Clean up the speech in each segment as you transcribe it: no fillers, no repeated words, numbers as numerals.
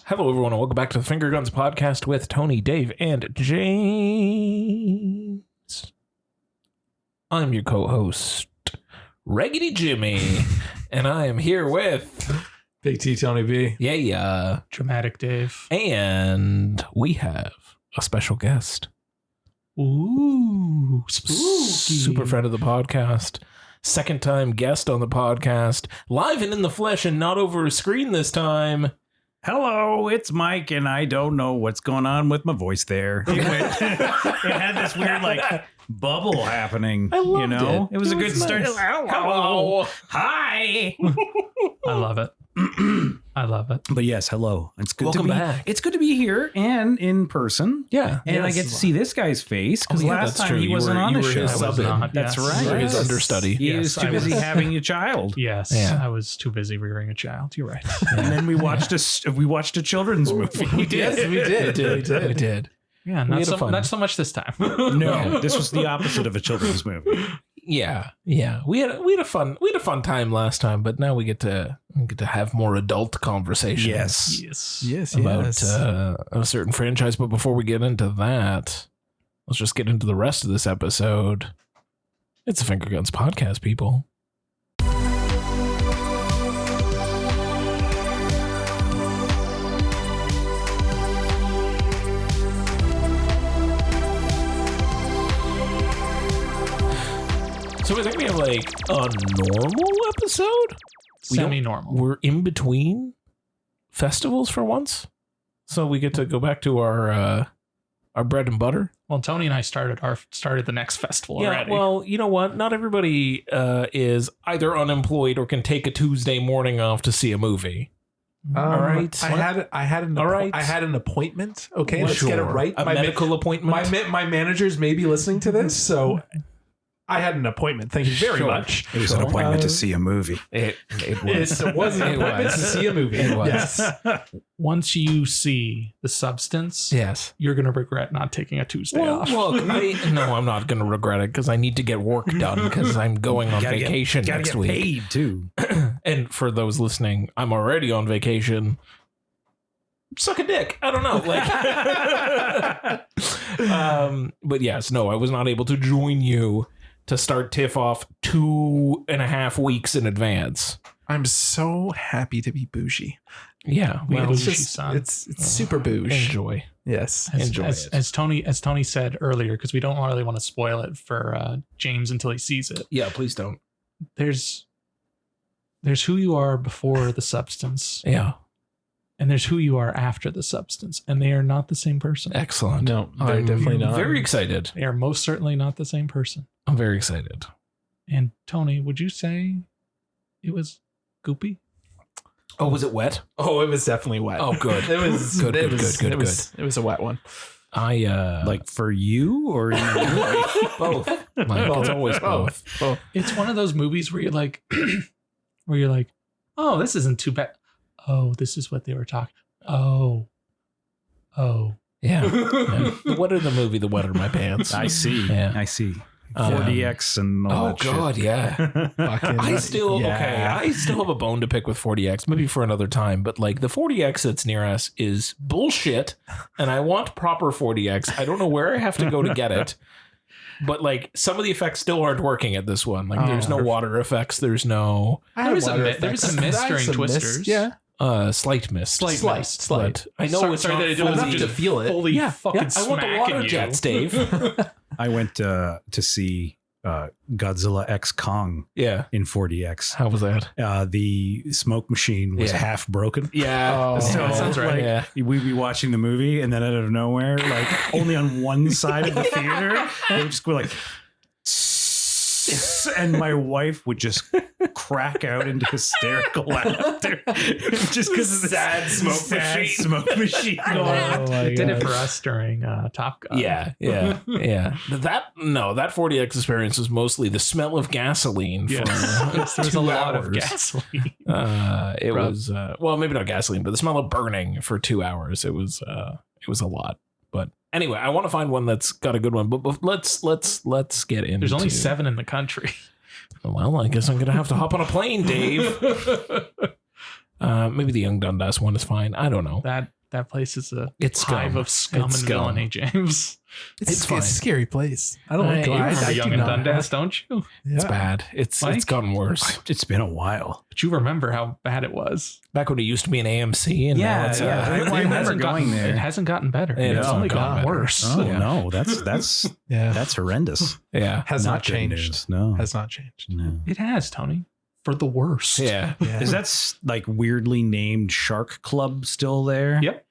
Hello, everyone, and welcome back to the Finger Guns Podcast with Tony, Dave, and James. I'm your co-host, Raggedy Jimmy, and I am here with Big T, Tony B. Yeah. Dramatic Dave. And we have a special guest. Ooh, spooky. Super friend of the podcast. Second time guest on the podcast. Live and in the flesh and not over a screen this time. Hello, it's Mike, and I don't know what's going on with my voice there. It had this weird, bubble happening. I loved it. it. It was a good start. Nice. Hello. Hi. I love it. I love it. But yes, hello. It's good Welcome to be back. It's good to be here and in person. Yeah. And I get to see this guy's face because last that's time true. he You wasn't were- on you the were show. his I was sub-in. not, That's yes. right. You were his understudy. He was too busy having a child. Yes, Yeah. I was too busy rearing a child. You're right. And then we watched a children's movie. We did. Yes, we did. We did. Yeah, We not had so, fun. not so much this time. No, this was the opposite of a children's movie. Yeah. We had a fun time last time, but now we get to have more adult conversations. Yes. About a certain franchise. But before we get into that, let's just get into the rest of this episode. It's a Finger Guns Podcast, people. So I think we have a normal episode. Semi-normal. We're in between festivals for once, so we get to go back to our bread and butter. Well, Tony and I started the next festival already. Well, you know what? Not everybody is either unemployed or can take a Tuesday morning off to see a movie. All right. I had an All right. I had an appointment. Okay, Well, let's sure. get it right. A medical appointment. My managers may be listening to this, so I had an appointment. Thank you very Sure. much. It was an appointment to see a movie. It was. It was an It appointment was. to see a movie. It was. Yes. Once you see the substance, Yes. you're going to regret not taking a Tuesday off. Look, I'm not going to regret it because I need to get work done because I'm going on vacation Gotta next get week. paid too. And for those listening, I'm already on vacation. Suck a dick. I don't know. But yes, no, I was not able to join you to start TIFF off 2.5 weeks in advance. I'm so happy to be bougie. Yeah, We well, bougie, It's just son. it's super bougie. enjoy. Yes. Enjoy it. As Tony said earlier, because we don't really want to spoil it for James until he sees it. Yeah, please don't. There's who you are before the substance, Yeah, and there's who you are after the substance, and they are not the same person. excellent. No, they're I'm definitely not. very excited. They are most certainly not the same person. I'm very excited. And Tony, would you say it was goopy? Oh, was it wet? Oh, it was definitely wet. Oh, good. It was Good, it good, was, good, it was, It was a wet one. I Like for you or you? both. Like, it's always both. Both. It's one of those movies where you're like, oh, this isn't too bad. Oh, this is what they were talking. Oh. Yeah. The wetter the movie, the wetter my pants. I see. Yeah. I see. 4DX and all Oh that God, shit. yeah. Fucking- I still yeah. I still have a bone to pick with 40X, maybe for another time. But the 40X that's near us is bullshit, and I want proper 40X. I don't know where I have to go to get it, but some of the effects still aren't working at this one. There's no water effects. There's no There was a mist during Twisters. Yeah. slight mist. Slight. But I know it's sorry not that it fully- wasn't enough to feel it. fully Yeah, fucking yeah, I want the smacking water you. jets, Dave. I went to see Godzilla X Kong Yeah. in 4DX. How was that? The smoke machine was Yeah. half broken. Yeah. Oh, So that sounds right. Yeah. we'd be watching the movie, and then out of nowhere, only on one side of the theater, they would just go and my wife would just crack out into hysterical laughter just because of the sad smoke machine going on. It did it for us during Top Gun. Yeah. That 40X experience was mostly the smell of gasoline. For There's a 2 lot of hours. gasoline. It was maybe not gasoline, but the smell of burning for 2 hours. It was a lot. But anyway, I want to find one that's got a good one. But let's get into. There's only 7 in the country. Well, I guess I'm gonna have to hop on a plane, Dave. Maybe the Young Dundas one is fine. I don't know. That place is a It's hive scum. of scum It's and scum. villainy, James. It's fine. a scary place. I don't like You going. You remember I Young do and not. Dundas, don't you? It's Yeah. bad. It's Mike? gotten worse. It's been a while. But you remember how bad it was. Back when it used to be an AMC, and now it's I It remember hasn't going gotten, there. It hasn't gotten better. Yeah, It's no, only gotten gotten better. worse. Oh Yeah. no, that's Yeah. that's horrendous. yeah, Has not good changed. news. No, Has not changed. no. It has, Tony. For the worst. yeah. Yeah. Is that like weirdly named Shark Club still there? Yep.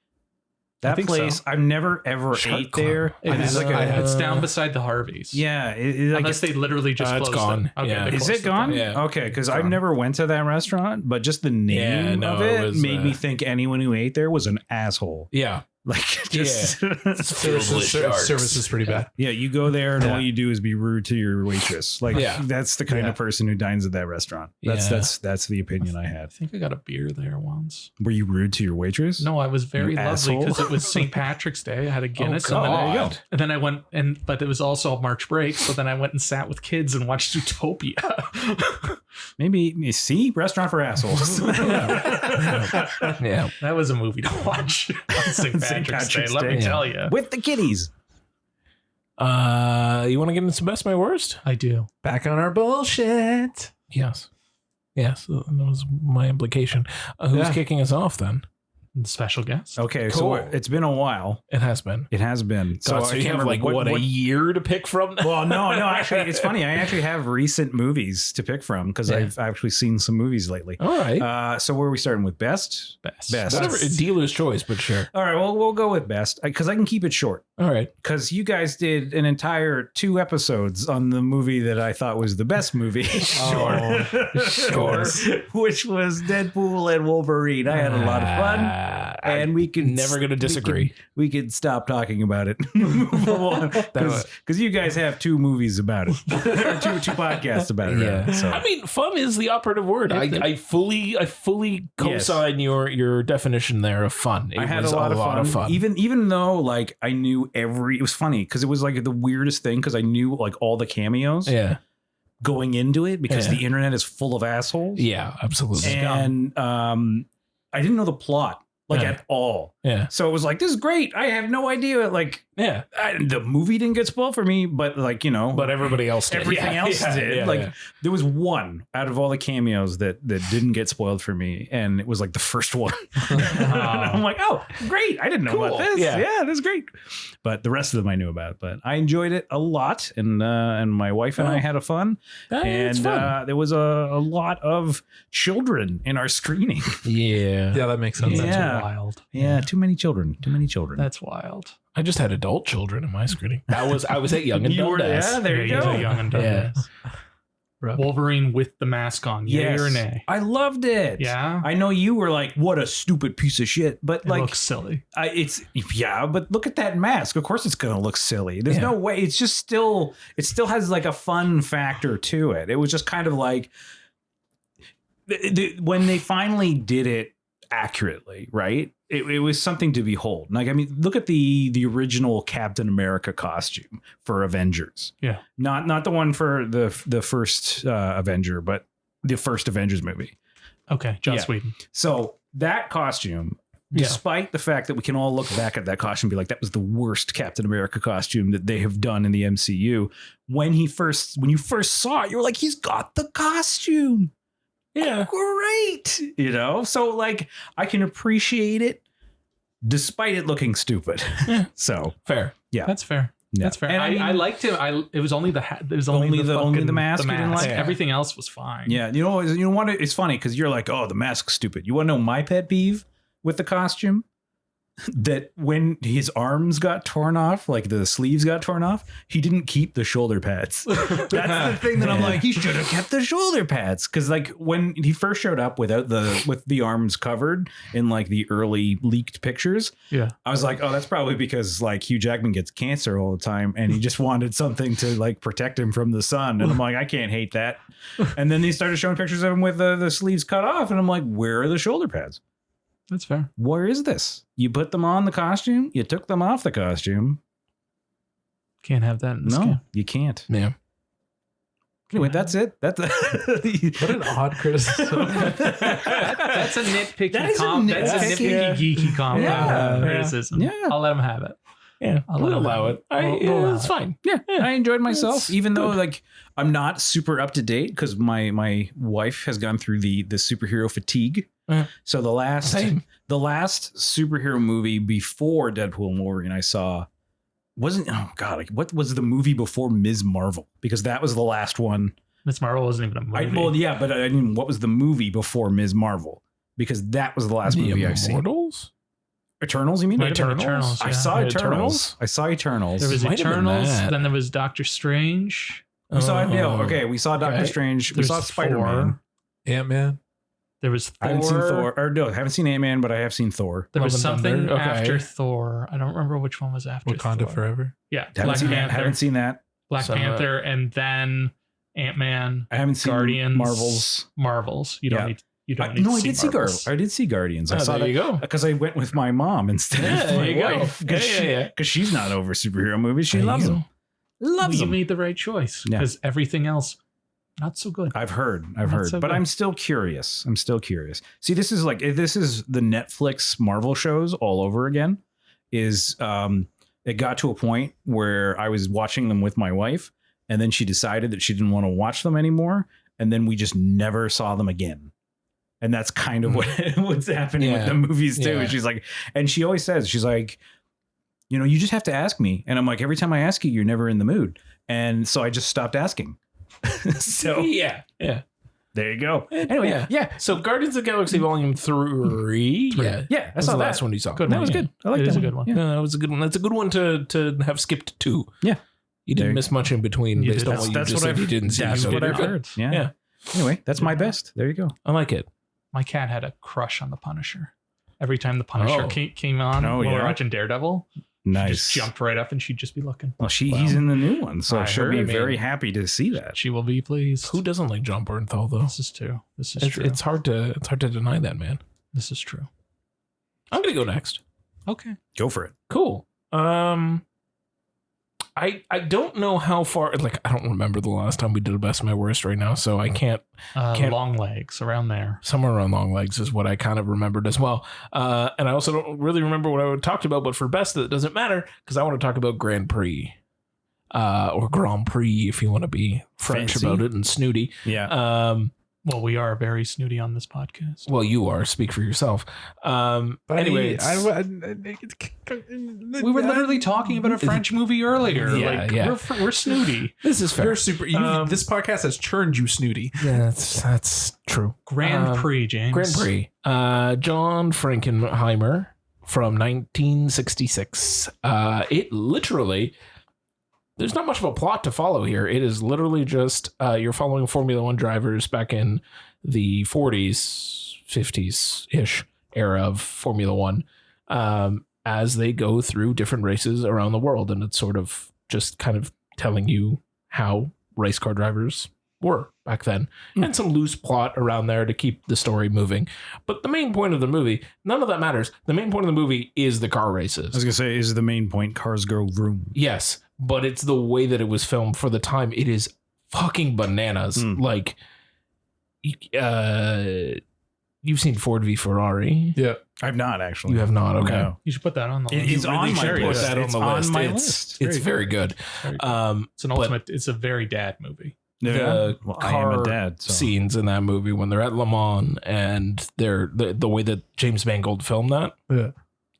I That think place, so. I've never ever Shark ate Club. there. It It's is like a- it's down beside the Harveys. Yeah, like Unless they literally just it's closed gone. it. Okay, Yeah. they is closed it gone? then. Yeah. Okay, because It's I've gone. never went to that restaurant, but just the name Yeah, no, of it it was, made me think anyone who ate there was an asshole. Yeah. Like just Service is pretty bad. yeah, you go there and Yeah. all you do is be rude to your waitress. Like Yeah. that's the kind Yeah. of person who dines at that restaurant. That's Yeah. that's the opinion I I had. think I got a beer there once. Were you rude to your waitress? No, I was very You lovely asshole. because it was St. Patrick's Day. I had a Guinness, Oh, and, then God. and then I went but it was also March break, so then I went and sat with kids and watched Zootopia. Maybe you see restaurant for assholes. Yeah. That was a movie to watch on St. Patrick's, Day. Let me Day. tell you, With the kitties. You want to get into some best my worst? I do. Back on our bullshit. Yes. Yes, that was my implication. Who's Yeah. kicking us off then? Special guest. Okay, Cool. so it's been a while. It has been. It has been. So, I you can't have remember like what, a year to pick from? Well, no, actually, it's funny. I actually have recent movies to pick from because Yeah. I've actually seen some movies lately. All right. So where are we starting with best? Best. Whatever, dealer's choice, but sure. All right, well, we'll go with best because I can keep it short. All right. Because you guys did an entire 2 episodes on the movie that I thought was the best movie. Oh, Sure. Which was Deadpool and Wolverine. I had a lot of fun. And we could never gonna disagree. We could stop talking about it. Move on. Because you guys have 2 movies about it. Or two podcasts about it. Yeah. rather, so. I mean, fun is the operative word. I fully co-sign your definition there of fun. It I had was a lot of fun. fun. Even though like I knew it was funny because it was like the weirdest thing because I knew like all the cameos Yeah. going into it because Yeah. the internet is full of assholes. Yeah, absolutely. And I didn't know the plot like Yeah. at all. Yeah. So it was like, this is great. I have no idea. Like Yeah. the movie didn't get spoiled for me, but like, But everybody else did. everything else did. Yeah, like yeah. there was one out of all the cameos that didn't get spoiled for me, and it was like the first one. I'm like, oh, great! I didn't know Cool. about this. Yeah. Yeah, this is great. But the rest of them I knew about. But I enjoyed it a lot, and my wife and I had a fun. It's And fun. there was a lot of children in our screening. Yeah. yeah, that makes sense. That's Yeah. wild. Yeah, too many children. Too many children. That's wild. I just had adult children in my screening. I was at Young and You were- Dundas. yeah, there you he's go. a young and Yeah. Dundas. Wolverine with the mask on. Yay Yes. or nay? I loved it. Yeah. I know you were like, "What a stupid piece of shit," but It like, looks silly. but look at that mask. Of course, it's gonna look silly. There's Yeah. no way. It's just still. It still has like a fun factor to it. It was just kind of like when they finally did it accurately, right? It was something to behold. Like, I mean, look at the original Captain America costume for Avengers. Yeah. Not the one for the first Avenger, but the first Avengers movie. Okay. Joss Yeah. Whedon. So that costume, Yeah. despite the fact that we can all look back at that costume and be like, that was the worst Captain America costume that they have done in the MCU. When you first saw it, you were like, he's got the costume. Yeah. Great. You know? So like I can appreciate it despite it looking stupid. So Fair. yeah. That's fair. Yeah. That's fair. And I liked it. It was only the hat. It was only the fucking- mask you didn't like? Yeah. Everything else was fine. Yeah. You know what? It's funny because you're like, oh, the mask's stupid. You want to know my pet peeve with the costume? That when his arms got torn off, like the sleeves got torn off, he didn't keep the shoulder pads. That's the thing that I'm like, he should have kept the shoulder pads. Cause like when he first showed up with the arms covered in like the early leaked pictures, Yeah. I was like, oh, that's probably because like Hugh Jackman gets cancer all the time and he just wanted something to like protect him from the sun. And I'm like, I can't hate that. And then they started showing pictures of him with the sleeves cut off. And I'm like, where are the shoulder pads? That's fair. Where is this? You put them on the costume, you took them off the costume. Can't have that in this No, game. you can't. Yeah. Anyway, that's it. That's What an odd criticism. That's a nitpicky That's a That's a nitpicky- nitpicky geeky comment. Yeah. Criticism. Yeah. I'll let him have it. Yeah, I'll we'll let him allow have it. We'll allow It's it. fine. Yeah, I enjoyed myself, It's even though good. like I'm not super up to date because my wife has gone through the superhero fatigue. Yeah. So the last Same. superhero movie before Deadpool and Wolverine I saw wasn't like, what was the movie before Ms. Marvel? Because that was the last one. Miss Marvel wasn't even a movie. But I mean, what was the movie before Ms. Marvel? Because that was the last movie I seen. Immortals? Eternals, you mean? Might have been Eternals? I yeah. saw Yeah, Eternals. Eternals? I saw Eternals. There was Might have been Eternals. that. Then there was Doctor Strange. we saw Oh. okay. We saw Doctor Okay. Strange. We There's saw Spider-Man. Thor. Ant-Man. There was Thor. I haven't seen Thor. Or no, I haven't seen Ant-Man, but I have seen Thor. There was Love and something Thunder. Okay. after Thor. I don't remember which one was after Wakanda Thor. Forever. Yeah, Haven't Black seen that. Panther. Haven't seen that. Black So, Panther, and then Ant-Man. I haven't seen Guardians. Marvels. Marvels. You don't Yeah. need. You don't need. No, to I see did see Marvels. I did see Guardians. I Oh, saw there you that go. because I went with my mom instead Yeah, of there my you go. wife. Yeah, Because yeah. she's not over superhero movies. She There you loves go. them. Loves You them. made the right choice Yeah. because everything else, not so good. I've heard, Not so but good. I'm still curious. See, this is the Netflix Marvel shows all over again. It got to a point where I was watching them with my wife, and then she decided that she didn't want to watch them anymore, and then we just never saw them again. And that's kind of what's happening with Yeah. the movies too. Yeah. She's like, and she always says, she's like, you just have to ask me. And I'm like, every time I ask you, you're never in the mood. And so I just stopped asking. So yeah. there you go. Anyway, yeah. So Guardians of the Galaxy Volume 3. Yeah. Yeah, I That's saw the that. last one you saw. Good That one. was Yeah. good. I like It that. is a good one. Yeah. Yeah, that was a good one. That's a good one to have skipped to. Yeah. You didn't There- miss much in between You based did. on what you That's just what said I've- you didn't see. That's So what you're I've good. heard. Yeah. Yeah. Anyway, that's my best. There you go. I like it. My cat had a crush on the Punisher. Every time the Punisher Oh. came on, Oh, when we yeah? were watching Daredevil, she Nice. just jumped right up and she'd just be looking. Well, he's in the new one, so I she'll heard. be I mean- very happy to see that. She will be pleased. Who doesn't like John Bernthal though? This is true. This is It's, true. it's hard to deny that, man. This is true. I'm gonna go next. Okay. Go for it. Cool. I don't know how far. Like I don't remember the last time we did a best of my worst right now, so I can't. Long legs around there. Somewhere around long legs is what I kind of remembered as well. And I also don't really remember what I talked about, but for best, that doesn't matter because I want to talk about Grand Prix. Or Grand Prix, if you want to be French Fancy. about it and snooty. Yeah. Well, we are very snooty on this podcast. Well, you are. Speak for yourself. But Anyways, We were literally talking about a French movie earlier. Yeah, like, yeah. We're snooty. this is fair. you're super. This podcast has churned you snooty. Yeah, that's true. Grand Prix, James. Grand Prix. John Frankenheimer from 1966. It literally. There's not much of a plot to follow here. It is literally just you're following Formula One drivers back in the 40s, 50s ish era of Formula One as they go through different races around the world. And it's sort of just kind of telling you how race car drivers were back then and some loose plot around there to keep the story moving. But the main point of the movie, none of that matters. The main point of the movie is the car races. I was gonna say, is the main point cars go vroom? Yes, but it's the way that it was filmed for the time. It is fucking bananas. Like, you've seen Ford v Ferrari. Yeah. I've not actually. You have not. Okay. No. You should put that on the list. It's on my Put list. that on It's the on list. my It's- list. It's very good. Very good. It's an but- ultimate. It's a very dad movie. The Well, I am a car dad. So. scenes in that movie when they're at Le Mans and they're the way that James Mangold filmed that, Yeah.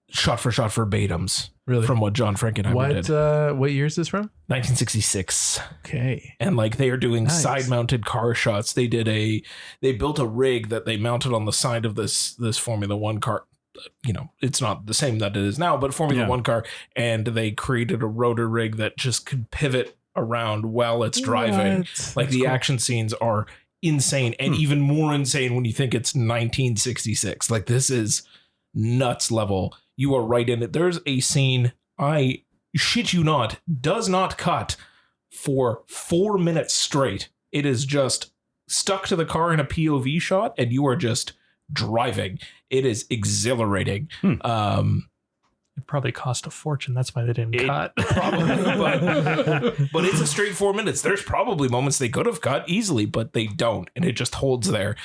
shot for shot verbatims Really. from what John Frankenheimer did. What year is this from? 1966. Okay. And like they are doing Nice. side mounted car shots. They built a rig that they mounted on the side of this Formula One car. You know, it's not the same that it is now, but Formula One car. And they created a rotor rig that just could pivot around while it's driving. What? Like the action scenes are insane and even more insane when you think it's 1966. Like this is nuts level. You are right in it. There's a scene, I shit you not, does not cut for 4 minutes straight. It is just stuck to the car in a POV shot and you are just driving. It is exhilarating. It probably cost a fortune. That's why they didn't cut. Probably, but it's a straight 4 minutes. There's probably moments they could have cut easily, but they don't, and it just holds there.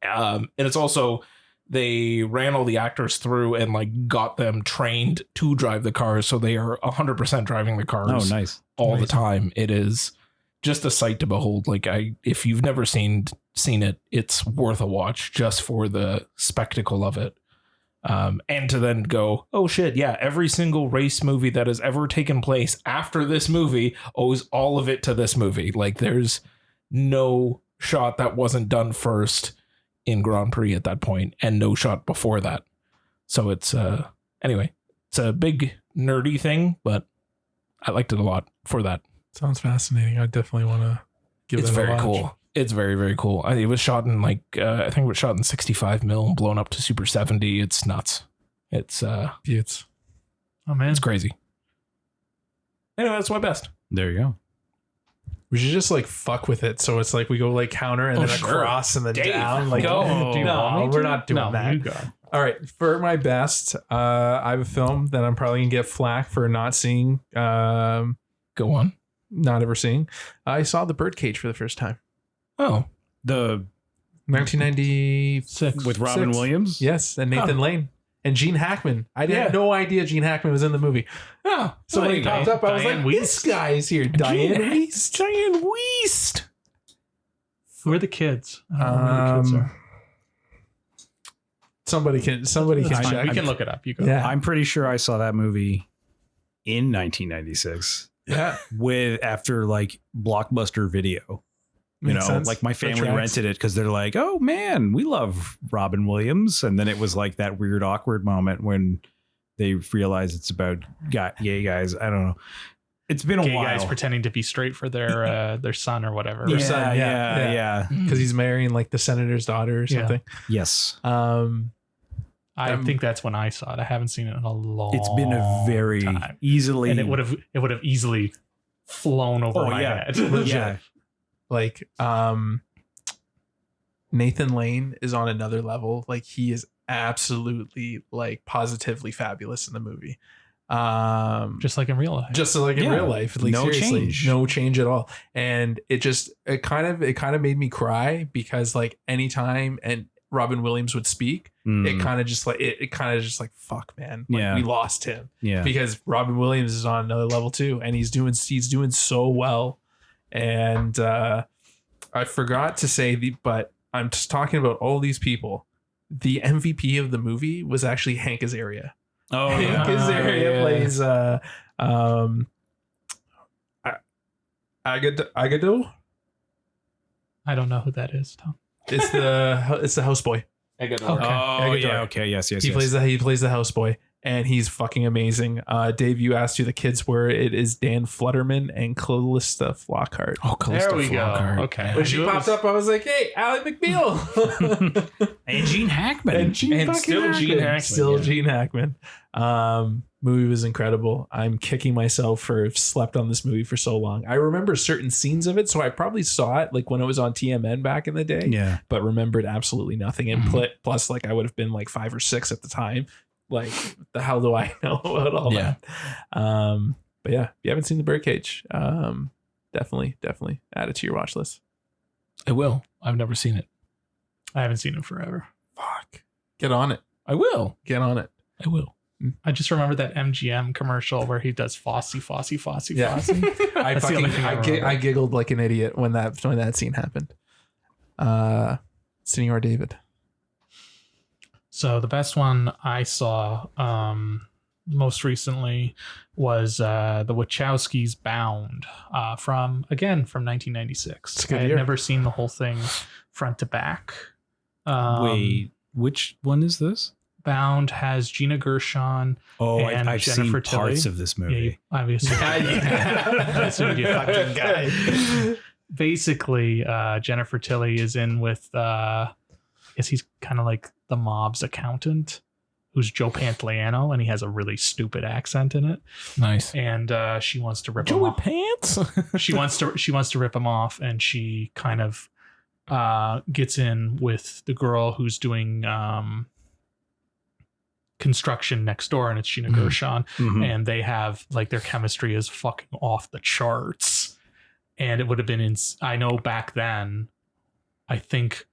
And it's also, they ran all the actors through and like got them trained to drive the cars, so they are 100% driving the cars. Oh, nice. All the time. It is just a sight to behold. Like if you've never seen it, it's worth a watch just for the spectacle of it. And to then go, oh shit, yeah, every single race movie that has ever taken place after this movie owes all of it to this movie. Like there's no shot that wasn't done first in Grand Prix at that point, and no shot before that. So it's anyway, it's a big nerdy thing, but I liked it a lot for that. Sounds fascinating. I definitely want to give It's that a very watch. cool. It's very, very cool. It was shot in I think it was shot in 65 mil, blown up to Super 70. It's nuts. It's It's Oh man, it's crazy. Anyway, that's my best. There you go. we should just like fuck with it. So it's like we go like counter and Oh, then sure. across and then Dave, down. Like go. Do you want me no, we're to? not doing No, that. you go. All right, for my best, I have a film that I'm probably gonna get flack for not seeing, Go on. not ever seeing. I saw The Birdcage for the first time, Oh, The 1996 with Robin Williams. Yes, and Nathan Lane and Gene Hackman. I had no idea Gene Hackman was in the movie. oh. So when he popped up, I was Diane like, "This guy's here." Diane Wiest. Diane Wiest. Who are the kids? I don't know who the kids are. Somebody can It's fine. check. We can look it up. You go. Yeah, I'm pretty sure I saw that movie in 1996 yeah. with after like Blockbuster Video. You Makes know, sense. like my That family tracks. rented it because they're like, oh man, we love Robin Williams. And then it was like that weird, awkward moment when they realize it's about gay guys. I don't know. It's been a Gay while. guys pretending to be straight for their son or whatever. Their right? son, yeah. because he's marrying like the senator's daughter or Yeah. something. Yes. I think that's when I saw it. I haven't seen it in a long. It's been a very time. easily. and it would have easily flown over Oh, my yeah. head. Yeah. Like Nathan Lane is on another level. Like he is absolutely like positively fabulous in the movie. Just like in real life. Just like in Yeah. real life, like No seriously, change. no change at all. And it kind of made me cry because like anytime and Robin Williams would speak, it kind of just like fuck man, like, Yeah. we lost him yeah. because Robin Williams is on another level too, and he's doing so well. And I forgot to say but I'm just talking about all these people. The MVP of the movie was actually Hank Azaria. Oh, Hank yeah. Azaria plays Agado. I don't know who that is, Tom. It's the houseboy. Okay. Oh, Agador. yeah. Okay. Yes. He plays the houseboy, and he's fucking amazing. Dave, you asked who the kids were. It is Dan Flutterman and Callista Flockhart. Oh, There we go. Okay. When she popped up, I was like, "Hey, Ally McBeal." And Gene Hackman. And Gene still Gene Hackman, Still yeah. Gene Hackman. Movie was incredible. I'm kicking myself for slept on this movie for so long. I remember certain scenes of it, so I probably saw it like when it was on TMN back in the day, yeah. but remembered absolutely nothing. And plus, like I would have been like 5 or 6 at the time. Like, the hell do I know about all Yeah. that? But yeah, if you haven't seen The Birdcage, definitely add it to your watch list. I will. I've never seen it. I haven't seen him forever. Fuck, get on it. I will. Get on it. I will. I just remember that MGM commercial where he does Fosse. Yeah. I That's the only thing I remember. I giggled like an idiot when that scene happened. Senior David. So the best one I saw most recently was the Wachowskis' Bound from 1996. It's a good I had year. never seen the whole thing front to back. Wait, which one is this? Bound has Gina Gershon. Oh, And I've Jennifer seen parts Tilly. of this Yeah, movie. you obviously. Assumed you fucking guy. Basically, Jennifer Tilly is in with, I guess he's kind of like the mob's accountant, who's Joe Pantoliano, and he has a really stupid accent in it. Nice. And she wants to rip him Joey off. Pants. She wants to rip him off, and she kind of gets in with the girl who's doing construction next door, and it's Gina Gershon, and they have like their chemistry is fucking off the charts. And it would have been I know back then, I think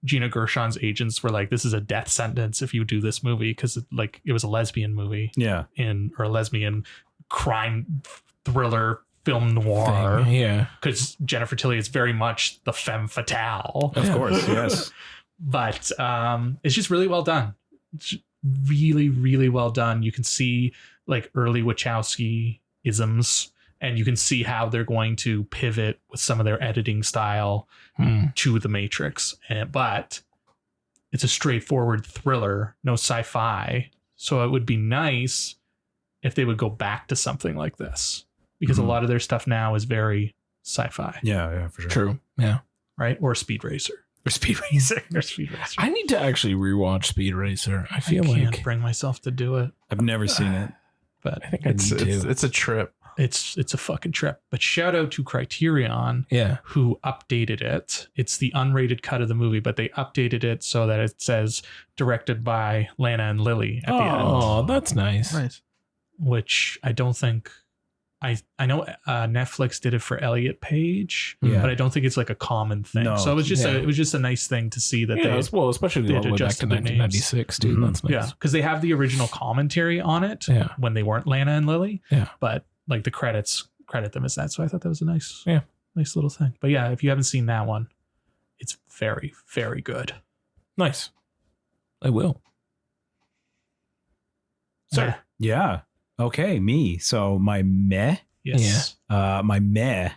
Gina Gershon's agents were like, this is a death sentence if you do this movie, because like it was a lesbian movie, or a lesbian crime thriller film noir, because Jennifer Tilly is very much the femme fatale, of course, yes. But it's just really well done. It's really, really well done. You can see like early Wachowski isms, and you can see how they're going to pivot with some of their editing style to The Matrix. But it's a straightforward thriller, no sci-fi. So it would be nice if they would go back to something like this, because a lot of their stuff now is very sci-fi. Yeah, for sure. True. Yeah. Right? Or Speed Racer. Or Speed Racer. I need to actually rewatch Speed Racer. I feel can't like bring myself to do it. I've never seen it. But I think I need to. It's a trip. It's a fucking trip. But shout out to Criterion, who updated it. It's the unrated cut of the movie, but they updated it so that it says directed by Lana and Lily at the end. Oh, that's nice. Nice. Which I don't think I know Netflix did it for Elliot Page, but I don't think it's like a common thing. No. So it was just a nice thing to see that they especially all the way back to 1996, dude. That's nice. Yeah, because they have the original commentary on it when they weren't Lana and Lily. Yeah, but like the credits credit them as that. So I thought that was a nice little thing. But yeah, if you haven't seen that one, it's very, very good. Nice. I will. Sir. Yeah. Okay, me. So my meh. Yes. My meh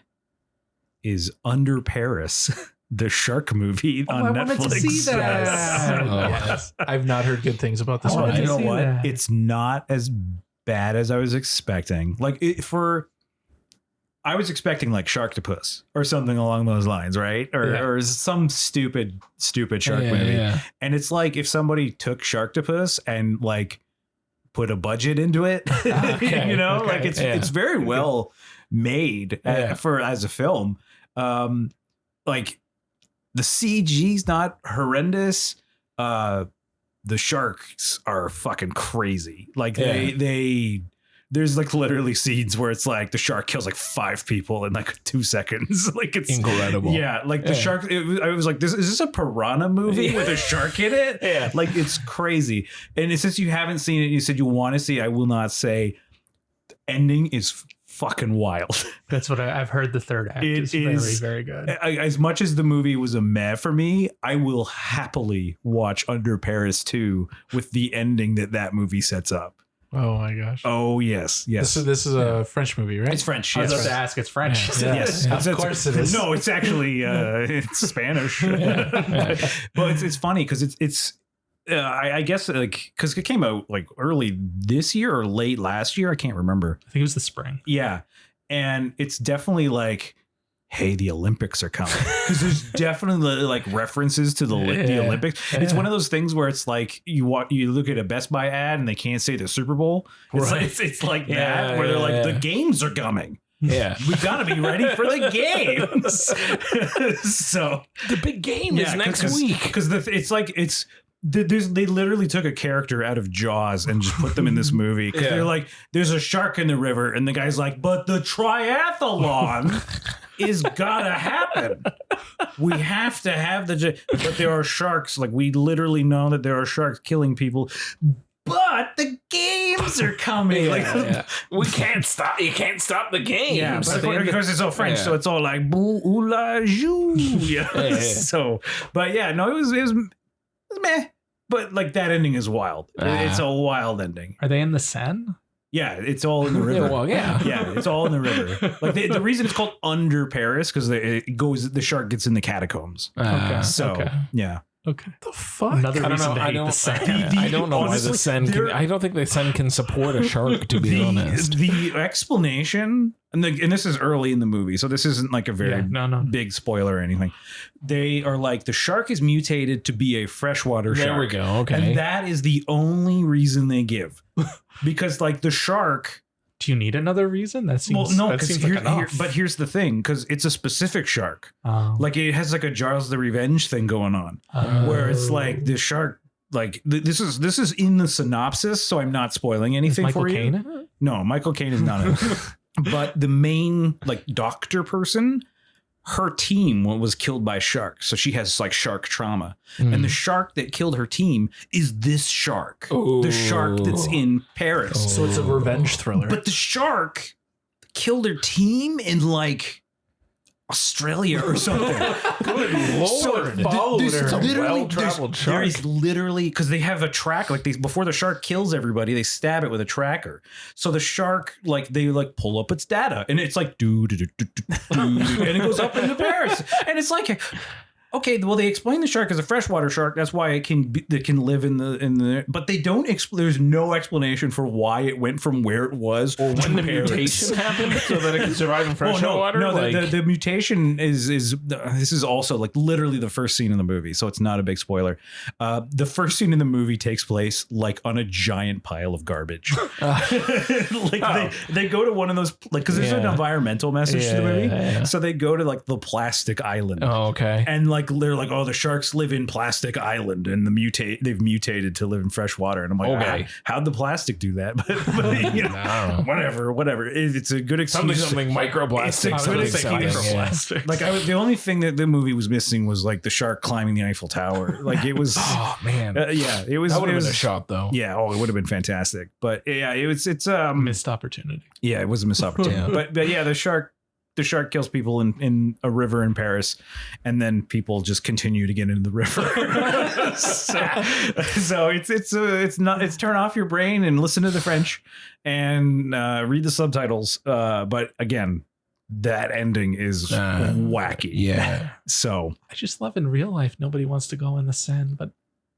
is Under Paris, the shark movie on I Netflix. wanted to see that. Yes. I've not heard good things about this one. I You know see what? that. It's not as bad as I was expecting. Like I was expecting like Sharktopus or something along those lines, right? Or some stupid shark movie. Yeah. And it's like if somebody took Sharktopus and like put a budget into it, Okay, you know, okay, like it's very well made for as a film. Like the CG's not horrendous. The sharks are fucking crazy. Like they there's like literally scenes where it's like the shark kills like 5 people in like 2 seconds. Like it's incredible. Yeah. Like the shark, I was like, is this a piranha movie with a shark in it? Yeah. Like it's crazy. And since you haven't seen it, you said you want to see, I will not say the ending is fucking wild. That's what I've heard. The third act is very, very good. As much as the movie was a meh for me, I will happily watch Under Paris 2 with the ending that movie sets up. Oh my gosh. Oh yes. This is a French movie, right? It's French. I was Yes. about to ask. It's French. Yeah. Yes, Of course it is. No, it's actually it's Spanish. But it's funny because it's I guess like because it came out like early this year or late last year. I can't remember. I think it was the spring. Yeah, and it's definitely like, hey, the Olympics are coming, because there's definitely like references to the Olympics. It's one of those things where it's like you look at a Best Buy ad and they can't say the Super Bowl. It's Right. like, it's like that where they're like the games are coming. Yeah. We gotta be ready for the games. So The big game is next week. because they literally took a character out of Jaws and just put them in this movie because they're like, there's a shark in the river, and the guy's like, but the triathlon is gotta happen. We have to have but there are sharks. Like we literally know that there are sharks killing people, but the games are coming. We can't stop. You can't stop the game. Yeah, but because it's all French, so it's all like boo ou la jou. Yeah. So, but yeah, no, it was meh. But like that ending is wild. It's a wild ending. Are they in the Seine? Yeah, it's all in the river. Yeah, it's all in the river. Like the reason it's called Under Paris because the shark gets in the catacombs. Okay. So yeah. Okay. The fuck? Another I don't reason know. to hate the Seine. I don't know why honestly, the Sen can. I don't think the Sen can support a shark. To be honest, The explanation, and this is early in the movie, so this isn't like a very big spoiler or anything. They are like, the shark is mutated to be a freshwater shark. There we go. Okay, And that is the only reason they give, because like the shark. Do you need another reason? That seems Well, no, that because seems like enough. but here's the thing, because it's a specific shark. Oh. Like it has like a Jaws the Revenge thing going on, where it's like the shark this is in the synopsis, so I'm not spoiling anything Michael for Caine you. in it? No, Michael Caine is not in it. But the main like doctor person, her team was killed by sharks, so she has like shark trauma. And the shark that killed her team is this shark, the shark that's in Paris. So it's a revenge thriller. But the shark killed her team in like Australia or something. Good lord. followed her. Well-traveled shark. There is literally, because they have a track, like before the shark kills everybody, they stab it with a tracker. So the shark, like they like pull up its data, and it's like and it goes up into Paris, and it's like. Okay, well, they explain the shark as a freshwater shark. That's why it can live in the. But they don't. There's no explanation for why it went from where it was Or when the Paris. mutation happened so that it can survive in fresh Well, water. No, like, the mutation is this is also like literally the first scene in the movie, so it's not a big spoiler. The first scene in the movie takes place like on a giant pile of garbage. They go to one of those like because there's an environmental message to the movie, so they go to like the plastic island. oh, okay. And like they're like, oh, the sharks live in Plastic Island, and they've mutated to live in fresh water. And I'm like, Okay. how'd the plastic do that? But you know, I don't know. whatever. It's a good excuse. Something microplastic. It's a good something excuse. something, yeah. Like the only thing that the movie was missing was like the shark climbing the Eiffel Tower. Like it was, Oh man, yeah, it was. that would it have was been a shot though. Yeah, oh, it would have been fantastic. But yeah, it's Missed opportunity. yeah, it was a missed opportunity. Yeah. But yeah, the shark kills people in a river in Paris, and then people just continue to get into the river. so it's turn off your brain and listen to the French and read the subtitles. But again, that ending is wacky. Yeah. So I just love in real life, nobody wants to go in the Seine, but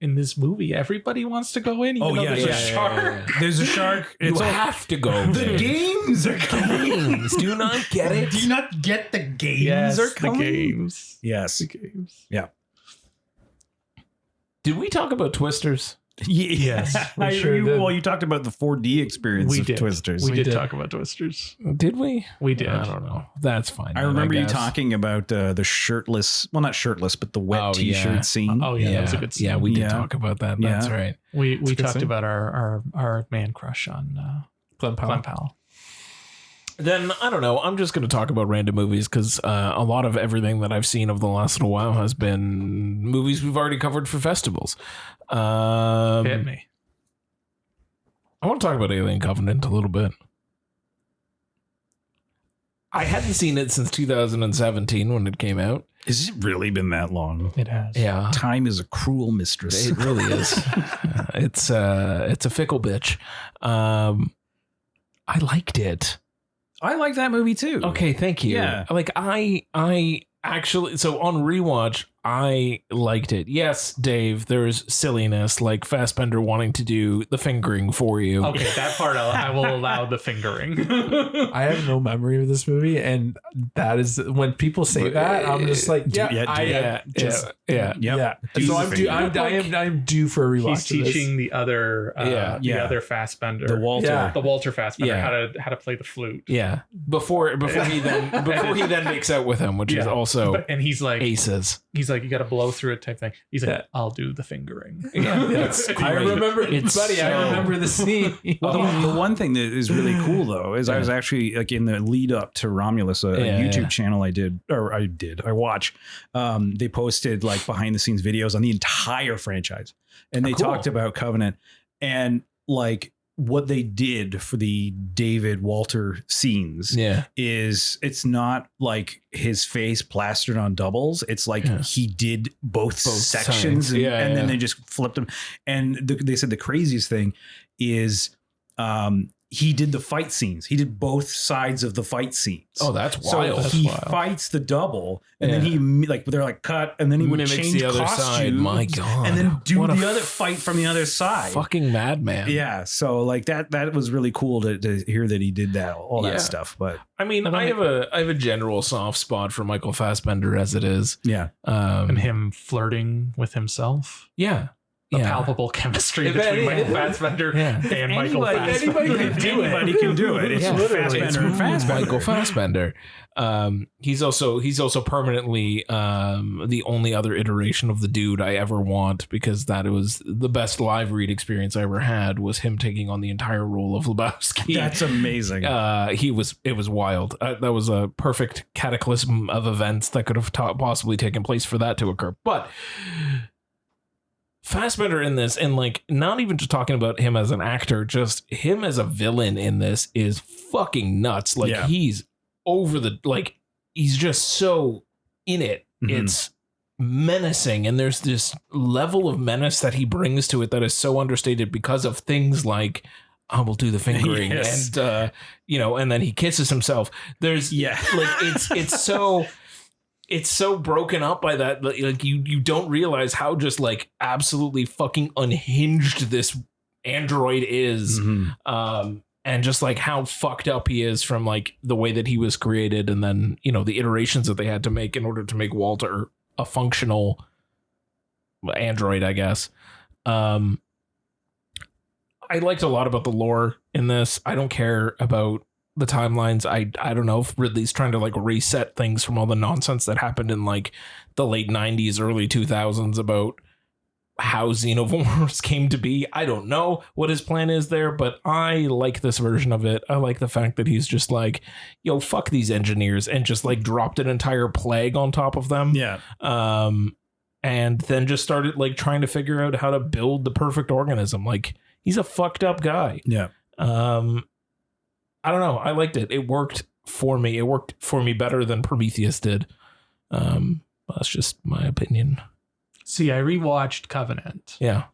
in this movie, everybody wants to go in. Even though there's a shark. There's a shark. You have to go. The there. games are coming. Games. Do you not get it? Do you not get the games Yes, are the coming? games. Yes. The games. Yeah. Did we talk about Twisters? Yes, we sure did. Well, you talked about the 4D experience We of did. Twisters. We did did. talk about Twisters. Did we? We did. I don't know. That's fine. I then, remember you guess. talking about the shirtless, well, not shirtless, but the wet Oh, t-shirt yeah. scene. Oh yeah, that was a good scene. Yeah, we did Yeah. talk about that. That's Yeah. right. we a good talked scene. about our man crush on Glenn Powell. Glenn Powell. Then I don't know. I'm just going to talk about random movies because a lot of everything that I've seen over the last little while has been movies we've already covered for festivals. Hit me. I want to talk about Alien Covenant a little bit. I hadn't seen it since 2017 when it came out. Has it really been that long? It has. Yeah, Time is a cruel mistress. it really is. It's a fickle bitch. I liked it. I like that movie too. Okay, thank you. Yeah. Like I actually, so on rewatch, I liked it. Yes, Dave, there's silliness like Fassbender wanting to do the fingering for you. Okay, that part I will allow the fingering. I have no memory of this movie, and that is when people say that, I'm just like, yeah, Yeah, I yeah, just yeah. Yep. yeah. Do So the I'm due. finger. I'm due for a rewatch. He's of this. teaching the other Yeah. other Fassbender, The Walter. Yeah. the Walter Fassbender Yeah. how to play the flute. Yeah. Before he then makes out with him, which is Yeah. also And he's like aces. you got to blow through it type thing. He's like, Yeah. I'll do the fingering. Yeah, it's I great. remember, It's buddy. I so- remember the scene. Well, the one thing that is really cool though is I was actually like in the lead up to Romulus, a Yeah, YouTube yeah. channel I watch. They posted like behind the scenes videos on the entire franchise, and they Oh, cool. talked about Covenant and like what they did for the David Walter scenes. Yeah. Is it's not like his face plastered on doubles. It's like Yeah. he did both sides. sections and, Yeah, and then yeah. they just flipped them. And they said the craziest thing is he did the fight scenes. He did both sides of the fight scenes. Oh, that's So wild. he wild. fights the double, and Yeah. then he like they're like cut, and then he would Mimics change the other costumes, side. My God. and then do What a the other fight from the other side. Fucking madman. Yeah, so like that was really cool to hear that he did that, all Yeah. that stuff. But I mean, I have a general soft spot for Michael Fassbender as it is. yeah, And him flirting with himself. Yeah. the Yeah. palpable chemistry If between any- Michael Fassbender Yeah. and Michael Anybody- Fassbender. Anybody can do it. It's Yeah. Fassbender It's and Fassbender. Michael Fassbender. He's also permanently the only other iteration of the dude I ever want, because that was the best live read experience I ever had, was him taking on the entire role of Lebowski. That's amazing. It was wild. That was a perfect cataclysm of events that could have possibly taken place for that to occur. But Fassbender in this, and like, not even just talking about him as an actor, just him as a villain in this is fucking nuts. Like, Yeah. he's over the, like, he's just so in it. Mhm. It's menacing, and there's this level of menace that he brings to it that is so understated because of things like, I will do the fingering, Yes. and and then he kisses himself. There's Yeah. like, it's so broken up by that. Like, you don't realize how just like absolutely fucking unhinged this android is. Mhm. And just like how fucked up he is from like the way that he was created, and then the iterations that they had to make in order to make Walter a functional android, I guess. I liked a lot about the lore in this. I don't care about the timelines. I don't know if Ridley's trying to like reset things from all the nonsense that happened in like the late 90s, early 2000s about how xenomorphs came to be. I don't know what his plan is there, but I like this version of it. I like the fact that he's just like, yo, fuck these engineers, and just like dropped an entire plague on top of them. Yeah. And then just started like trying to figure out how to build the perfect organism. Like, he's a fucked up guy. Yeah. I don't know. I liked it. It worked for me. It worked for me better than Prometheus did. That's just my opinion. See, I rewatched Covenant, Yeah.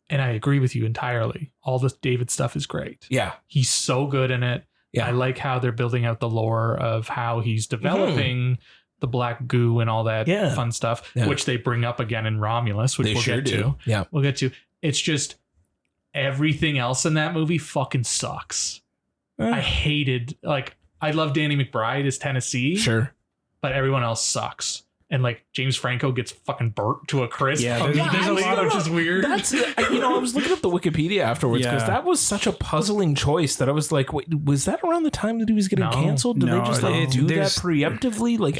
and I agree with you entirely. All the David stuff is great. Yeah. He's so good in it. Yeah. I like how they're building out the lore of how he's developing the black goo and all that Yeah. fun stuff, Yeah. which they bring up again in Romulus, which They we'll sure get do. to. Yeah. We'll get to. It's just everything else in that movie fucking sucks. I hated, like, I love Danny McBride as Tennessee, Sure. but everyone else sucks. And like James Franco gets fucking burnt to a crisp. Yeah, there's a lot of just weird. That's I was looking up the Wikipedia afterwards, because Yeah. that was such a puzzling choice that I was like, wait, was that around the time that he was getting No. canceled? Did No, they just like it's- do that there's- preemptively? Like,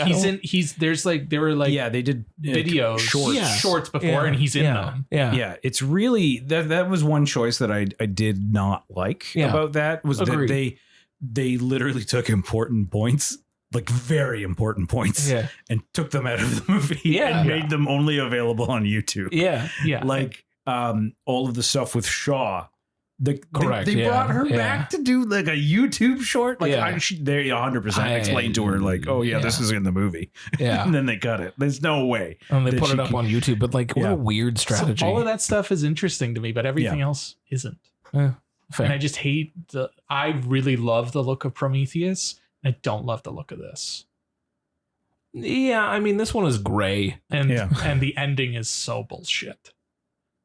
there's like, there were like Yeah, they did videos, shorts. shorts before, Yeah. and he's in Yeah. them. Yeah. Yeah, it's really that was one choice that I did not like Yeah. about that, was Agreed. that they literally took important points, like very important points, Yeah. and took them out of the movie Yeah. and made them only available on YouTube. Yeah. Yeah. Like all of the stuff with Shaw. Correct, They yeah, brought her yeah. back to do like a YouTube short. Like Yeah. they 100% explained to her like, oh yeah, this Yeah. is in the movie. Yeah. And then they cut it. There's no way. And they that put she it up can- on YouTube, but like, what Yeah. a weird strategy. So all of that stuff is interesting to me, but everything else isn't. Fair. And I just hate I really love the look of Prometheus. I don't love the look of this. Yeah, I mean, this one is gray. And Yeah. and the ending is so bullshit.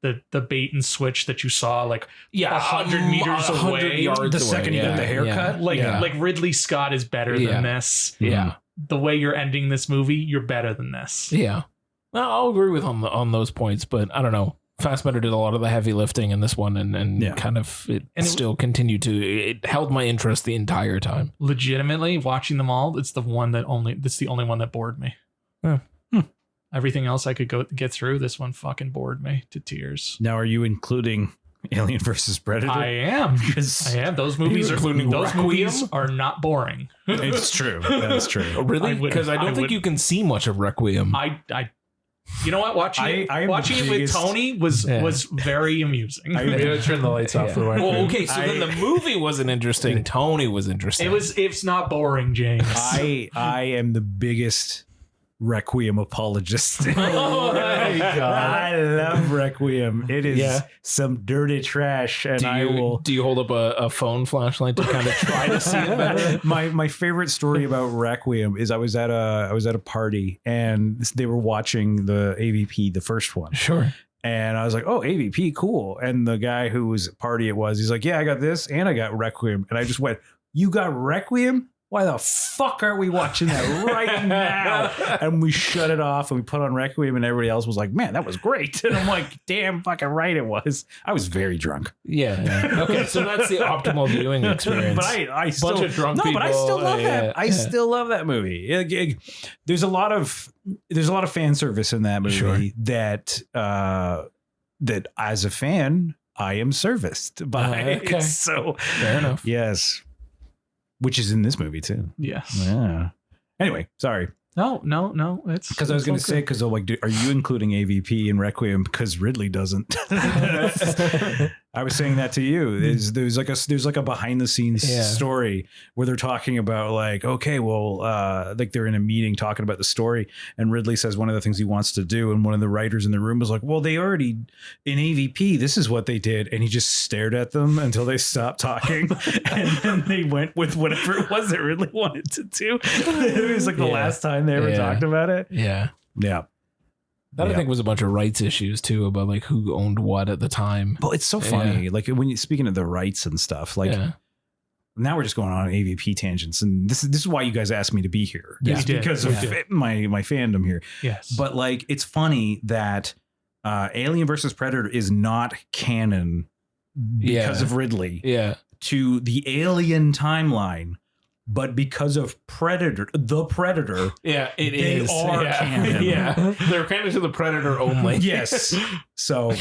The bait and switch that you saw, like, Yeah, 100 meters 100 away. yards The away. second you yeah, get the haircut, like yeah. like Ridley Scott is better Yeah. than this. Yeah, The way you're ending this movie, you're better than this. yeah. Well, I'll agree with on those points, but I don't know. Fassbender did a lot of the heavy lifting in this one, and Yeah. kind of it And it- still continued to. It held my interest the entire time. Legitimately, watching them all, that's the only one that bored me. Yeah. Everything else I could get through. This one fucking bored me to tears. Now, are you including Alien versus Predator? I am. Because I am. Those movies including those Requiem? movies are not boring. it's true. That's true. Really? I would- Because I don't I think would- you can see much of Requiem. You know what? Watching I am watching the it with biggest- Tony was Yeah. very amusing. Maybe I turn the lights off for a while. Well, okay, so then the movie wasn't interesting. Tony was interesting. It's not boring, James. I am the biggest Requiem apologist. Oh my God. I love Requiem. It is Yeah. some dirty trash, and I will. Do you hold up a phone flashlight to kind of try to see it better? My favorite story about Requiem is I was at a party and they were watching the AVP, the first one. Sure. And I was like, oh, AVP, cool. And the guy whose party it was, he's like, yeah, I got this and I got Requiem. And I just went, you got Requiem? why the fuck aren't we watching that right now? And we shut it off and we put on Requiem, and everybody else was like, man, that was great. And I'm like, damn fucking right it was. I was very drunk. Yeah. Okay, so that's the optimal viewing experience. But I still Bunch of drunk no, but I people, still love that. yeah, I yeah. still love that movie. There's a lot of fan service in that movie Sure. that that as a fan I am serviced by. Okay. So Fair enough. yes, which is in this movie too. Yes. Yeah. Anyway, sorry. No. It's Because I was going to say, because like, are you including AVP in Requiem? Because Ridley doesn't. I was saying that to you. There's like a behind the scenes Yeah. story where they're talking about like, okay, well, like they're in a meeting talking about the story, and Ridley says one of the things he wants to do, and one of the writers in the room was like, well, they already in AVP, this is what they did, and he just stared at them until they stopped talking, and then they went with whatever it was that Ridley wanted to do. It was like the Yeah. last time they ever Yeah. talked about it. Yeah. Yeah. That I Yeah. think was a bunch of rights issues too about like who owned what at the time. Well, it's so funny. Like when you speaking of the rights and stuff, like yeah. now we're just going on AVP tangents, and this is why you guys asked me to be here. Yeah. It's We did. because We of did. my fandom here. Yes. But like, it's funny that Alien versus Predator is not canon because Yeah. of Ridley Yeah. to the Alien timeline, but because of the Predator. Yeah, it They is. are yeah. canon. Yeah. They're canon to the Predator only. Yes. So,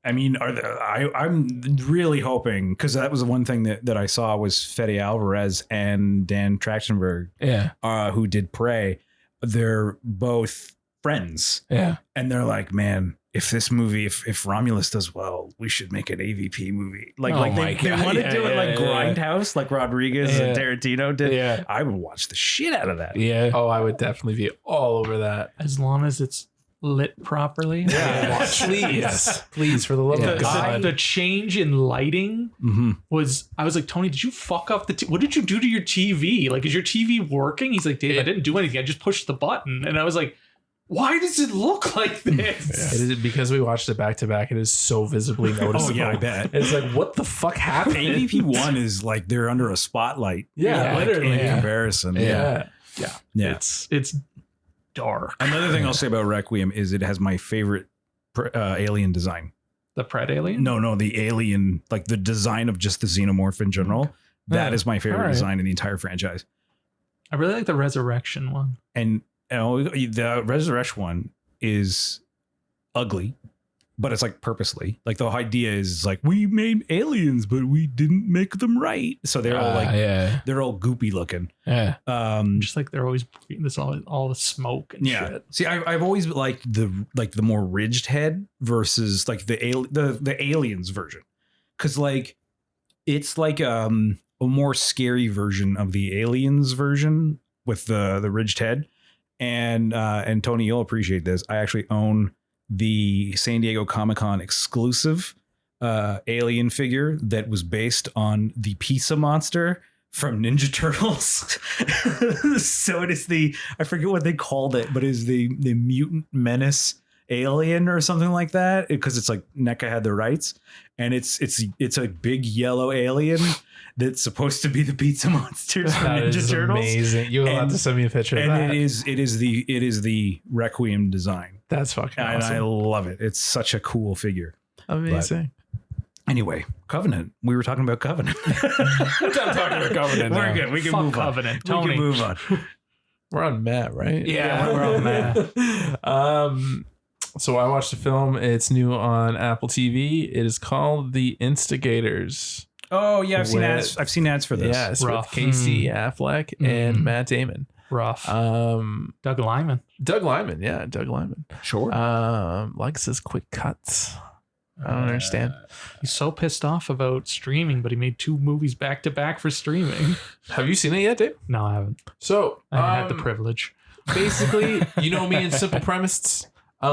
I mean, I'm really hoping, because that was the one thing that I saw was Fede Alvarez and Dan Trachtenberg, Yeah. who did Prey. They're both friends, Yeah. and they're like, man, if this movie, if Romulus does well, we should make an AVP movie. Like, Oh like my they God. want to Yeah, do it yeah, like yeah. Grindhouse, like Rodriguez and Yeah. Tarantino did. Yeah. I would watch the shit out of that. Yeah. Oh, I would definitely be all over that. as long as it's lit properly. Yeah. Please. Please, for the love Yeah. of The, God. the change in lighting Mm-hmm. was, I was like, Tony, did you fuck up what did you do to your TV? Like, is your TV working? He's like, Dave, I didn't do anything. I just pushed the button. And I was like, why does it look like this? It is because we watched it back to back. It is so visibly noticeable. Oh yeah, I bet. It's like, what the fuck happened? AVP 1 is like they're under a spotlight. Yeah, like, literally. in Yeah. comparison. Yeah. Yeah. It's dark. Another thing I'll say about Requiem is it has my favorite alien design. The Pred Alien? No, the alien, like the design of just the xenomorph in general. That Yeah. is my favorite All right. design in the entire franchise. I really like the Resurrection one. And the Resurrection one is ugly, but it's like purposely. Like the idea is like, we made aliens, but we didn't make them right. So they're all like, yeah. they're all goopy looking. Yeah. Just like they're always breathing this all the smoke and Yeah. shit. See, I've always liked the more ridged head versus like the aliens version, because like it's like a more scary version of the aliens version with the ridged head. And Tony, you'll appreciate this. I actually own the San Diego Comic-Con exclusive alien figure that was based on the pizza monster from Ninja Turtles. So it is I forget what they called it, but it is the mutant menace alien or something like that, because it's like NECA had the rights, and it's a big yellow alien that's supposed to be the pizza monsters from That Ninja is Turtles. amazing. You'll have And- to send me a picture of And that. it is the Requiem design. That's fucking And I awesome. love it. It's such a cool figure. Amazing. Anyway, Covenant. We were talking about Covenant. I'm done talking about Covenant We're now. good. We can Fuck move Covenant. on. We Tony. can move on. We're on Matt, right? Yeah, we're on Matt. So I watched a film. It's new on Apple TV. It is called The Instigators. Oh yeah, I've seen With- ads. I've seen ads for this. Yes, Rough. with Casey Affleck and Mm. Matt Damon. Rough. Doug Doug Lyman. Lyman. Yeah, Doug Lyman. Sure. Like says quick cuts. I don't understand. He's so pissed off about streaming, but he made 2 movies back to back for streaming. Have you seen it yet, Dave? No, I haven't. So I had the privilege. basically, you know me in Simple Premises. 2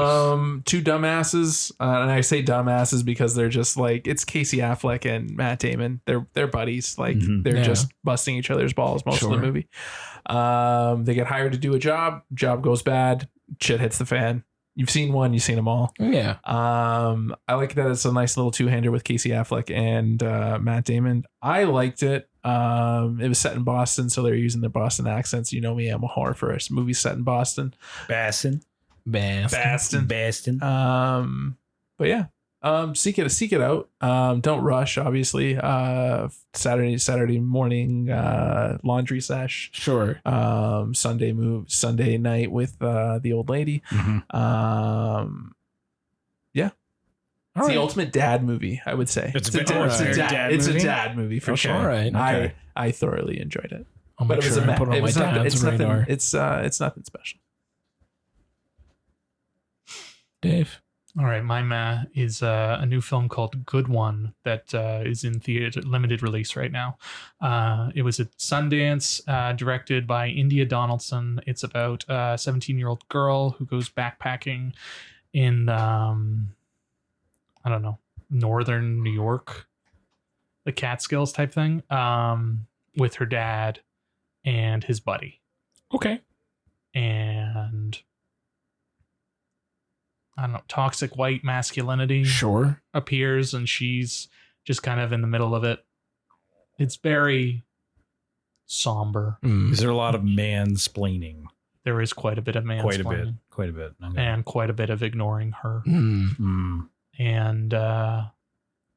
dumbasses, and I say dumbasses because they're just like, it's Casey Affleck and Matt Damon. They're buddies. Like Mhm. they're Yeah. just busting each other's balls most of the Sure. movie. They get hired to do a job. Job goes bad. Shit hits the fan. You've seen one, you've seen them all. Yeah. I like that it's a nice little two-hander with Casey Affleck and Matt Damon. I liked it. It was set in Boston, so they're using their Boston accents. You know me, I'm a horror for a movie set in Boston. Bastin. But yeah. Seek it out. Don't rush, obviously. Saturday morning laundry sesh. Sure. Sunday night with the old lady. Mm-hmm. Yeah. All It's right. the ultimate dad movie, I would say. It's a movie? dad movie for Okay. sure. All right. Okay. I thoroughly enjoyed it. I'll But make it was sure a I put it on my dad's radar. it's nothing special. Dave. All right, my ma is a new film called Good One that is in theater limited release right now. It was at Sundance, directed by India Donaldson. It's about a 17-year-old girl who goes backpacking in I don't know, northern New York, the Catskills type thing, with her dad and his buddy. Okay. And I don't know, toxic white masculinity Sure. appears, and she's just kind of in the middle of it. It's very somber. Is there a lot of mansplaining? There is quite a bit of mansplaining. Quite a bit. Okay. And quite a bit of ignoring her. Mm. And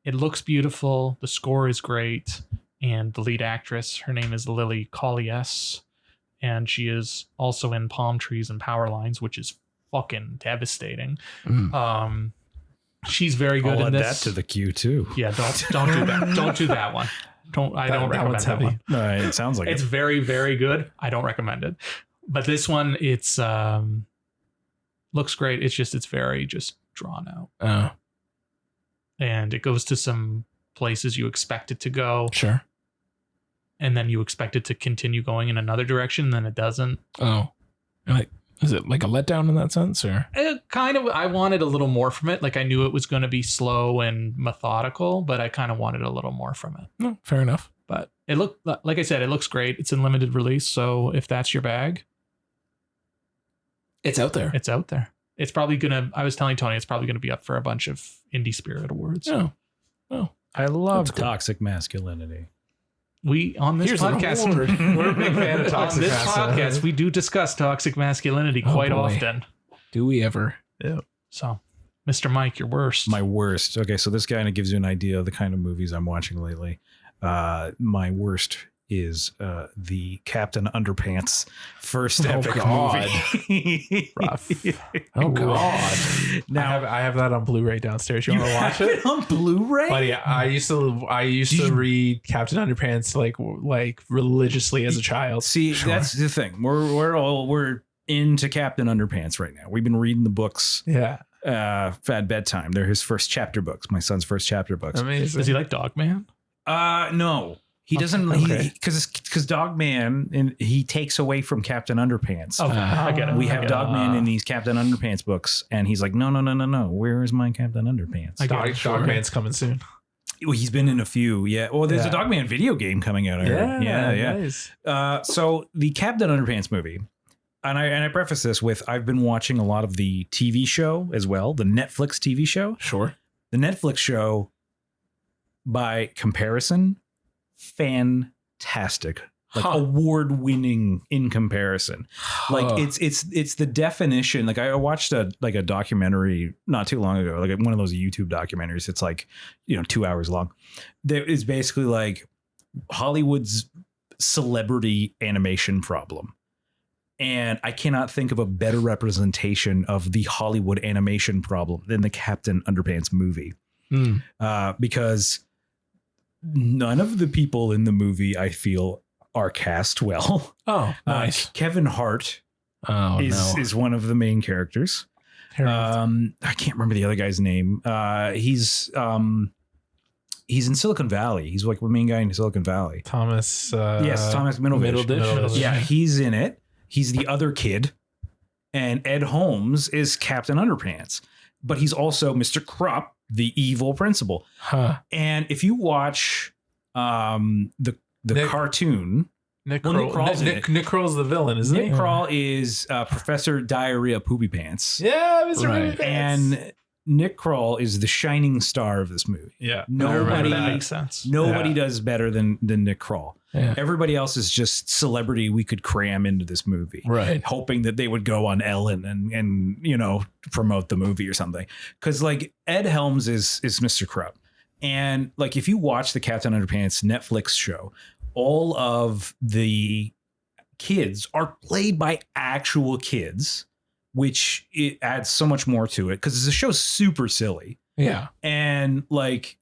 it looks beautiful. The score is great. And the lead actress, her name is Lily Collies, and she is also in Palm Trees and Power Lines, which is fucking devastating. She's very good I'll in add this. that to the queue too. Yeah, don't do that. Don't do that one. I don't recommend one's that heavy. one. It sounds like It's very, very good. I don't recommend it. But this one, it's looks great. It's very just drawn out. Oh, And it goes to some places you expect it to go. sure. And then you expect it to continue going in another direction, and then it doesn't. Oh, like, is it like a letdown in that sense, or? It kind of, I wanted a little more from it. Like, I knew it was going to be slow and methodical, but I kind of wanted a little more from it. No, fair enough. But it looked, like I said, it looks great. It's in limited release. So if that's your bag, It's out there. it's out there. It's probably going to, I was telling Tony, it's probably going to be up for a bunch of Indie Spirit Awards. Oh, I love That's cool. toxic masculinity. We, on this Here's an podcast, award. We're a big fan of on toxic this masculinity. podcast, we do discuss toxic masculinity Oh, quite boy. often. do we ever? So, Mr. Mike, you're worst. My worst. Okay, so this kind of gives you an idea of the kind of movies I'm watching lately. My worst is the Captain Underpants first epic God. movie. Rough. Oh God. Now I have that on Blu-ray downstairs. You want to watch it? on Blu-ray? Buddy, I used to read Captain Underpants like religiously as a child. See, that's the thing. We're into Captain Underpants right now. We've been reading the books. Yeah, At bedtime. They're his first chapter books. My son's first chapter books. amazing. Does he like Dogman? No. He doesn't, Okay. because Dogman, and he takes away from Captain Underpants. Oh, I get it. We I have get it. Dogman in these Captain Underpants books, and he's like, no. Where is my Captain Underpants? I get it. Dogman's coming soon. Well, he's been in a few, yeah. Well, there's a Yeah. Dogman video game coming out. I heard. Yeah. Nice. So the Captain Underpants movie, and I preface this with I've been watching a lot of the TV show as well, the Netflix TV show. Sure. The Netflix show, by comparison, fantastic. Like Huh. award-winning in comparison. Like it's the definition. Like I watched a documentary not too long ago, like one of those YouTube documentaries. It's like 2 hours long. There is basically like Hollywood's celebrity animation problem. And I cannot think of a better representation of the Hollywood animation problem than the Captain Underpants movie. Because none of the people in the movie, I feel, are cast well. Oh, nice. Kevin Hart Oh, no. is one of the main characters. I can't remember the other guy's name. He's in Silicon Valley. He's like the main guy in Silicon Valley. Thomas. Yes, Thomas Middleditch. Middleditch. Yeah, he's in it. He's the other kid. And Ed Holmes is Captain Underpants. But he's also Mr. Krupp, the evil principal. Huh. And if you watch the Nick- cartoon, Nick Well, Nick Kroll's in it. Nick Kroll's the villain, isn't Nick he? Kroll is Professor Diarrhea Poopy Pants. Yeah, Mr. Right. Poopy Pants. And Nick Kroll is the shining star of this movie. Yeah. Nobody, That makes sense. nobody Yeah. does better than Nick Kroll. Yeah. Everybody else is just celebrity we could cram into this movie. Right. Hoping that they would go on Ellen and you know, promote the movie or something. Because like Ed Helms is Mr. Krupp. And like if you watch the Captain Underpants Netflix show, all of the kids are played by actual kids, which it adds so much more to it because the show's super silly. Yeah. And like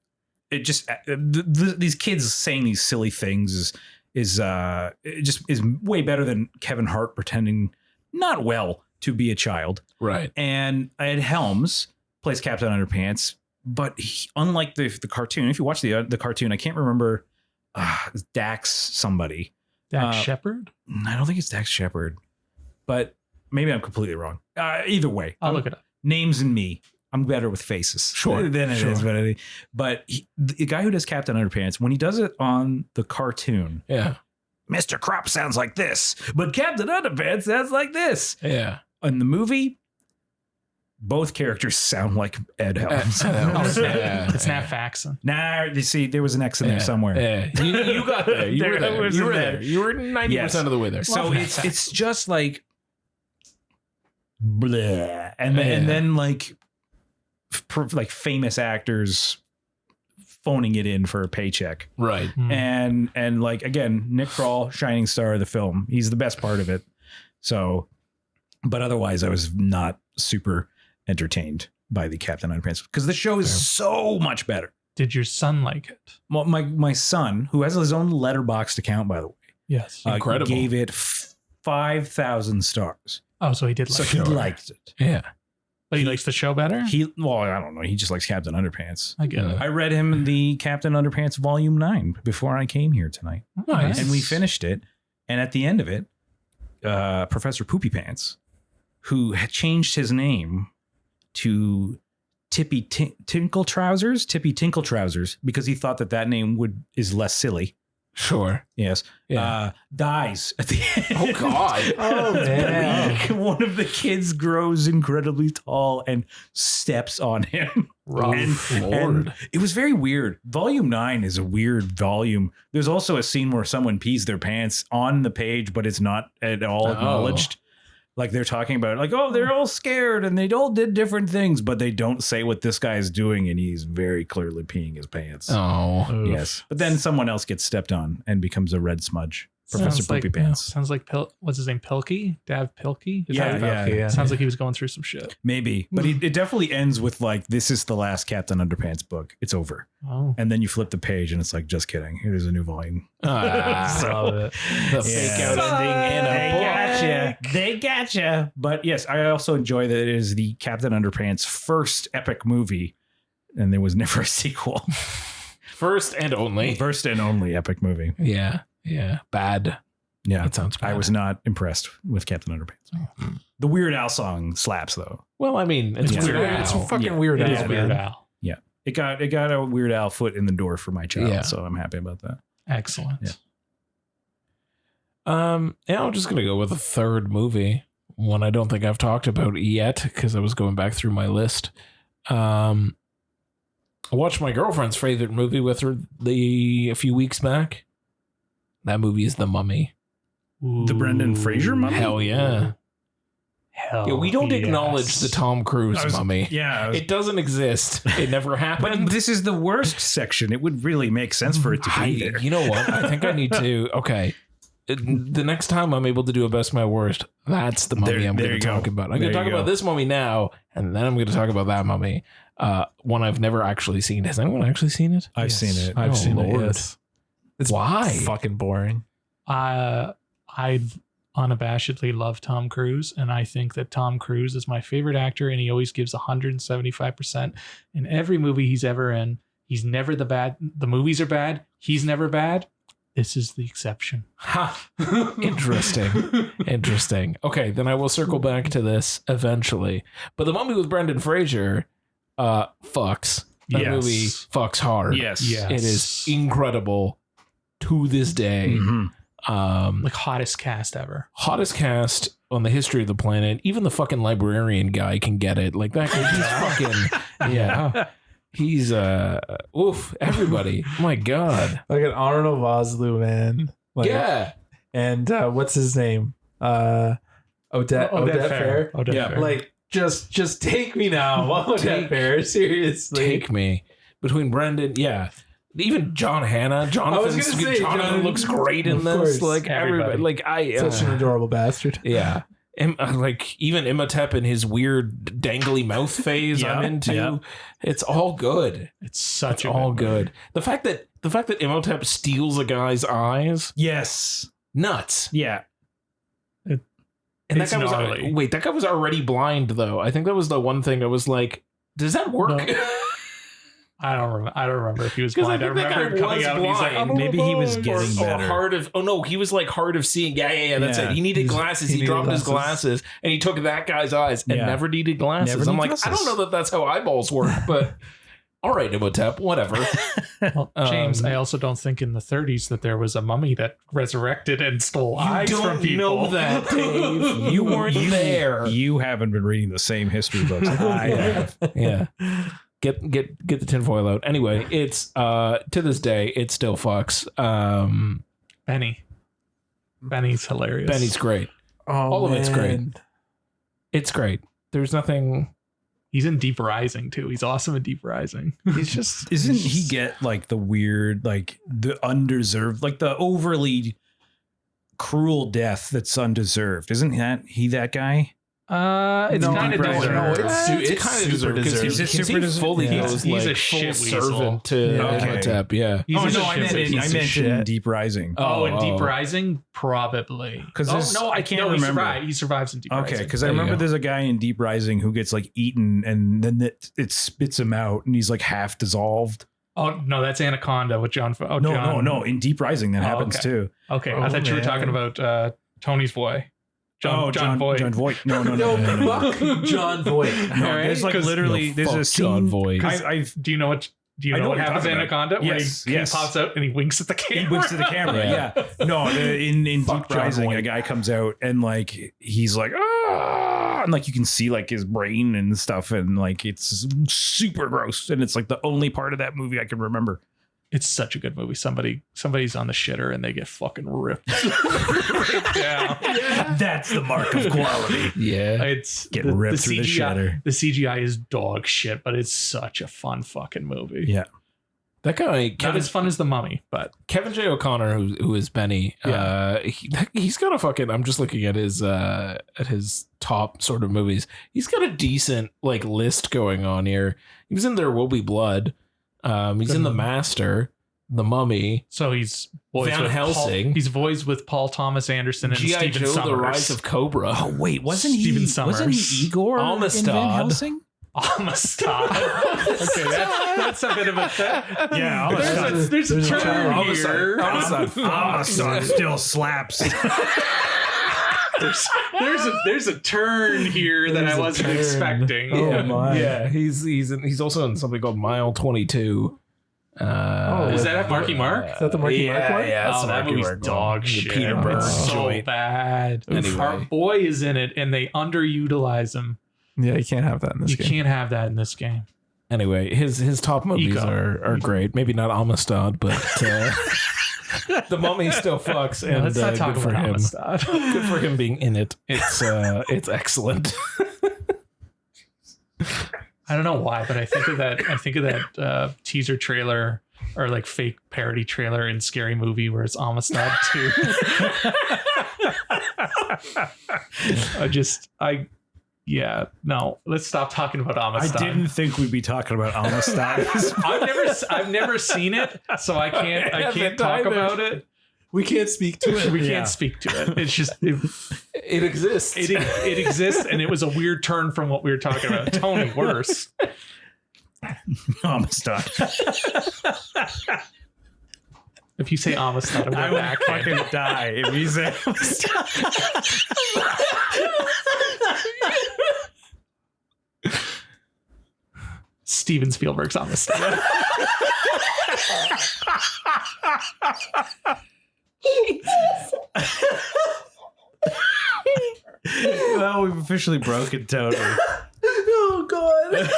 it just these kids saying these silly things is it just is way better than Kevin Hart pretending not well to be a child. Right. And Ed Helms plays Captain Underpants, but unlike the cartoon, if you watch the cartoon, I can't remember Dax somebody. Dax Shepard? I don't think it's Dax Shepard, but maybe I'm completely wrong. Either way, I'll look it up. names and me. I'm better with faces. Sure, Than it is. But the guy who does Captain Underpants, when he does it on the cartoon, Yeah. Mr. Crop sounds like this, but Captain Underpants sounds like this. Yeah. In the movie, both characters sound like Ed Helms. Oh, it's Nat, Yeah. it's Nat Faxon. Nah, you see, there was an X in there somewhere. Yeah. You got there. You were there. was You were there. there. You were 90% Yes. of the way there. So it's just like bleh. And then like like famous actors phoning it in for a paycheck. Right. Hmm. And like again, Nick Kroll, shining star of the film. He's the best part of it. So but otherwise I was not super entertained by the Captain Underpants because the show is so much better. Did your son like it? Well, my son, who has his own letterboxd account, by the way, Yes. Incredible. gave it 5,000 stars. Oh, so he did So like he it. liked it. Yeah. But he likes the show better? Well, I don't know. He just likes Captain Underpants. I get it. I read him the Captain Underpants Volume 9 before I came here tonight. Nice. And we finished it. And at the end of it, Professor Poopy Pants, who had changed his name to Tippy Tinkle Trousers, because he thought that name is less silly. Sure. Yes. Yeah. Dies at the end. Oh, God. Oh, man. One of the kids grows incredibly tall and steps on him. Rough. Lord. It was very weird. Volume 9 is a weird volume. There's also a scene where someone pees their pants on the page, but it's not at all acknowledged. Like they're talking about like, oh, they're all scared and they all did different things, but they don't say what this guy is doing. And he's very clearly peeing his pants. Oh. Yes. But then someone else gets stepped on and becomes a red smudge. Professor Sounds Poopy like, Pants. Sounds like what's his name? Pilkey? Dav Pilkey? Is Yeah, that yeah. Sounds like he was going through some shit. Maybe. But it definitely ends with like, this is the last Captain Underpants book. It's over. Oh. And then you flip the page and it's like, just kidding. Here's a new volume. Ah, Love it. the fake out ending in a book. They gotcha. But yes, I also enjoy that it is the Captain Underpants first epic movie. And there was never a sequel. First and only. First and only epic movie. Yeah. Yeah. Bad. Yeah. That sounds bad. I was not impressed with Captain Underpants. The Weird Al song slaps though. Well, I mean, it's Yeah. Weird Al. It's fucking Yeah. Weird It Al, is Weird man. Al. It got a Weird Al foot in the door for my child. Yeah. So I'm happy about that. Excellent. Yeah. Yeah, I'm just gonna go with a third movie, one I don't think I've talked about yet because I was going back through my list. I watched my girlfriend's favorite movie with her a few weeks back. That movie is The Mummy. The Brendan Fraser Mummy? Hell yeah. Hell Yeah, we don't yes. acknowledge the Tom Cruise Mummy. Yeah. It doesn't exist. It never But happened. this is the worst section. It would really make sense for it to be there. You know what? I think I need to. Okay. The next time I'm able to do a best my worst, that's the mummy There- I'm there going you to go. talk about. I'm There going to talk you about go. this mummy now, and then I'm going to talk about that mummy. One I've never actually seen. Has anyone actually seen it? I've Yes. seen it. I've Oh, seen Lord. it. Yes. It's Why? fucking boring. I unabashedly love Tom Cruise, and I think that Tom Cruise is my favorite actor, and he always gives 175% in every movie he's ever in. He's never the bad. The movies are bad. He's never bad. This is the exception. Ha! Interesting. Interesting. Okay, then I will circle back to this eventually. But the mummy with Brendan Fraser fucks. That Yes. movie fucks hard. Yes. Yeah. It is incredible to this day. Mhm. Like hottest cast ever. Hottest cast on the history of the planet. Even the fucking librarian guy can get it. Like that guy, he's fucking yeah. He's oof, everybody. My God. Like an Arnold Vosloo, man. Like, Yeah. And what's his name? Odette Fair. Odette Yeah. Fair. Like just take me now. Odette Fair, seriously. Take me. Between Brendan, yeah. Even John Hanna. Jonathan Jonathan looks great in of this. course. Like everybody. Like Such an adorable bastard. yeah. Like even Imhotep in his weird dangly mouth phase I'm into. Yeah. It's all good. It's such It's all good. The fact that Imhotep steals a guy's eyes, Yes. nuts. Yeah. And It's that guy gnarly. that guy was already blind though. I think that was the one thing I was like, does that work? No. I don't remember if he was 'Cause I blind. I think that remember guy him coming was out and he's like, blind. Maybe he was getting Or better. hard of he was like hard of seeing. Yeah, that's Yeah. it. He needed glasses. he He needed dropped his glasses. glasses and he took that guy's eyes and Yeah. never needed glasses. Never I'm need like, glasses. I don't know that that's how eyeballs work, but all right, Imhotep, whatever. well, James, I also don't think in the 30s that there was a mummy that resurrected and stole eyes from don't people. know that, Dave. You weren't there. You haven't been reading the same history books I have. Yeah. Get the tinfoil out. Anyway, it's to this day it still fucks. Benny's hilarious. Benny's great. Oh, All of it's great. man. It's great. There's nothing. He's in Deep Rising too. He's awesome in Deep Rising. He's just Isn't he get like the weird, like the undeserved, like the overly cruel death that's undeserved? Isn't that guy? It's No, kind of Deep Rising. deserved. No, it's kind super of deserved because deserved. Is it super he deserved? fully Yeah. goes He's like a shit full weasel. servant to Yeah. Imhotep. Yeah. He's a I shit meant piece of in Deep Rising. Oh, in Deep oh. Rising, probably. 'Cause there's- I can't remember. He survives in Deep Rising. Okay, because I There you remember go. there's a guy in Deep Rising who gets like eaten and then it spits him out and he's like half dissolved. Oh no, that's Anaconda with John. Oh, No, John. no. In Deep Rising, that Oh, happens okay. too. Okay, Oh, I thought you were man. talking about Tony's boy. John Voight. John Voight. No. fuck John Voight. No, All right, there's like 'cause- literally there's a fuck scene. John Voight. I've Do you know what? Do you I know, know what what you're happens in talking Anaconda? about. Where Yes, he yes. pops out and he winks at the camera. he winks to the camera. Yeah. No, in Fuck Deep John Rising, Voight. a guy comes out and like he's like and like you can see like his brain and stuff and like it's super gross and it's like the only part of that movie I can remember. It's such a good movie. Somebody's on the shitter and they get fucking ripped, ripped down. That's the mark of quality. Yeah. It's Get ripped through the shitter. The CGI is dog shit, but it's such a fun fucking movie. Yeah. That guy, Not Kevin, as fun as The Mummy, but Kevin J. O'Connor, who is Benny, he's got a fucking. I'm just looking at his top sort of movies. He's got a decent like list going on here. He was in There Will Be Blood. He's in The Master, The Mummy, so he's voiced Van with Helsing. He's voiced with Paul Thomas Anderson and G.I. Stephen Joe: Summers. The Rise of Cobra. Oh wait, wasn't Steven he Summers. Igor Amistad. in Van Helsing? Amistad. Okay, that's a bit of a Yeah, there's a turn Amistad. here. Amistad still slaps. There's a turn here that There's I a wasn't turn. expecting. Oh, yeah, my. yeah. He's also in something called Mile 22. Is that Marky Mark? Is that the Marky Mark one? Yeah, Oh, that movie's dog The shit. Peter It's Burns so joint. bad. Anyway. Our boy is in it, and they underutilize him. Yeah, you can't have that in this You game. can't have that in this game. Anyway, his top movies Ego. are great. Maybe not Amistad, but The Mummy still fucks, and Let's not talk good for about him. Amistad. Good for him being in it. It's excellent. I don't know why, but I think of that teaser trailer or like fake parody trailer in Scary Movie where it's Amistad 2. Let's stop talking about I Amistad. didn't think we'd be talking about Amistad. I've never seen it, so I can't haven't talk either. about it. We can't speak to it. We Yeah. can't speak to it. It's just It exists. it exists, and it was a weird turn from what we were talking about. Tony, worse. Amistad. If you say Amistad, I'm I going would back. fucking die if you said Amistad. Steven Spielberg's Amistad. Well, we've officially broken Tony. Oh God.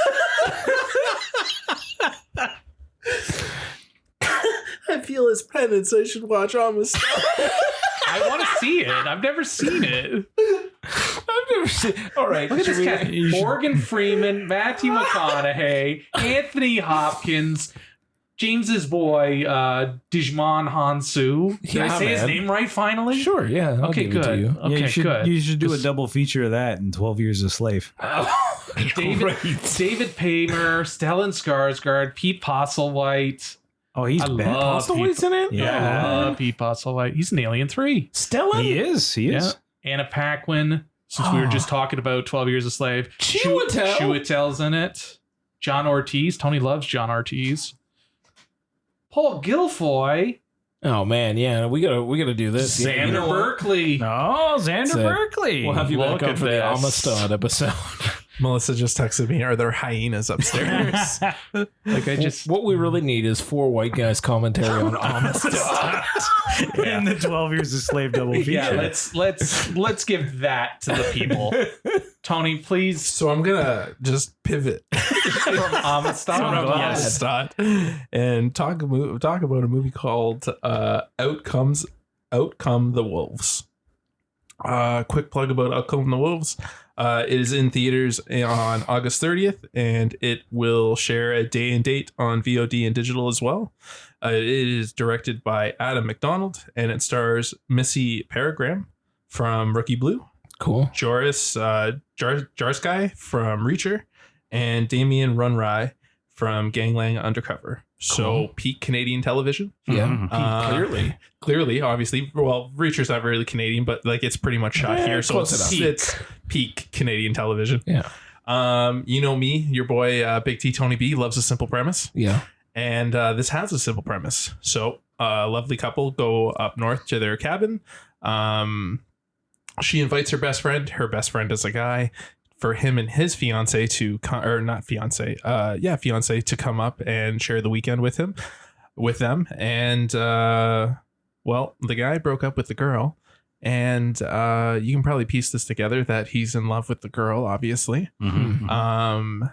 I feel his penance. I should watch Amistad. I want to see it. I've never seen it. I've never seen. All right, Look at this guy. you should- Morgan Freeman, Matthew McConaughey, Anthony Hopkins, James's boy, Digimon Hansu. Did I Yeah, say his man. name right finally? Sure, yeah. I'll Okay, give it to good. you. Okay, good. You should do Just- a double feature of that in 12 Years a Slave. David Paymer, Stellan Skarsgård, Pete Postlethwaite. Oh, he's I bad. love Postlewaite's in it? Yeah. I love Pete Postlethwaite. He's in Alien 3. Stellan? He is. Yeah. Anna Paquin, since we were just talking about 12 Years a Slave. Chiwetel. Chiwetel's in it. John Ortiz. Tony loves John Ortiz. Paul Guilfoyle. Oh man, yeah, we gotta do this. Yeah, Xander you know what? Berkeley. Oh, Xander So, Berkeley. We'll have you Look back at up for the this. Amistad episode. Melissa just texted me, are there hyenas upstairs? Like I just What we really need is 4 white guys commentary on Amistad. In the 12 Years a Slave double feature. yeah, let's give that to the people. Tony, please So I'm gonna just pivot from Amistad. from Go ahead. Amistad and talk about a movie called Outcome the Wolves. Quick plug about Outcome the Wolves. It is in theaters on August 30th, and it will share a day and date on VOD and digital as well. It is directed by Adam McDonald, and it stars Missy Peregrine from Rookie Blue, Cool. Joris Jarsky from Reacher, and Damien Runrai from Gangland Undercover. So Cool. peak Canadian television. Yeah. Mhm. Clearly, obviously. Well, Reacher's not really Canadian, but like it's pretty much shot Yeah, here, so close enough. it's peak Canadian television. Yeah. You know me, your boy Big T Tony B loves a simple premise, Yeah. and this has a simple premise. So, a lovely couple go up north to their cabin. She invites her best friend. Her best friend is a guy. For him and his fiance to fiance to come up and share the weekend with them. And well, the guy broke up with the girl, and you can probably piece this together that he's in love with the girl, obviously. Mhm.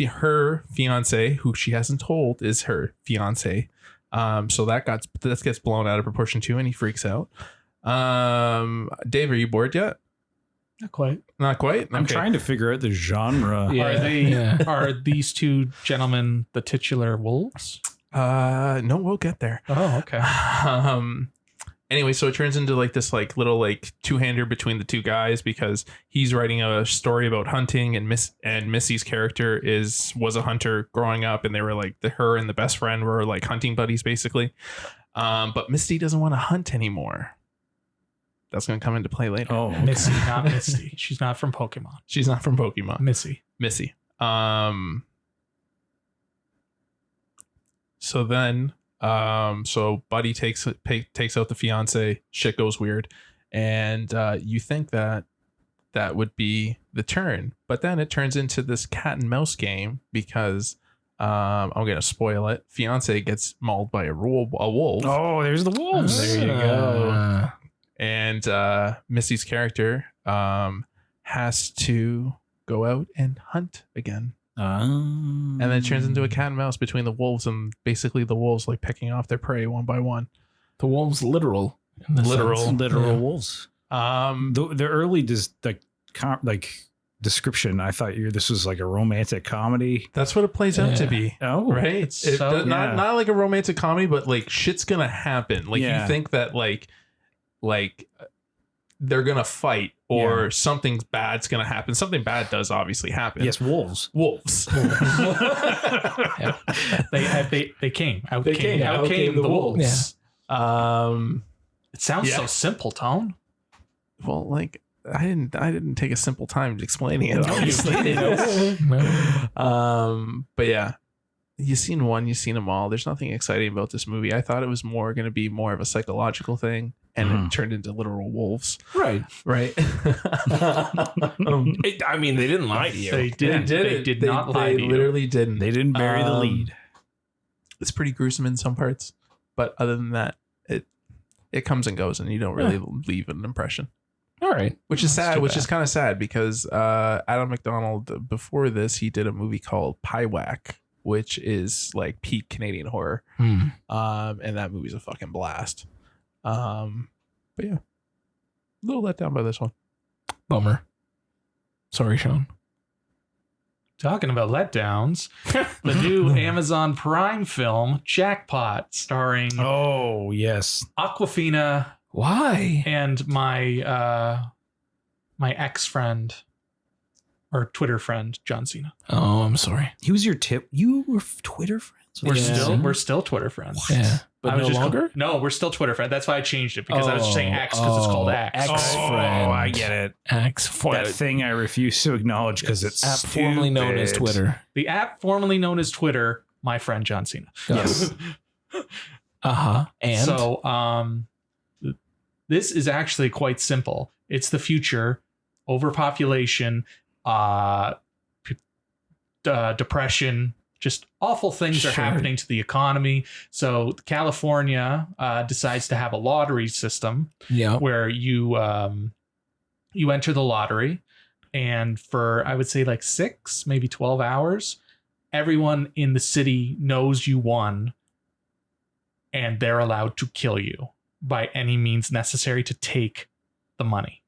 Her fiance, who she hasn't told is her fiance, so that gets blown out of proportion too, and he freaks out. Dave, are you bored yet? Not quite. Not quite. I'm trying to figure out the genre. Yeah. Are these two gentlemen the titular wolves? No, we'll get there. Oh, okay. Anyway, so it turns into like this like little like two-hander between the two guys, because he's writing a story about hunting, and Missy's character was a hunter growing up, and they were like her and the best friend were like hunting buddies basically. But Misty doesn't want to hunt anymore. That's going to come into play later. Oh, okay. Missy, not Misty. She's not from Pokemon. She's not from Pokemon. Missy. Missy. So then, so Buddy takes out the fiance. Shit goes weird, and you think that would be the turn, but then it turns into this cat and mouse game because I'm gonna spoil it. Fiance gets mauled by a wolf. Oh, there's the wolves. There you go. And Missy's character has to go out and hunt again. And then it turns into a cat and mouse between the wolves, and basically the wolves like picking off their prey one by one. The wolves literal. in the Literal. sense. literal Yeah. wolves. Um, The early description, I thought this was like a romantic comedy. that's what it plays out to Yeah. be. Oh, Right? It's so- not like a romantic comedy, but like shit's gonna happen. Like Yeah. you think that like they're gonna fight or something bad's gonna happen. Something bad does obviously happen. Yes, wolves. Wolves. Yeah. They came. Out came the wolves. It sounds Yeah. so simple, Tone. Well, like I didn't take a simple time explaining it, obviously. No. But yeah. You've seen one, you've seen them all. There's nothing exciting about this movie. I thought it was gonna be more of a psychological thing, and it turned into literal wolves. Right. Right. I mean, they didn't lie to you. They didn't. They did not lie to you. Literally didn't. They didn't bury the Um, lead. It's pretty gruesome in some parts, but other than that, it comes and goes, and you don't really leave an impression. All right. Which is That's sad, too which bad. is kind of sad because Adam McDonald, before this, he did a movie called Pyewack, which is like peak Canadian horror. Hmm. And that movie's a fucking blast. But yeah, a little let down by this one. Bummer. Sorry, Sean. Talking about letdowns, the new Amazon Prime film Jackpot, starring Oh, yes. Aquafina Why? and my ex-friend or Twitter friend John Cena. Oh, I'm sorry. He was your tip. You were Twitter friends with him? We're still Twitter friends. Yeah. But I was no just longer? no, we're still Twitter friends. That's why I changed it because I was just saying X because it's called X. Ex-friend. Oh, I get it. That thing I refuse to acknowledge because it's app formerly known as stupid. Twitter. The app formerly known as Twitter, my friend John Cena. Yes. Uh-huh. And So this is actually quite simple. It's the future, overpopulation, depression, just awful things are Sure. happening to the economy. So California decides to have a lottery system yeah. where you enter the lottery, and for I would say like 6, maybe 12 hours, everyone in the city knows you won, and they're allowed to kill you by any means necessary to take the money.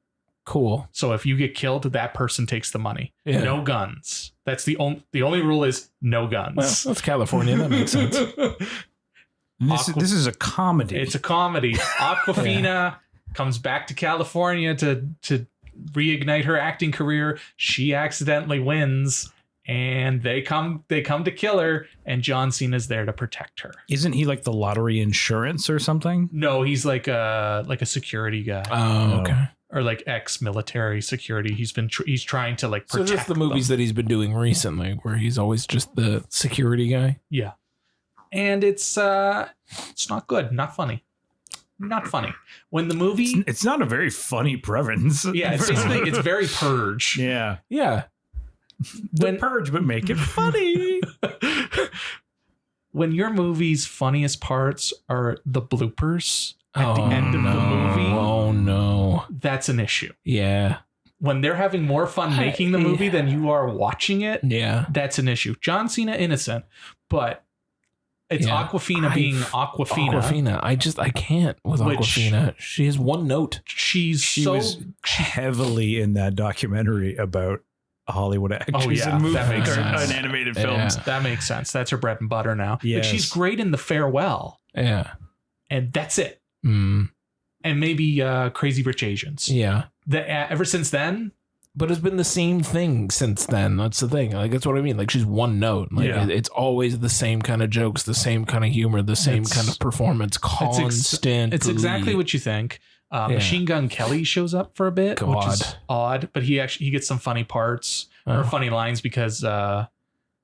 Cool. So if you get killed, that person takes the money. Yeah. No guns. That's the only rule is no guns. Well, that's California. That makes sense. This is a comedy. It's a comedy. Aquafina comes back to California to reignite her acting career. She accidentally wins, and they come to kill her, and John Cena's there to protect her. Isn't he like the lottery insurance or something? No, he's like a security guy Oh, okay. or like ex-military security. He's trying to like So protect just the movies them. that he's been doing recently where he's always just the security guy. Yeah. And it's not good, not funny. Not funny. When the movie It's not a very funny preference. yeah, it's basically it's very Purge. Yeah. Yeah. The Purge, but make it funny. When your movie's funniest parts are the bloopers at the Oh, end of the movie, Oh no. that's an issue. Yeah. When they're having more fun making the movie than you are watching it, Yeah. that's an issue. John Cena innocent, but it's Yeah. Aquafina being Aquafina. I can't with Which- Aquafina. She has one note. She so was heavily in that documentary about Hollywood actors yeah, and movie that makes or sense. animated Yeah. films. that makes sense. That's her bread and butter now. But Yes. she's great in The Farewell, Yeah. and that's it. Mm. And maybe Crazy Rich Asians. Yeah. Ever since then, But it's been the same thing since then. That's the thing. Like, that's what I mean. Like, she's one note. Like, Yeah. it's always the same kind of jokes, the same kind of humor, the same It's- kind of performance. Constant. it's exactly what you think. Machine Gun Kelly shows up for a bit, which is God. odd, but he gets some funny parts or funny lines because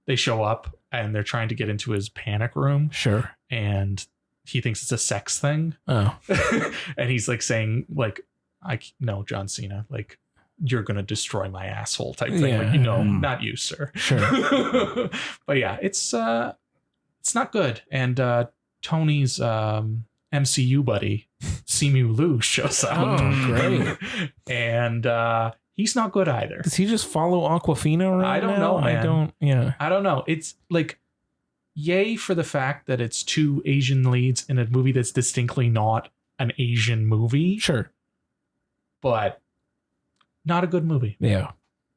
they show up and they're trying to get into his panic room, Sure. and he thinks it's a sex thing, Oh. and he's like saying like, no, John Cena, like, you're gonna destroy my asshole type thing. Yeah. Like, not you, sir. Sure. But yeah, it's not good. And Tony's MCU buddy, Simu Liu, shows up. Oh, great. And he's not good either. Does he just follow Aquafina around? I don't now? know, man. I don't. Yeah. I don't know. It's like, yay for the fact that it's 2 Asian leads in a movie that's distinctly not an Asian movie, Sure. but not a good movie. Yeah.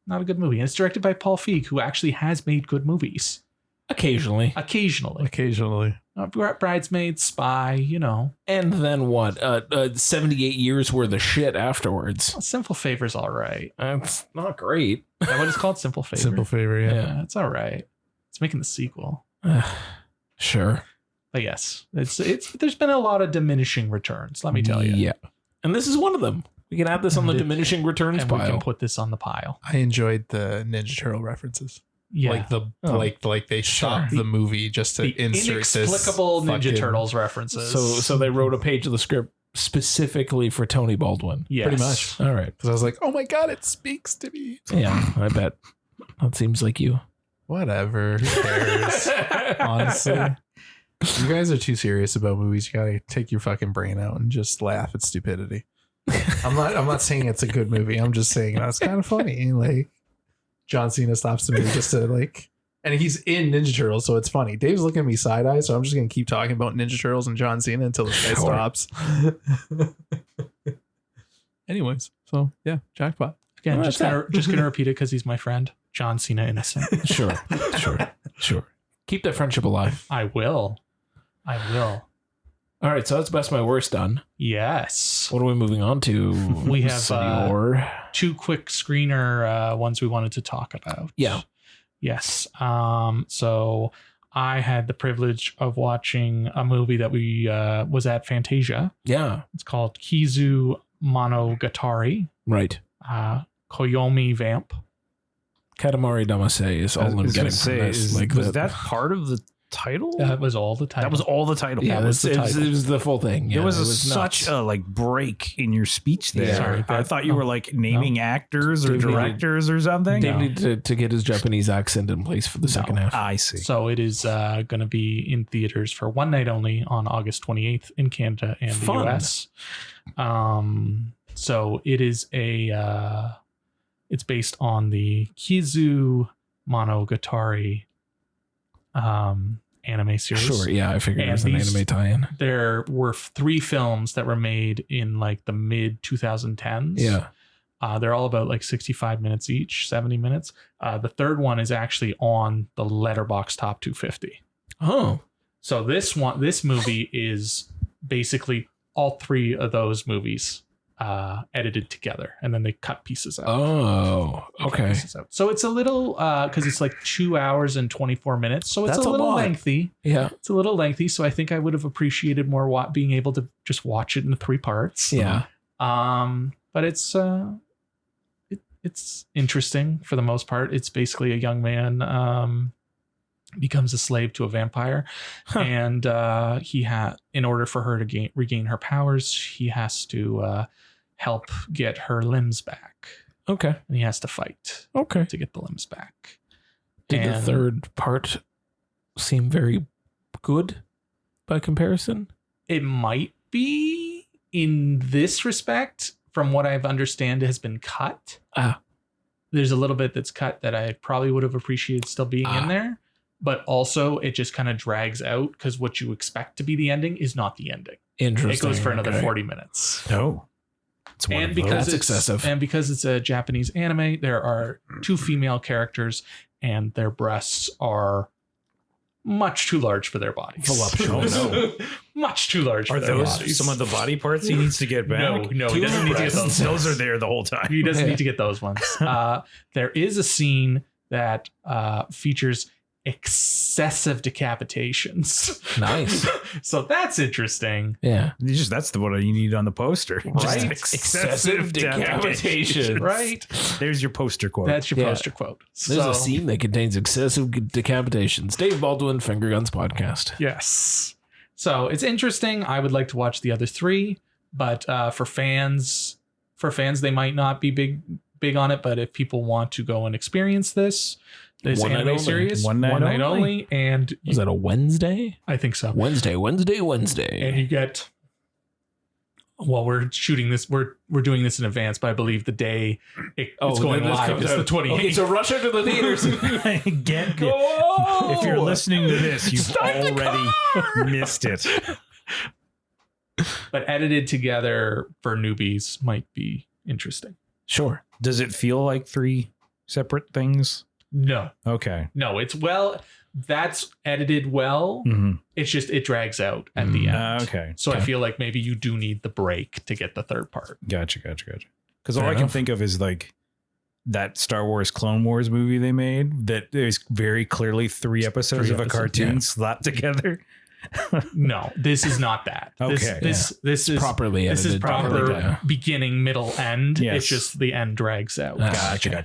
Not a good movie. And it's directed by Paul Feig, who actually has made good movies. Occasionally. Occasionally. Bridesmaids, Spy, And then what? 78 years worth of shit afterwards. Simple Favor's all right. That's not great. Is that what it's called? Simple Favor. Simple favor, yeah. Yeah, it's all right. It's making the sequel. Sure. But yes, it's there's been a lot of diminishing returns, let me tell you. Yeah. And this is one of them. We can add this on the diminishing returns And we can pile. put this on the pile. I enjoyed the Ninja Turtle references. Yeah. Like the Oh. like they stopped the movie just to the insert this inexplicable Ninja fucking- Turtles references. So they wrote a page of the script specifically for Tony Baldwin. yes. pretty much. All right. Because I was like, oh my god, it speaks to me. Yeah, I bet. That seems like you. Whatever. Who cares? Honestly. You guys are too serious about movies. You gotta take your fucking brain out and just laugh at stupidity. I'm not saying it's a good movie. I'm just saying that's kind of funny. Like John Cena stops the movie just to like, and he's in Ninja Turtles, so it's funny. Dave's looking at me side eye, so I'm just gonna keep talking about Ninja Turtles and John Cena until this guy stops. Anyways, so yeah, jackpot. Again, just gonna repeat it because he's my friend, John Cena innocent. Sure. Keep that friendship alive. I will. All right, so that's best my worst done. Yes. What are we moving on to? We have City Horror. 2 quick screener ones we wanted to talk about. Yeah. Yes. So I had the privilege of watching a movie that we was at Fantasia. Yeah. It's called Kizu Monogatari. Right. Koyomi Vamp. Katamari Damacy is all I'm getting from this. Was that part of the title? That was all the title. That was all the title. Yeah, That was the title. it was the full thing. Yeah, There was, it such nuts. a like break in your speech there. Yeah. Sorry, I thought you were like naming actors or Dave needed- directors or something. Dave needed to get his Japanese accent in place for the second half. I see. So it is going to be in theaters for one night only on August 28th in Canada and Fun. the US. So it is it's based on the Kizu Monogatari anime series. Sure, yeah, I figured it And was an these- anime tie-in. There were 3 films that were made in like the mid 2010s. Yeah. They're all about like 65 minutes each, 70 minutes. The third one is actually on the Letterboxd Top 250. Oh, So this movie is basically all 3 of those movies edited together, and then they cut pieces out. oh, They cut okay. pieces out. So it's a little because it's like 2 hours and 24 minutes. So it's That's a a little lot. lengthy. Yeah, It's a little lengthy. So I think I would have appreciated more being able to just watch it in 3 parts. yeah. But it's interesting for the most part. It's basically a young man becomes a slave to a vampire, and in order for her to regain her powers, he has to help get her limbs back, Okay, and he has to fight okay. to get the limbs back. Did the And third part seem very good by comparison? it might be in this respect, from what I've understand, has been cut. There's a little bit that's cut that I probably would have appreciated still being in there, but also it just kind of drags out because what you expect to be the ending is not the ending. Interesting. It goes for another okay. 40 minutes. No. It's one And of because those. That's excessive. And because it's a Japanese anime, there are 2 female characters, and their breasts are much too large for their bodies. Voluptuous. Oh, no. Much too large Are for their those bodies. some of the body parts he needs to get back? No, he doesn't need to get those. Those are there the whole time. He doesn't need to get those ones. There is a scene that features excessive decapitations. Nice. So that's interesting. Yeah. That's the one you need on the poster. Just Right. Excessive decapitation. Right? There's your poster quote. That's your Yeah. poster quote. There's So, a scene that contains excessive decapitations. Dave Baldwin, Finger Guns Podcast. yes. So it's interesting. I would like to watch the other 3, but for fans, they might not be big on it. But if people want to go and experience this One night anime only. series, One night only, and Was that a Wednesday? I think so. Wednesday. And you get, well, we're shooting this, we're doing this in advance, but I believe the day it's going then this live comes is out. the 28th. Okay, so rush into the theaters. If you're listening to this, you've already missed it. But edited together for newbies might be interesting. Sure. Does it feel like 3 separate things? No, Okay. it's that's edited well. Mhm. It's just, it drags out at the end. Okay. So I Okay. feel like maybe you do need the break to get the third part. Gotcha. Because all Fair I can enough. think of is like that Star Wars Clone Wars movie they made that is very clearly 3 episodes 3 of a episodes, cartoon yeah. slapped together. No, this is not that. Okay. This is Properly this edited. is proper Yeah. beginning, middle, end. Yes. It's just the end drags out. Gotcha.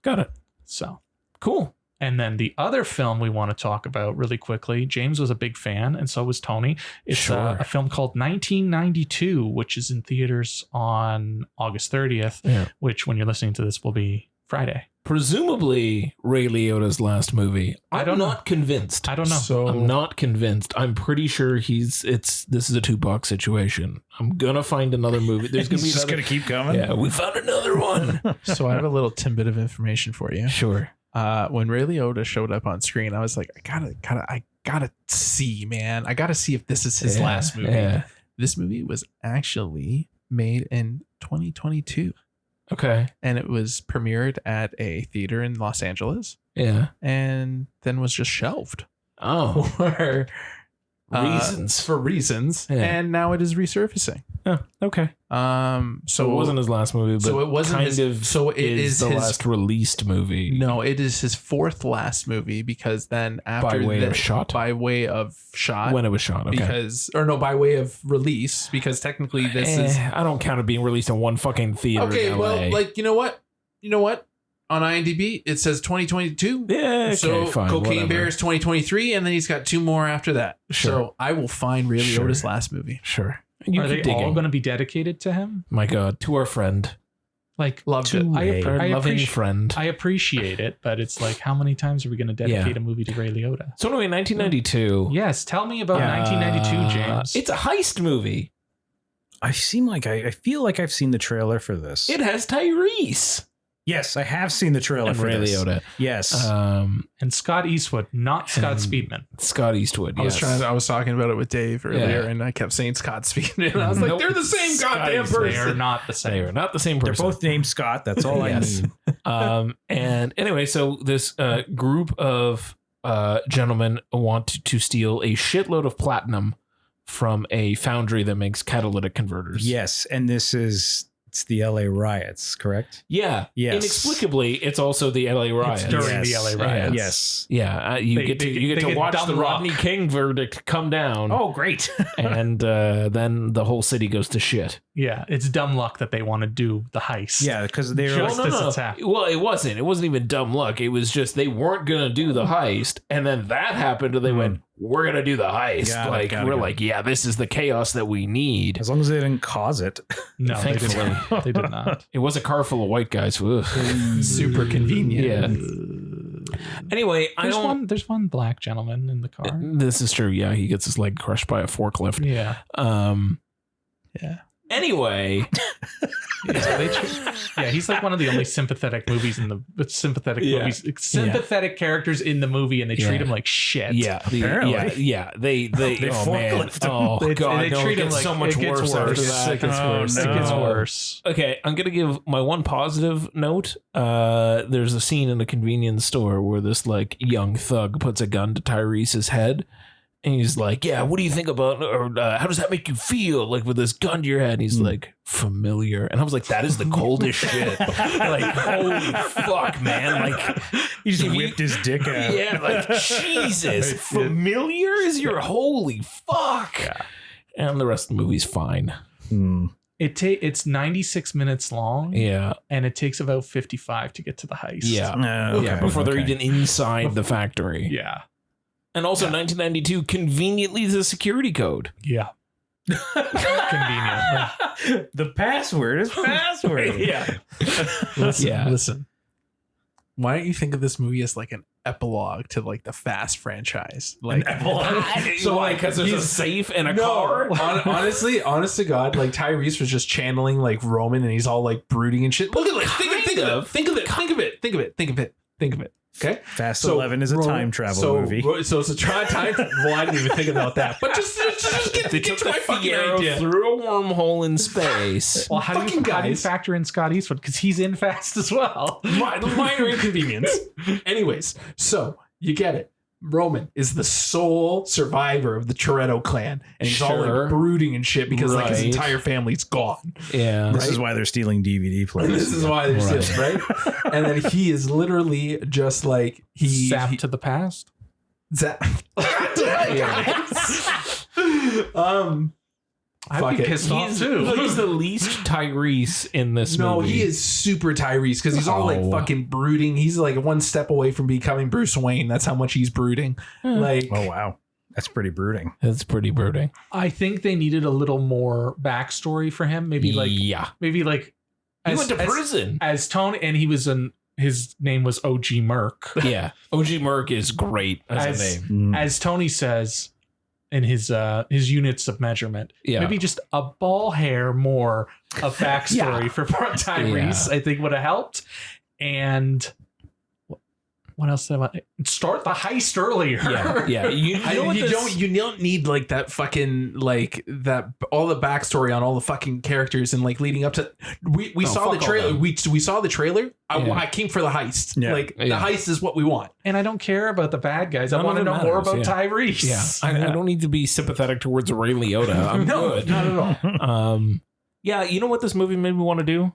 Got it. So, Cool. and then the other film we want to talk about really quickly, James was a big fan, and so was Tony. It's Sure. a film called 1992, which is in theaters on August 30th, Yeah. which when you're listening to this will be Friday. presumably Ray Liotta's last movie. I I'm don't know. not convinced. I don't know. So I'm not convinced. I'm pretty sure this is a Tupac situation. I'm gonna find another movie. There's gonna be He's just another. gonna keep coming. Yeah, we found another one. So I have a little tidbit of information for you. Sure. When Ray Liotta showed up on screen, I was like, I gotta see, man. I gotta see if this is his last movie. Yeah. This movie was actually made in 2022, Okay. and it was premiered at a theater in Los Angeles, Yeah. and then was just shelved Oh. for Reasons. for reasons, Yeah. and now it is resurfacing. Oh, okay. So it wasn't his last movie, but so it wasn't kind his- of. so it is the his- last released movie. No, it is his fourth last movie, because then after By way of this- shot? by way of shot, When it was shot. Okay. by way of release, because technically this is I don't count it being released in one fucking theater. okay. in Well, LA. like you know what, on IMDb it says 2022. Yeah. Okay, So fine. Cocaine whatever. Bear is 2023, and then he's got 2 more after that. Sure. So I will find Ray Sure. Liotta's last movie. Sure. You Are keep they all digging. going to be dedicated to him? My God, to our friend, Like, Loved it. our I loving appreciate- friend. I appreciate it, but it's like, how many times are we going to dedicate a movie to Ray Liotta? So anyway, 1992. Yes, tell me about Yeah. 1992, James. It's a heist movie. I feel like I've seen the trailer for this. It has Tyrese Yes, I have seen the trailer and for Ray this. Liotta. Yes. and Scott Eastwood, not Scott And- Speedman. Scott Eastwood. I was yes. I was talking about it with Dave earlier, Yeah. and I kept saying Scott Speedman. And I was like, Nope. they're the same Scott goddamn Eastwood. They are person. not the They same. are not the same They're person. both named Scott. That's all Yes. I need. And anyway, so this group of gentlemen want to steal a shitload of platinum from a foundry that makes catalytic converters. Yes, and it's the LA riots, correct? Yeah. Yes. Inexplicably, it's also the LA riots. It's during the LA riots. Yes. Yeah, you They- get they to get watch dumb the Rodney luck. King verdict come down, Oh, great. and then the whole city goes to shit. Yeah, it's dumb luck that they want to do the heist. Yeah, because they were Just like, this attack. Well, it wasn't. It wasn't even dumb luck. It was just they weren't gonna do the heist, and then that happened, and they went, "We're gonna do the heist." Got it, We're got it. like, "Yeah, this is the chaos that we need." as long as they didn't cause it. No, they did Thankfully. not. They did not. It was a car full of white guys. Ugh. Super convenient. Yeah. Anyway, There's one black gentleman in the car. This is true. Yeah, he gets his leg crushed by a forklift. Yeah. Yeah. Anyway, Yeah, he's like one of the only sympathetic movies in the Yeah. movies, sympathetic characters in the movie, and they treat Yeah. him like shit. yeah, Apparently. yeah. They oh man, forklift him. oh They, god, they no, treat it him gets like so much it gets worse after that. It gets Oh, worse. no. It gets worse. Okay, I'm gonna give my one positive note. There's a scene in a convenience store where this like young thug puts a gun to Tyrese's head, and he's like, "Yeah, what do you think about, or how does that make you feel, like with this gun to your head?" And he's like, "Familiar," and I was like, "That is the coldest shit." Like, holy fuck, man! Like, He just if you- whipped his dick out. yeah, like Jesus, familiar is your holy fuck. Yeah. And the rest of the movie's fine. Hmm. It's 96 minutes long, Yeah, and it takes about 55 to get to the heist. yeah. Okay, Yeah, before they're okay. even inside the factory. Yeah. And also 1992 conveniently is a security code. Yeah. Convenient. The password is password. Yeah. Listen, Yeah. listen. Why don't you think of this movie as like an epilogue to like the Fast franchise? Like, So why? Because there's a safe and a no, car? honestly, honest to God, like Tyrese was just channeling like Roman, and he's all like brooding and shit. Look at like think of it. Okay, Fast 11 is a time travel movie. So it's a time. Well, I didn't even think about that. But just get, They get took to the my fucking Fiero idea. through a wormhole in space. Well, how do you guys. factor in Scott Eastwood? Because he's in Fast as well. Minor inconvenience. Anyways, so you get it. Roman is the sole survivor of the Toretto clan, and he's all Sure. like brooding and shit because like his Right. entire family's gone. Yeah. This is why they're stealing DVD players. This is why they're Right. still right. And then he is literally just like he Zapped to the past. I'd Fuck be it. pissed off He's too. the least Tyrese in this No, movie. he is super Tyrese because he's all like Oh. fucking brooding. He's like one step away from becoming Bruce Wayne. That's how much he's brooding. Like, Oh, wow. That's pretty brooding. That's pretty brooding. I think they needed a little more backstory for him. Maybe like yeah. maybe like He went to prison. as Tony, and he was his name was OG Merc. Yeah, OG Merc is great as a name. As Tony says in his units of measurement, Yeah. maybe just a ball hair more of backstory for Tyrese, I think would have helped. And what else did I want? Start the heist earlier. Yeah. You don't need like that fucking like that all the backstory on all the fucking characters and like leading up to we saw the fuck all trailer. them. We saw the trailer. Yeah. I came for the heist. Yeah. Like the Yeah. heist is what we want. And I don't care about the bad guys. I None want to of it know more matters, about Tyrese. Yeah, I don't need to be sympathetic towards Ray Liotta. I'm good. Not at all. Yeah, you know what this movie made me want to do?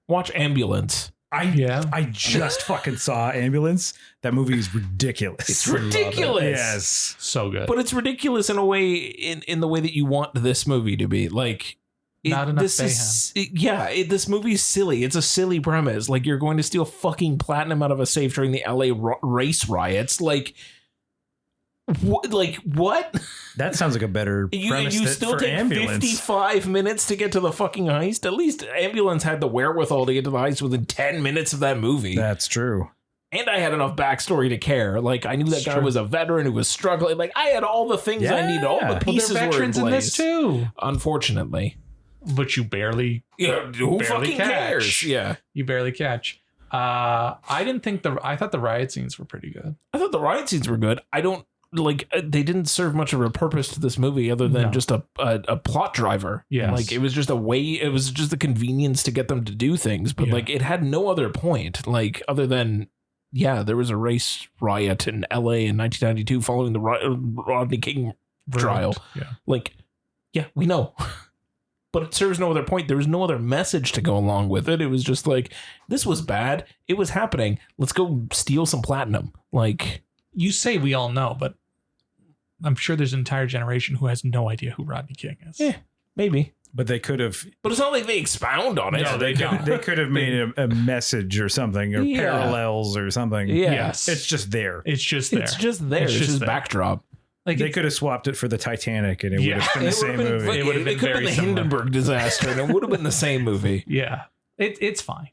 Watch Ambulance. I just fucking saw Ambulance. That movie is ridiculous. It's ridiculous. Yes. So good. But it's ridiculous in a way, in the way that you want this movie to be. Like, Not enough this movie's silly. It's a silly premise. Like, you're going to steal fucking platinum out of a safe during the LA race riots. Like, what? That sounds like a better premise You still for take Ambulance. 55 minutes to get to the fucking heist? At least Ambulance had the wherewithal to get to the heist within 10 minutes of that movie. That's true. And I had enough backstory to care. Like, I knew that It's guy true. was a veteran who was struggling. Like, I had all the things I needed. All the Yeah. Well, pieces they're were in veterans in place. this too. Unfortunately. But you barely Who barely fucking catch. cares? Yeah. You barely catch. I thought the riot scenes were pretty good. I thought the riot scenes were good. I don't like they didn't serve much of a purpose to this movie other than No. just a plot driver. Yes. Like it was just a convenience to get them to do things, but Yeah. like it had no other point. Like other than there was a race riot in LA in 1992 following the Rodney King trial. Yeah. Like, yeah, we know. But it serves no other point. There was no other message to go along with it. It was just like, this was bad. It was happening. Let's go steal some platinum. Like, You say we all know, but I'm sure there's an entire generation who has no idea who Rodney King is. Yeah. maybe. But they could have. But it's not like they expound on it. No, they could have made a message or something, or Yeah. parallels or something. Yeah. Yes. It's just there. It's just there. It's just there. It's It's just just there. backdrop. like They could have swapped it for the Titanic, and it Yeah. would have been the same movie. It would have been could have very been the similar. Hindenburg disaster, and it would have been the same movie. Yeah. It's fine.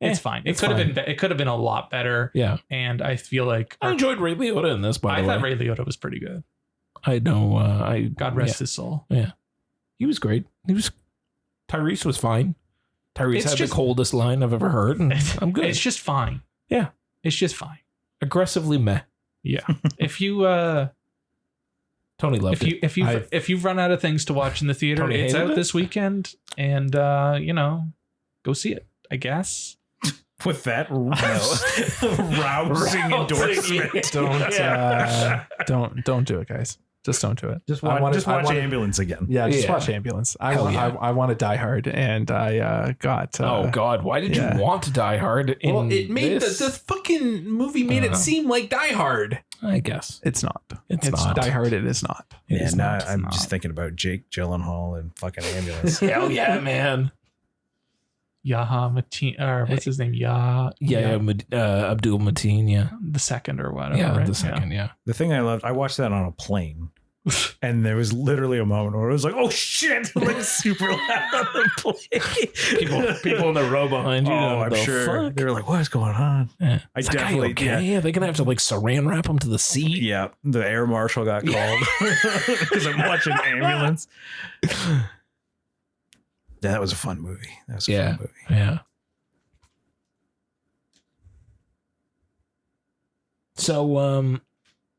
It's fine. it's It fine. could have been a lot better. Yeah. And I feel like I enjoyed Ray Liotta in this, by I the way. thought Ray Liotta was pretty good. I know. God rest his soul. He was great. Tyrese was fine. Tyrese It's had just- the coldest line I've ever heard, and I'm good. It's just fine. Yeah. It's just fine. Aggressively meh. Yeah. if you Tony loved it. if you've run out of things to watch in the theater, Tony it's hated out it? this weekend, and go see it, I guess. With that rousing endorsement. Don't do it, guys. Just don't do it. Just I watch, wanna- Ambulance again. Yeah, just Yeah. watch Ambulance. I Hell want, yeah. I want to Die Hard, and I got. Oh God! Why did yeah. you want to Die Hard? In Well, it made this? the fucking movie made it seem like Die Hard. I guess It's not. it's not. Die Hard. It is not. It Yeah, is now not. I'm not. just thinking about Jake Gyllenhaal and fucking Ambulance. Hell yeah, man! Yaha Mateen, or what's his name? Abdul Mateen. Yeah, The second or whatever. yeah, right? the second. Yeah. The thing I loved, I watched that on a plane. And there was literally a moment where it was like, "Oh shit!" like super loud on the plane. People in the row behind you. Oh, I'm the sure fuck? they were like, "What is going on?" Yeah. I Is that guy definitely, okay? Yeah, they're gonna have to like saran wrap him to the seat. yeah. The air marshal got called because I'm watching Ambulance. Yeah, that was a fun movie. That was a fun movie. Yeah. So,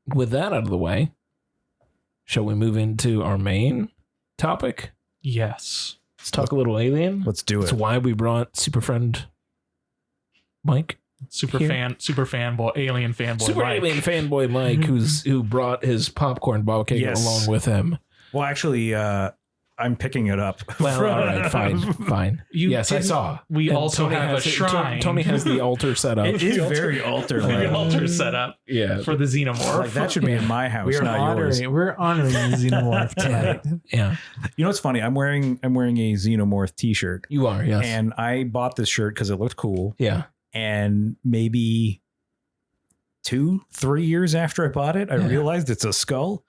with that out of the way, shall we move into our main topic? Yes. Let's talk a little Alien. Let's do That's it. why we brought super friend Mike, Super Here. fanboy, alien fanboy. super Mike. Alien fanboy Mike, who brought his popcorn bouquet Yes. along with him. Well, actually, I'm picking it up. Well, all right, fine. You Yes, I didn't- saw. We And also Tony have a has it- shrine. Tony has the altar set up. It is very altar the like. altar set up Yeah, for the xenomorph. Like that should be in my house, We're not yours. honoring the Xenomorph tonight. yeah. You know what's funny? I'm wearing a Xenomorph T-shirt, You are, yes. and I bought this shirt because it looked cool. yeah. And maybe 2-3 years after I bought it, I Yeah. realized it's a skull.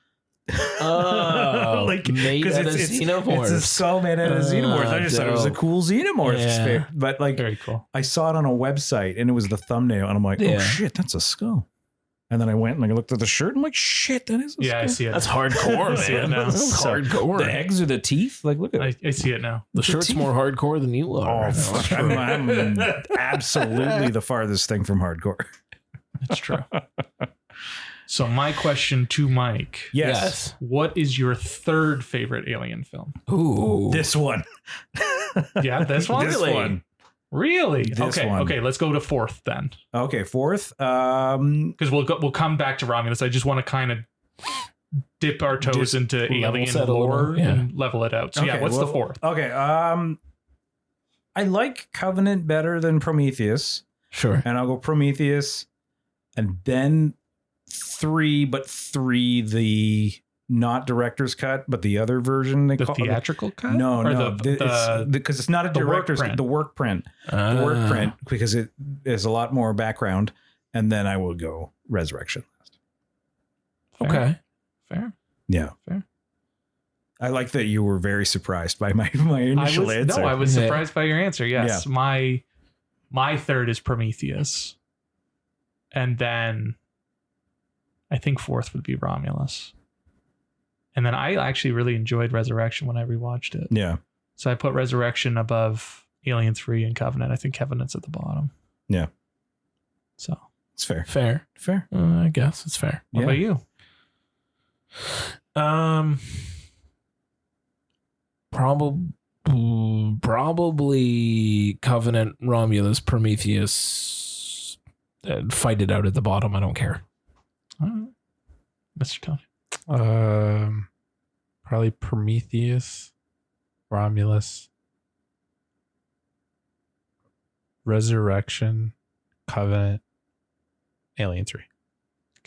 Oh, made 'cause out of xenomorphs. It's a skull made out of xenomorphs. I just thought it was a dope. cool xenomorph. Yeah. But like, Very cool. I saw it on a website and it was the thumbnail, and I'm like, Yeah. oh shit, that's a skull. And then I went and I looked at the shirt. And I'm like, shit, that is a Yeah, skull. I see it. That's hardcore, I see it man. now. That's So, hardcore. The eggs or the teeth? Like, look at it. I see it now. The shirt's more hardcore than you are. Oh, fuck. I'm absolutely the farthest thing from hardcore. It's true. So my question to Mike: Yes. what is your third favorite Alien film? Ooh. This one. Yeah, this one. This one. Really? This okay. one. Okay. Let's go to fourth then, Okay, fourth. because we'll come back to Romulus. I just want to kind of dip our toes Just into level Alien set a little, lore yeah. and level it out. So yeah, Okay, what's the well, fourth? Okay. I like Covenant better than Prometheus, Sure. and I'll go Prometheus, and then 3, but 3 the not director's cut, but the other version they The call theatrical cut? No, Or no, because it's not a the work director's print. the work print, the work print, because it is a lot more background, and then I will go Resurrection. Okay. Fair. Yeah, Fair. I like that you were very surprised by my initial answer. No, I was Yeah. surprised by your answer. Yes, my third is Prometheus, and then I think fourth would be Romulus, and then I actually really enjoyed Resurrection when I rewatched it. Yeah, So I put Resurrection above Alien 3 and Covenant. I think Covenant's at the bottom. Yeah. So it's fair. Fair. I guess it's fair. what about you? Probably Covenant, Romulus, Prometheus. Fight it out at the bottom. I don't care. Mr. Tony. Probably Prometheus, Romulus, Resurrection, Covenant, Alien 3.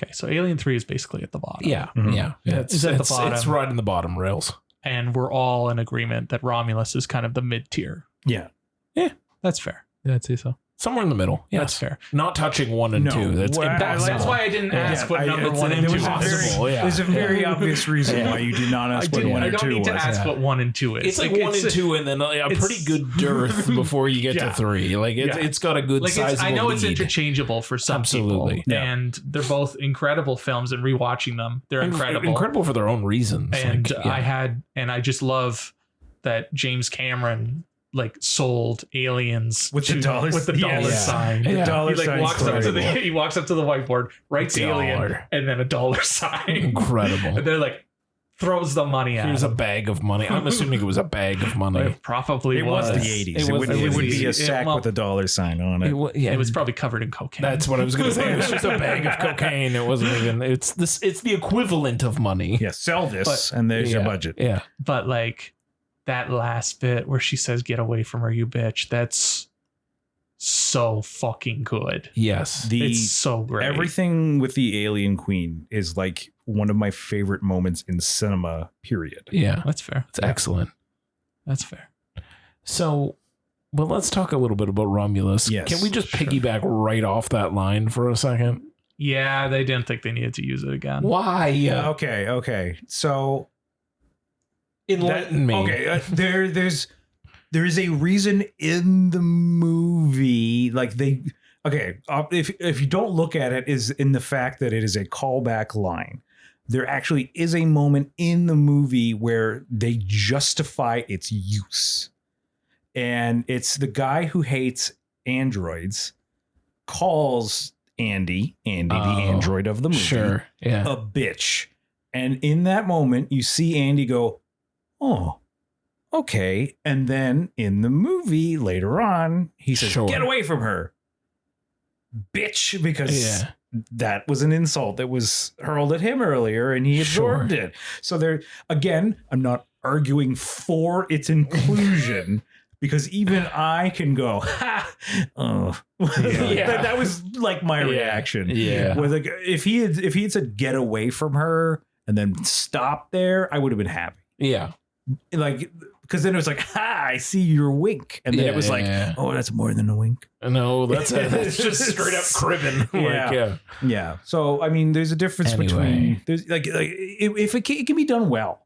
Okay, so Alien 3 is basically at the bottom. Yeah. Mhm. Yeah. It's at the bottom. It's right in the bottom rails. And we're all in agreement that Romulus is kind of the mid tier. Yeah, That's fair. Yeah, I'd say so. Somewhere in the middle. That's Yes. fair. Not touching 1 and No. 2. That's Well, impossible. That's why I didn't ask what number it's- 1 and it 2 was is. impossible. Yeah. There's a very obvious reason why you did not ask what did. 1 I or don't 2 need to was. ask Yeah. what 1 and 2 is. It's like 1 and 2, and then a it's- pretty good dearth before you get Yeah. to 3. Like Yeah. it's got a good Like sizable I know it's lead. interchangeable for some Absolutely. people, Yeah. and they're both incredible films. And rewatching them, they're incredible. Incredible for their own reasons. And Like, yeah. I just love that James Cameron like sold Aliens With the dollar- with the dollar yeah. sign. Yeah. The dollar He like sign's walks up to incredible. he walks up to the whiteboard, writes Alien, Dollar. and then a dollar sign. Incredible. And they're like throws the money at Here's a him. bag of money. I'm assuming it was a bag of money. It probably It was the 80s. It would be a sack well, with a dollar sign on it. Yeah, It was probably covered in cocaine. That's what I was going to say. It was just a bag of cocaine. It wasn't even. It's this. It's the equivalent of money. Yeah, sell this, But- and there's your Yeah. budget. Yeah. But like that last bit where she says, "Get away from her, you bitch." That's so fucking good. Yes. It's so great. Everything with the Alien Queen is like one of my favorite moments in cinema, period. Yeah. That's fair. It's excellent. That's fair. So, well, let's talk a little bit about Romulus. Yes, Can we just sure. piggyback right off that line for a second? Yeah, they didn't think they needed to use it again. Why? Okay. So Enlighten me. Okay, there is a reason in the movie, like they. Okay, if you don't look at it, is in the fact that it is a callback line. There actually is a moment in the movie where they justify its use, and it's the guy who hates androids calls Andy, the android of the movie, Sure. Yeah. a bitch. And in that moment, you see Andy go, oh, okay. And then in the movie later on, he says, Sure. get away from her, bitch, because Yeah. that was an insult that was hurled at him earlier and he absorbed Sure. it. So there, again, I'm not arguing for its inclusion. Because even I can go, ha, oh. Yeah. that was like my Yeah. reaction. Yeah. Where like if he had said get away from her and then stop there, I would have been happy. Yeah. Like because then it was like, ha, I see your wink. And then it was like, oh, that's more than a wink. No, that's just straight up cribbing. Yeah. So, I mean, there's a difference between, there's like if it can be done well.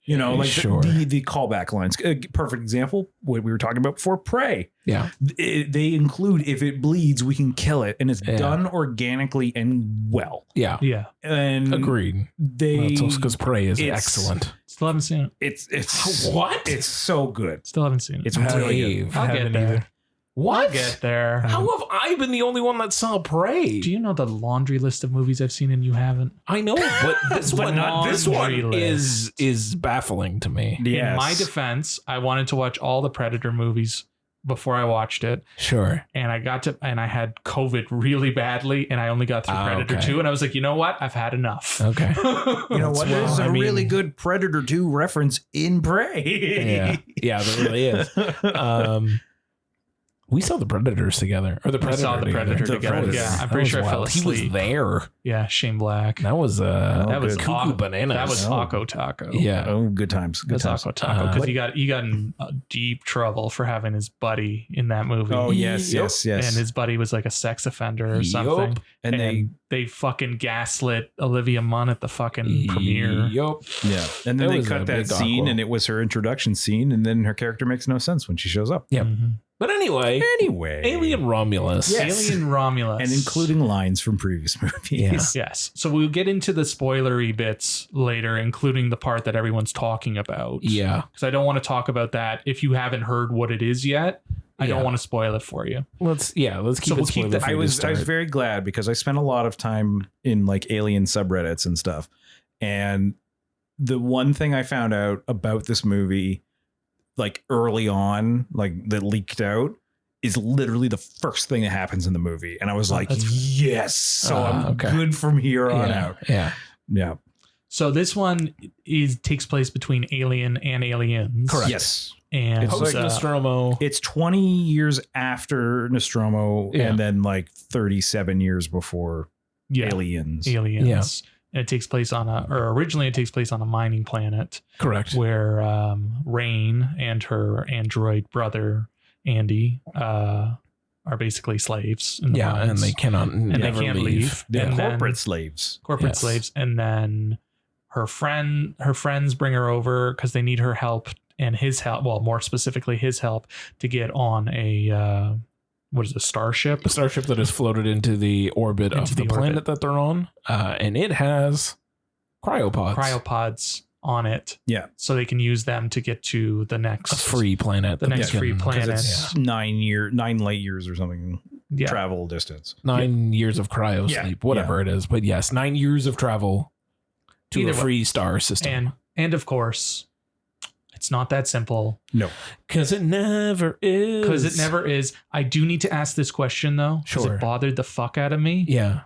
You know, like the callback lines. Perfect example, what we were talking about before, Prey. Yeah. They include, if it bleeds, we can kill it. And it's done organically and well. Yeah. Yeah. And agreed. It's also because Prey is excellent. Still haven't seen it. It's what? It's so good. Still haven't seen it. It's really good. I'll get there. What? I'll get there. How have I been the only one that saw Prey? Do you know the laundry list of movies I've seen and you haven't? I know, but this one, this one is baffling to me. Yes. In my defense, I wanted to watch all the Predator movies before I watched it. Sure. And I had COVID really badly, and I only got through Predator 2, and I was like, you know what? I've had enough. Okay. You know what? There's a really good Predator 2 reference in Prey. Yeah, there really is. We saw the Predators together, or the Predator. I saw the Predator together. Yeah, I'm pretty sure I fell asleep. He was there. Yeah, Shane Black. That was that was cuckoo bananas. That was Taco Taco. Yeah. Oh, good times. Good times. Taco Taco, because he got in deep trouble for having his buddy in that movie. Oh yes. And his buddy was like a sex offender or something. And they fucking gaslit Olivia Munn at the fucking premiere. Yup. Yeah. And then they cut that scene, and it was her introduction scene, and then her character makes no sense when she shows up. Yep. Mm-hmm. But anyway, Alien Romulus. Yes. Alien Romulus. And including lines from previous movies. Yes. So we'll get into the spoilery bits later, including the part that everyone's talking about. Yeah. Because I don't want to talk about that if you haven't heard what it is yet. I don't want to spoil it for you. Let's keep it. I was very glad because I spent a lot of time in like alien subreddits and stuff. And the one thing I found out about this movie, like early on, like that leaked out, is literally the first thing that happens in the movie. And I was like, yes. So I'm good from here on out. Yeah. Yeah. So this one takes place between Alien and Aliens. Correct. Yes. And it's like Nostromo. It's 20 years after Nostromo and then like 37 years before Aliens. Yeah. And it takes place originally it takes place on a mining planet. Correct. Where Rain and her android brother, Andy, are basically slaves. In the mines. And they cannot they can't leave. They're corporate slaves. Slaves. And then her friends bring her over because they need her help and his help. Well, more specifically, his help to get on a starship? A starship that has floated into the orbit of the planet that they're on. And it has cryopods on it. Yeah. So they can use them to get to the next free planet. Free planet. It's 9 light years or something. Travel distance. 9 years of cryo sleep, whatever it is. But yes, 9 years of travel to a free star system. And of course, it's not that simple. No. Because it never is. I do need to ask this question, though. Sure. Because it bothered the fuck out of me. Yeah.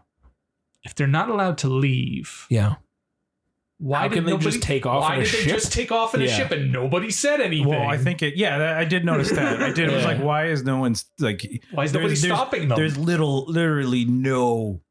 If they're not allowed to leave. Yeah. Why did they just take off in a ship? Why did they just take off in a ship and nobody said anything? Well, I think I did notice that. I did. It was like, why is no one's like... Why is nobody stopping them? There's literally no...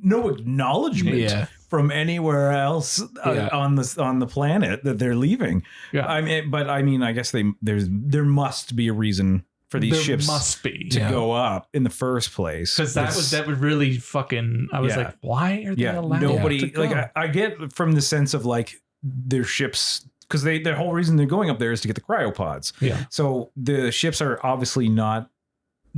no acknowledgement from anywhere else on the planet that they're leaving. Yeah. I mean, I guess there must be a reason for these ships to go up in the first place. Because that would really fucking... I was like, why are they allowed to go? Like, I get from the sense of like their ships... Because the whole reason they're going up there is to get the cryopods. Yeah. So the ships are obviously not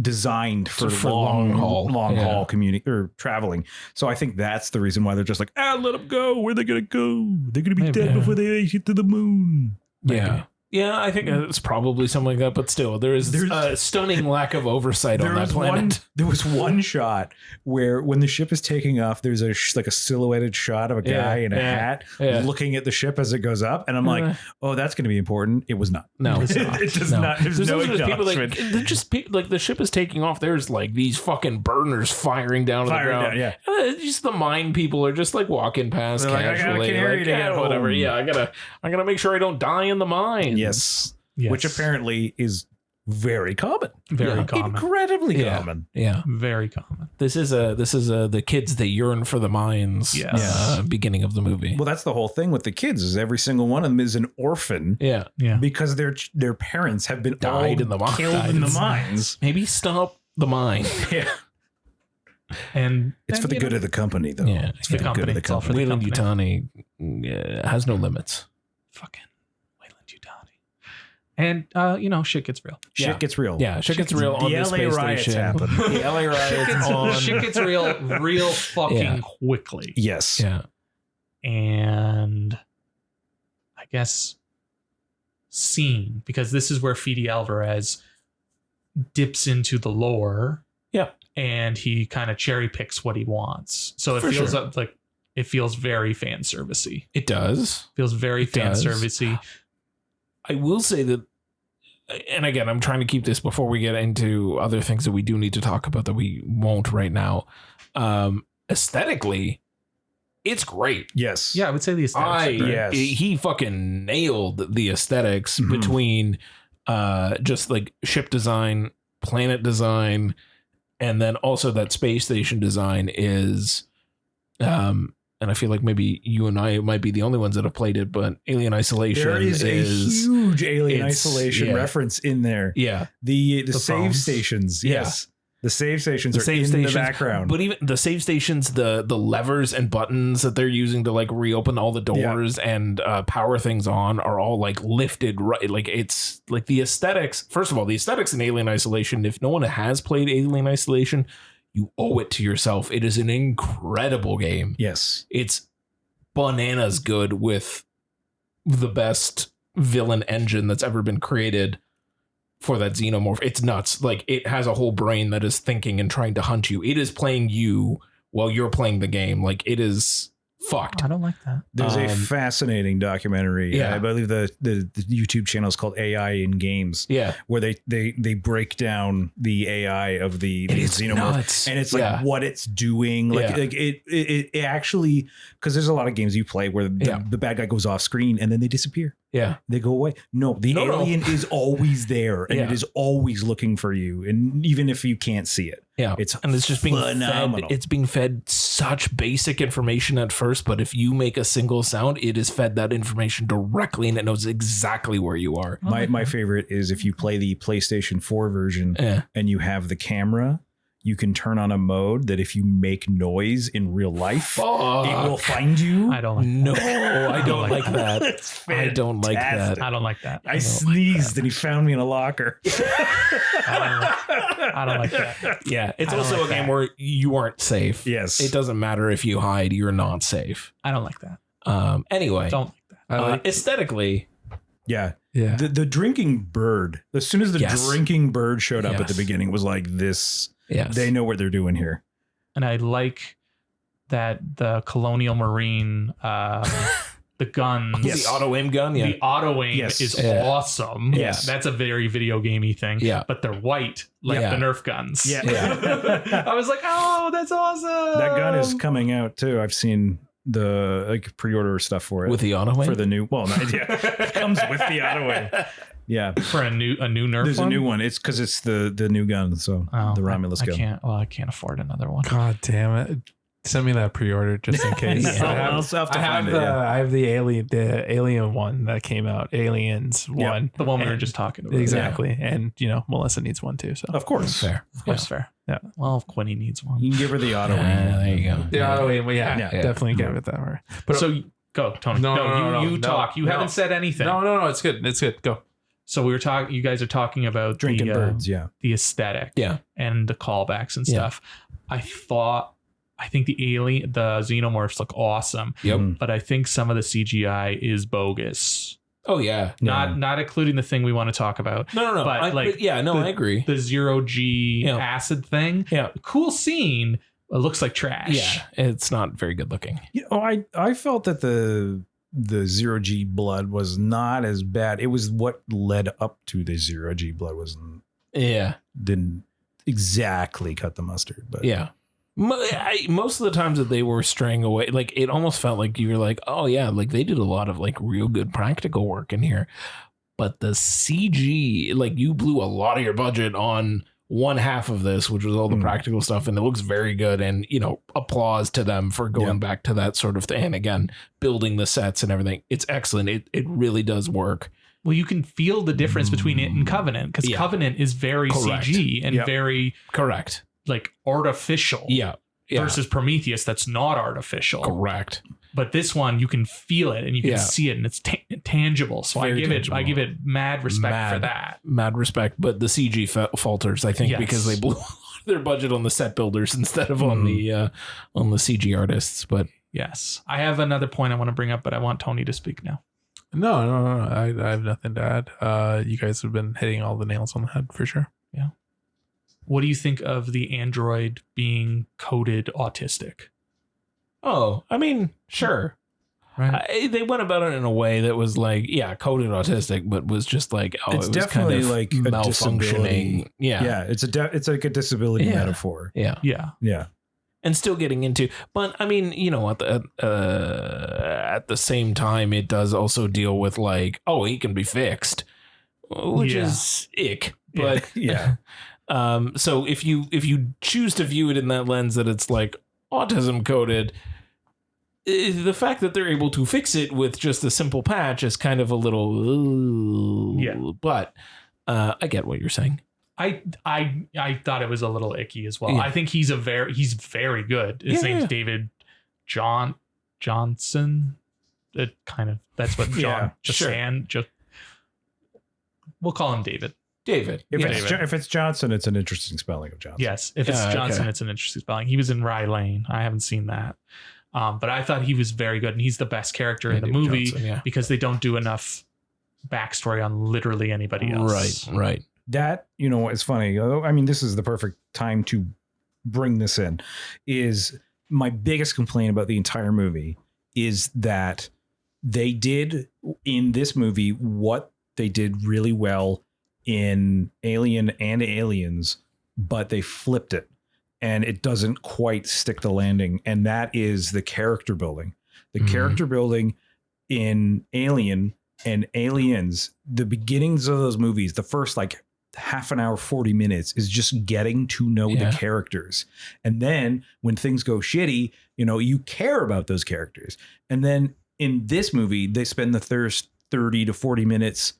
designed for long haul community or traveling. So I think that's the reason why they're just like, let them go. Where are they gonna go? They're gonna be dead before they hit to the moon. Maybe. Yeah, I think it's probably something like that, but still, there's a stunning lack of oversight on that planet. There was one shot where when the ship is taking off, there's a silhouetted shot of a guy in a hat looking at the ship as it goes up, and I'm like, oh, that's going to be important. It was not. No, it does not. There's no acknowledgement. They're just like the ship is taking off. There's like these fucking burners firing down to the ground. Just the mine people are just like walking past casually. Whatever. Yeah, I gotta make sure I don't die in the mine. Yes. Which apparently is very common. Very Yeah. common. Incredibly Yeah. common. Yeah. Very common. This is the kids that yearn for the mines. Yes. Beginning of the movie. Well, that's the whole thing with the kids is every single one of them is an orphan Yeah. Yeah. because their parents have been Died all in the mines. killed in the mines. Maybe stop the mine. Yeah. And It's for the good of the company, though. Yeah. It's for the good of the It's all company. for the Wayland company. Yutani has no limits. Fucking Wayland Yutani. And shit gets real. Shit Yeah. gets real. Yeah, shit gets real The on the LA space riots station. happen. The LA riots on. Shit gets real fucking Yeah. quickly. Yes. Yeah. And I guess scene, because this is where Fede Alvarez dips into the lore. Yeah. And he kind of cherry picks what he wants. So it For feels sure. like it feels very fan servicey. It does. Feels very fan does. servicey. I will say that, and again, I'm trying to keep this before we get into other things that we do need to talk about that we won't right now. Aesthetically, it's great. Yes. Yeah, I would say the aesthetics are great. Yes. He fucking nailed the aesthetics Mhm. between just like ship design, planet design, and then also that space station design is and I feel like maybe you and I might be the only ones that have played it, but Alien Isolation There is a huge Alien it's- Isolation yeah. reference in there. yeah. The The save phones. stations. Yeah. Yes. The save stations The are save in stations, the background. But even the save stations, the levers and buttons that they're using to like reopen all the doors and power things on are all like lifted right. Like it's like the aesthetics. First of all, the aesthetics in Alien Isolation. If no one has played Alien Isolation, you owe it to yourself. It is an incredible game. Yes. It's bananas good with the best villain engine that's ever been created for that xenomorph. It's nuts. Like it has a whole brain that is thinking and trying to hunt you. It is playing you while you're playing the game. Like it is fucked. I don't like that. There's a fascinating documentary. yeah. I believe the YouTube channel is called AI in Games, Yeah. where they break down the AI of the It is xenomorph. nuts. And it's like Yeah. what it's doing. Like, Yeah. like it actually, because there's a lot of games you play where the bad guy goes off screen and then they disappear. Yeah. They go away. No, the No. alien is always there and Yeah. it is always looking for you. And even if you can't see it, Yeah. it's And it's just being phenomenal. fed. It's being fed such basic information at first, but if you make a single sound, it is fed that information directly and it knows exactly where you are. my favorite is if you play the PlayStation 4 version Yeah. and you have the camera, you can turn on a mode that if you make noise in real life, it will find you. I don't like No, I don't like that. It's I don't like fantastic. that. I don't like that. I sneezed and he found me in a locker. I don't like that. Yeah, it's I don't also like a game that. where you aren't safe. Yes. It doesn't matter if you hide, you're not safe. I don't like that. Anyway, Don't like that. I like, aesthetically, Yeah. yeah. The drinking bird, as soon as the Yes. drinking bird showed up at the Yes. beginning, it was like this. yes. They know what they're doing here. And I like that the Colonial Marine, the guns, The auto aim gun, yeah. the auto aim Yes. is Yeah. awesome. Yes. That's a very video gamey thing. Yeah. But they're white, like Yeah. the Nerf guns. Yeah. I was like, oh, that's awesome. That gun is coming out too. I've seen the like pre-order stuff for it. With the auto aim? for the new, well, no, yeah, it comes with the auto aim. Yeah, for a new Nerf. there's one? a new one. It's because it's the new gun, so Oh, the Romulus I gun. I can't afford another one. God damn it. Send me that pre-order just in case. Yeah. I have, I'll have to I have find it. the Yeah. I have the alien one that came out. Aliens Yeah. one. The one we were And- just talking about. Exactly. And Melissa needs one too. So Of course, Fair. Of course, fair. Yeah. Well, if Quinny needs one. you can give her the auto aim. There you go. yeah, oh, yeah, Yeah. definitely give it that way. But So go, Tony. No, you talk. You no. haven't said anything. no, it's good. It's good. Go. So we were talking. You guys are talking about Drinking the, birds. Yeah, the aesthetic, Yeah. and the callbacks and Yeah. stuff. I think the xenomorphs look awesome, Yep. Mhm. but I think some of the CGI is bogus. Oh, yeah. Not including the thing we want to talk about. No. But, like, yeah, no, I agree. The 0G Yeah. acid thing. Yeah. Cool scene. It looks like trash. Yeah, it's not very good looking. I felt that the 0G blood was not as bad. It was what led up to the 0G blood Yeah. didn't exactly cut the mustard, but Yeah. Most of the times that they were straying away, like it almost felt like you were like, oh yeah, like they did a lot of like real good practical work in here. but the CG, like you blew a lot of your budget on one half of this, which was all the practical stuff, and it looks very good. And applause to them for going back to that sort of thing. And again, building the sets and everything, it's excellent. It really does work. Well, you can feel the difference between it and Covenant, because Covenant is very Correct. CG and very correct, like artificial. Yeah. Versus Prometheus, that's not artificial. Correct. But this one, you can feel it and you can see it, and it's tangible. So Very tangible. I give it mad respect for that. Mad respect, but the CG falters, I think, because they blew their budget on the set builders instead of on the CG artists. But yes, I have another point I want to bring up, but I want Tony to speak now. No. I have nothing to add. You guys have been hitting all the nails on the head for sure. Yeah. What do you think of the android being coded autistic? oh, I mean, sure. Right. They went about it in a way that was like, coded autistic, but was just like, It's it was definitely kind of like a malfunctioning. disability. Yeah. It's like a disability metaphor. Yeah. Yeah. And still getting into, but I mean, at the same time, it does also deal with like, he can be fixed, which is ick. But so if you choose to view it in that lens that it's like autism coded, the fact that they're able to fix it with just a simple patch is kind of a little, but I get what you're saying. I thought it was a little icky as well. Yeah. I think he's very good. His name's David Johnson. That's what John. We'll call him David. If it's Johnson, it's an interesting spelling of Johnson. Yes, if it's Johnson, it's an interesting spelling. He was in Rye Lane. I haven't seen that, but I thought he was very good, and he's the best character in the David movie Johnson, because they don't do enough backstory on literally anybody else. Right. That, it's funny. I mean, this is the perfect time to bring this in. Is my biggest complaint about the entire movie is that they did in this movie what they did really well in Alien and Aliens, but they flipped it and it doesn't quite stick the landing. And that is the character building. The character building in Alien and Aliens, the beginnings of those movies, the first like half an hour, 40 minutes is just getting to know the characters. And then when things go shitty, you care about those characters. And then in this movie, they spend the first 30 to 40 minutes,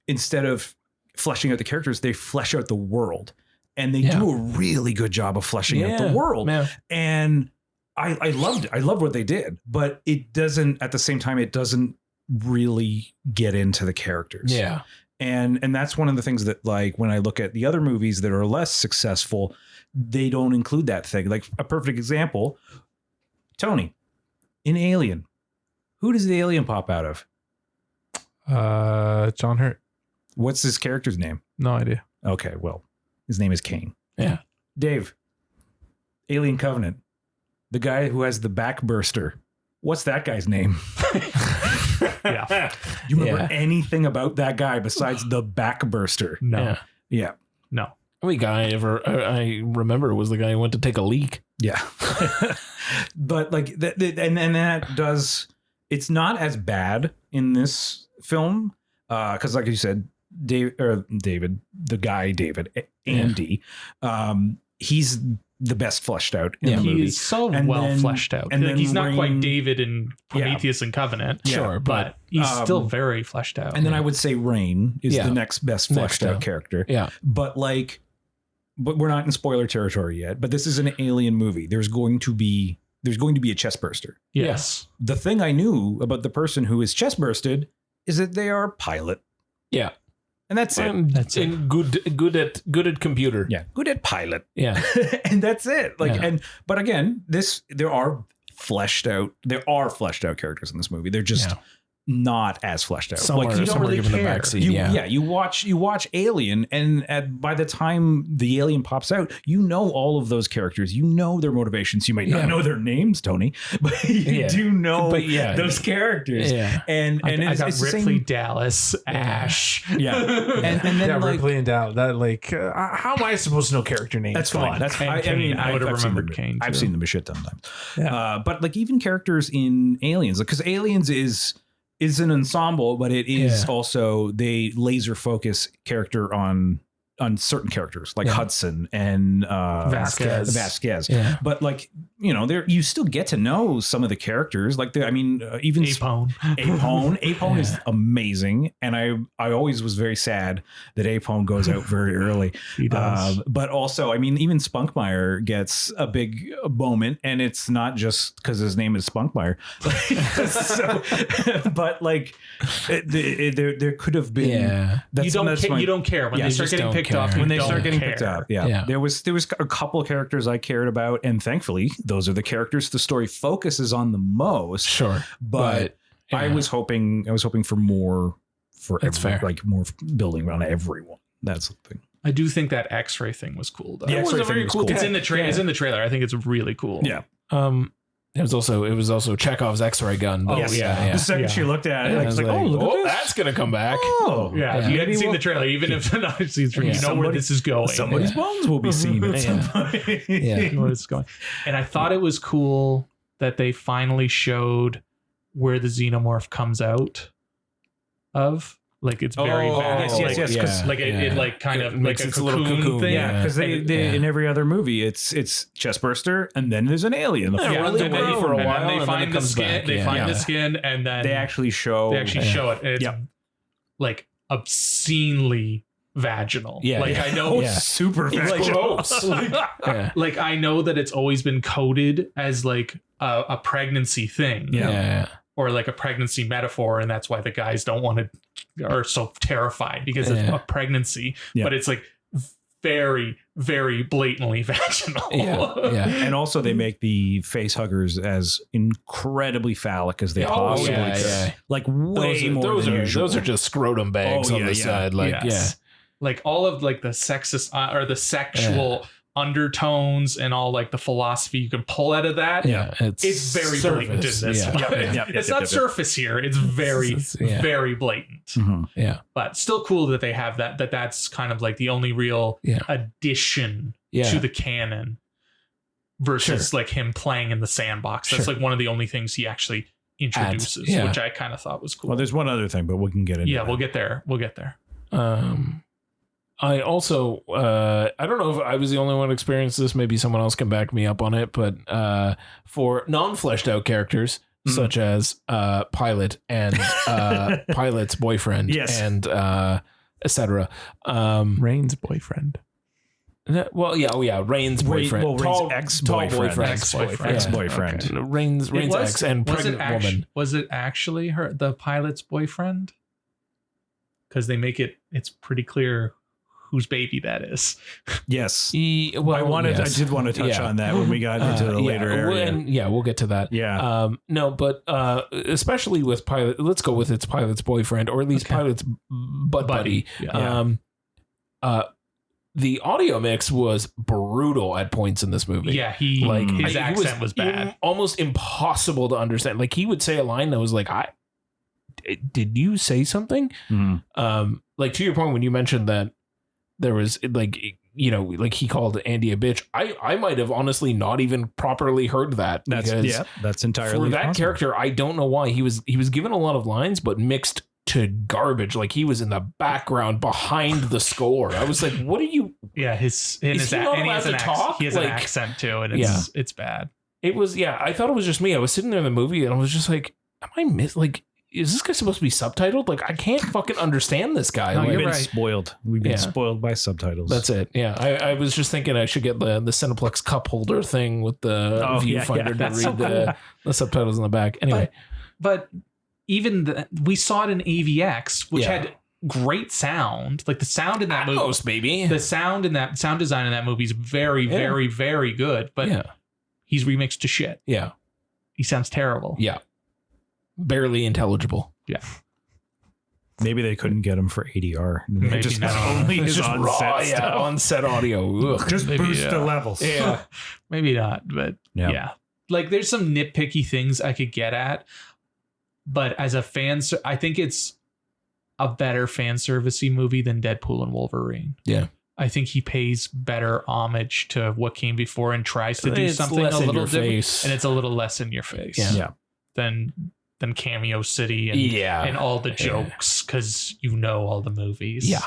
instead of fleshing out the characters, they flesh out the world. And they do a really good job of fleshing out the world. Man. And I loved it. I loved what they did, but it doesn't, at the same time, it doesn't really get into the characters. Yeah. And that's one of the things that, like, when I look at the other movies that are less successful, they don't include that thing. Like a perfect example, Tony, in Alien, who does the alien pop out of? John Hurt. What's his character's name? No idea. Okay, well, his name is Kane. Yeah. Dave, Alien Covenant, the guy who has the backburster. What's that guy's name? Yeah. You remember anything about that guy besides the backburster? No. Yeah. No. The only guy I remember was the guy who went to take a leak. Yeah. But like and that does, it's not as bad in this film. Cause like you said, David, Andy, he's the best fleshed out in the movie. He's so fleshed out. And like, then he's not quite Rain- David in Prometheus and Covenant. Sure, but he's still very fleshed out. And then I would say Rain is the next best fleshed out character. Yeah. But we're not in spoiler territory yet, but this is an alien movie. There's going to be a chest burster. Yes. The thing I knew about the person who is chest bursted is that they are a pilot. Yeah. And that's it. And good at computer. Yeah. Good at pilot. Yeah. And that's it. But again, there are fleshed out characters in this movie. They're just not as fleshed out. Some you don't really given care. the backseat. You watch Alien, and by the time the alien pops out, you know all of those characters. You know their motivations. You might not know their names, Tony, but you do know those characters. Yeah. And I got Ripley, Dallas, Ash. Yeah. And then Ripley and Dallas. That how am I supposed to know character names? That's fine. That's I would have remembered Kane. I've seen them a shit ton of times. But like even characters in Aliens, because Aliens is is an ensemble, but it is Yeah. also they laser focus character on certain characters like Yeah. Hudson and Vasquez. Yeah. But like, you know, there you still get to know some of the characters. Like, even Apone. Apone is amazing, and I always was very sad that Apone goes out very early. He does. But also, I mean, even Spunkmeyer gets a big moment, and it's not just because his name is Spunkmeyer. But like, there could have been. Yeah. You don't care when Yeah, they you start just getting don't picked care. up. when you they don't start getting care. picked up. Yeah. Yeah. There was a couple characters I cared about, and thankfully those are the characters the story focuses on the most. Sure. But yeah. I was hoping for more That's fair. like more building on everyone. That's the thing. I do think that X-ray thing was cool though. The It was X-ray a very thing was cool cool. It's in the trailer. Yeah. It's in the trailer. I think it's really cool. Yeah. It was also Chekhov's X-ray gun. But Yes. yeah. The second Yeah. she looked at it, Yeah, like, I it's was like, oh, look at this. that's gonna come back. Oh, Yeah, if Yeah. you hadn't seen Maybe the trailer, even if not seen the trailer, you know where Somebody- this is going. somebody's Yeah. bones will be seen at some Yeah. point. Yeah. You know where it's going. And I thought it was cool that they finally showed where the xenomorph comes out of. Like it's very Oh, vast. yes, like, yes, 'cause- like it like kind It of like makes a its little cocoon cocoon, thing. Yeah, because they Yeah. in every other movie, it's chestburster, and then there's an alien. Yeah, Yeah, runs and away then, for a and while, then they and then find it the comes skin. back. They Yeah. find Yeah. the skin, and then They actually show. show it. It's Yeah. like obscenely vaginal. Yeah, Like yeah. I know Yeah. super it's vaginal. gross. Yeah. Like I know that it's always been coded as like a pregnancy thing. Yeah. Yeah. Or like a pregnancy metaphor, and that's why the guys don't want to are so terrified because it's Yeah. a pregnancy. Yeah. But it's like very, very blatantly vaginal. Yeah. Yeah. And also, they make the face huggers as incredibly phallic as they possibly yeah, could. yeah. Like way more those than are usual. those are just scrotum bags Oh, on yeah, the yeah. side. Like Yes. Like all of like the sexist or the sexual undertones and all like the philosophy you can pull out of that. yeah. It's very blatant in surface. this Yeah. one. It's not surface here. It's very, Yeah. very blatant. Mhm. Yeah. But still cool that they have that's kind of like the only real Yeah. addition Yeah. to the canon versus like him playing in the sandbox. That's Sure. like one of the only things he actually introduces, yeah. which I kind of thought was cool. Well, there's one other thing, but we can get into Yeah, that. we'll get there. We'll get there. I also I don't know if I was the only one who experienced this. Maybe someone else can back me up on it. But for non-fleshed out characters such as Pilot and Pilot's boyfriend, Yes. and etc. Rain's boyfriend. Well, yeah, Rain's boyfriend, Rain's tall ex-boyfriend. boyfriend, Ex-boyfriend. Ex-boyfriend. Okay. Rain's ex and pregnant woman. Was it actually the pilot's boyfriend? Because they make it's pretty clear whose baby that is. Yes. Well, I did want to touch Yeah. on that when we got into the later area. We'll get to that. Yeah. No, but especially with Pilot, let's go with its Pilot's boyfriend, or at least Okay. Pilot's buddy. Yeah. The audio mix was brutal at points in this movie. Yeah, his he accent was bad. Almost impossible to understand. Like he would say a line that was like, did you say something? Mhm. Like to your point when you mentioned that there was like, you know, like he called Andy a bitch. I might have honestly not even properly heard that. That's entirely For that possible. character, I don't know why he was given a lot of lines, but mixed to garbage. Like he was in the background behind the score. I was like, what are you? Yeah, he has an accent too, and it's bad. It was, I thought it was just me. I was sitting there in the movie and I was just like, am I like, is this guy supposed to be subtitled? Like, I can't fucking understand this guy. No, Like, We've you're been right. spoiled. We've been Yeah. spoiled by subtitles. that's it. Yeah. I was just thinking I should get the Cineplex cup holder thing with the Oh, yeah, viewfinder yeah. to That's read so the subtitles in the back. Anyway. But even we saw it in AVX, which Yeah. had great sound. Like the sound in that movie, Atmos, baby. the sound design in that movie is very, very, very good. But Yeah. he's remixed to shit. Yeah. He sounds terrible. Yeah. Barely intelligible. Yeah. Maybe they couldn't get him for ADR. Maybe just not. only It's his just on-set raw, stuff. on-set audio. Ugh. Just Maybe, boost the levels. Yeah. Maybe not, but Yeah. yeah. Like there's some nitpicky things I could get at, but as a fan, I think it's a better fan servicey movie than Deadpool and Wolverine. Yeah. I think he pays better homage to what came before and tries to do It's something less a in little your different, face. and it's a little less in your face Yeah. Yeah. than than Cameo City and Yeah. and all the jokes because you know all the movies. Yeah.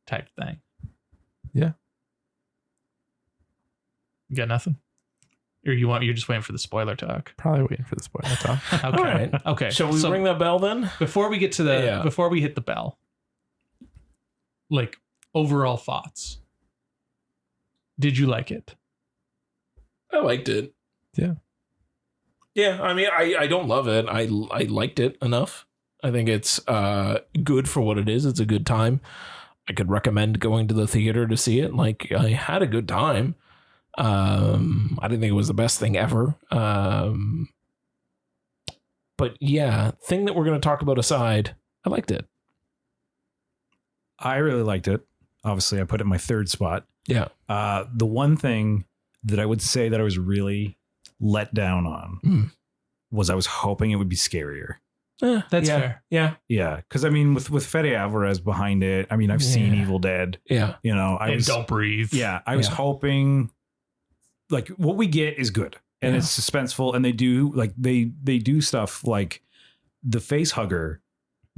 Type thing. Yeah. You got nothing? Or you're just waiting for the spoiler talk? Probably waiting for the spoiler talk. Okay. All right. Okay. Shall we so ring that bell then? before we get to the before we hit the bell, like overall thoughts. Did you like it? I liked it. Yeah. Yeah, I mean, I don't love it. I liked it enough. I think it's good for what it is. It's a good time. I could recommend going to the theater to see it. Like, I had a good time. I didn't think it was the best thing ever. But yeah, thing that we're going to talk about aside, I liked it. I really liked it. Obviously, I put it in my third spot. Yeah. The one thing that I would say that I was really let down on was I was hoping it would be scarier. That's yeah, fair. Yeah. Yeah. Because I mean, with Fede Alvarez behind it, I mean, I've seen Evil Dead. Yeah. You know, Don't breathe. Yeah. I was hoping like what we get is good and it's suspenseful. And they do like they do stuff like the face hugger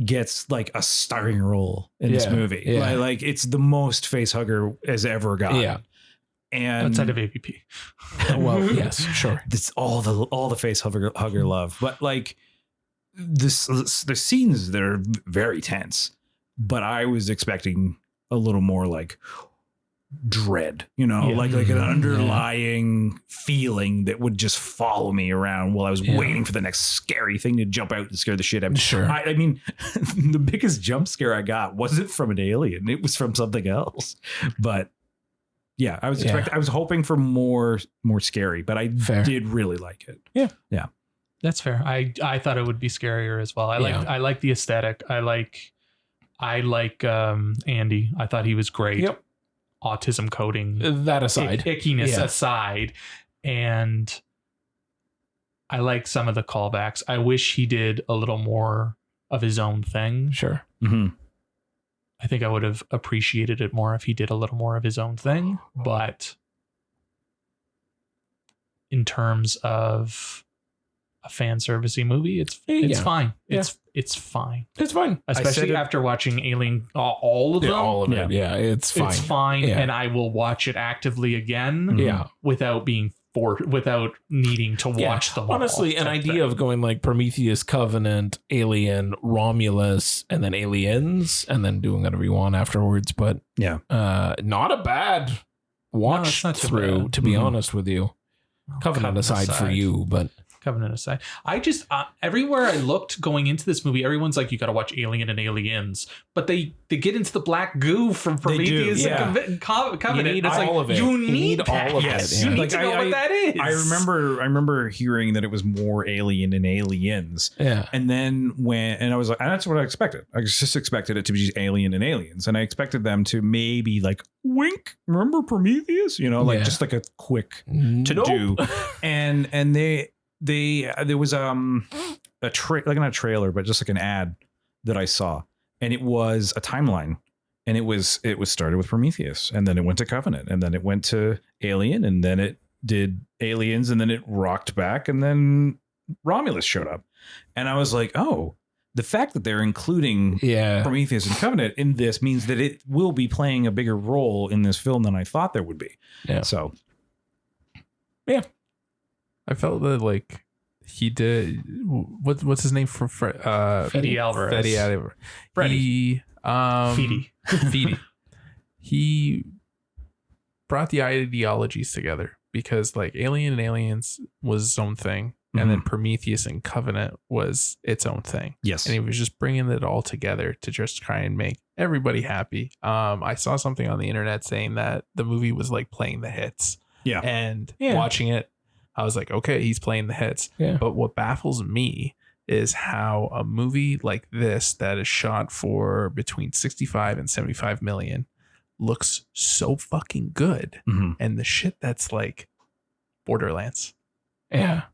gets like a starring role in this movie. Yeah. Like it's the most face hugger has ever gotten. Yeah. And Outside of AVP. Well, yes, sure. it's all the face hugger love. But like the scenes that are very tense, but I was expecting a little more like dread, you know, like an underlying feeling that would just follow me around while I was waiting for the next scary thing to jump out and scare the shit out of me. Sure. I mean, the biggest jump scare I got wasn't from an alien. It was from something else. But yeah, I was expecting, I was hoping for more scary, but I did really like it. Yeah. Yeah. That's fair. I thought it would be scarier as well. I like the aesthetic. I like Andy. I thought he was great. Yep. Autism coding. That aside. Ickiness aside. And I like some of the callbacks. I wish he did a little more of his own thing. Sure. Mm-hmm. I think I would have appreciated it more if he did a little more of his own thing. But in terms of a fan servicey movie, it's fine. It's fine. It's fine. Especially after watching Alien, all of them. All of it. Yeah, it's fine. It's fine, Yeah. and I will watch it actively again. Yeah. without needing to watch them. Honestly, an idea of going like Prometheus, Covenant, Alien, Romulus, and then Aliens, and then doing whatever you want afterwards. But not a bad watch not too through, bad. to be honest with you. Covenant aside for you, but Covenant aside, I just everywhere I looked going into this movie, everyone's like, you got to watch Alien and Aliens, but they get into the black goo from Prometheus and Covenant. You need it's all like, of it. You need all of it. You need to know what that is. I remember hearing that it was more Alien and Aliens. Yeah. And then I was like, and that's what I expected. I just expected it to be just Alien and Aliens. And I expected them to maybe like wink. Remember Prometheus? You know, like just like a quick to do. And there was like not a trailer, but just like an ad that I saw, and it was a timeline, and it was started with Prometheus, and then it went to Covenant, and then it went to Alien, and then it did Aliens, and then it rocked back, and then Romulus showed up, and I was like, oh, the fact that they're including Prometheus and Covenant in this means that it will be playing a bigger role in this film than I thought there would be. Yeah. So yeah. I felt that like he did what's his name from Fede Alvarez. Fede Alvarez. Fede. Fede. He brought the ideologies together because like Alien and Aliens was its own thing, and then Prometheus and Covenant was its own thing. Yes. And he was just bringing it all together to just try and make everybody happy. I saw something on the internet saying that the movie was like playing the hits. Yeah. And watching it, I was like, okay, he's playing the hits. Yeah. But what baffles me is how a movie like this that is shot for between 65 and 75 million looks so fucking good. Mm-hmm. And the shit that's like Borderlands. Yeah.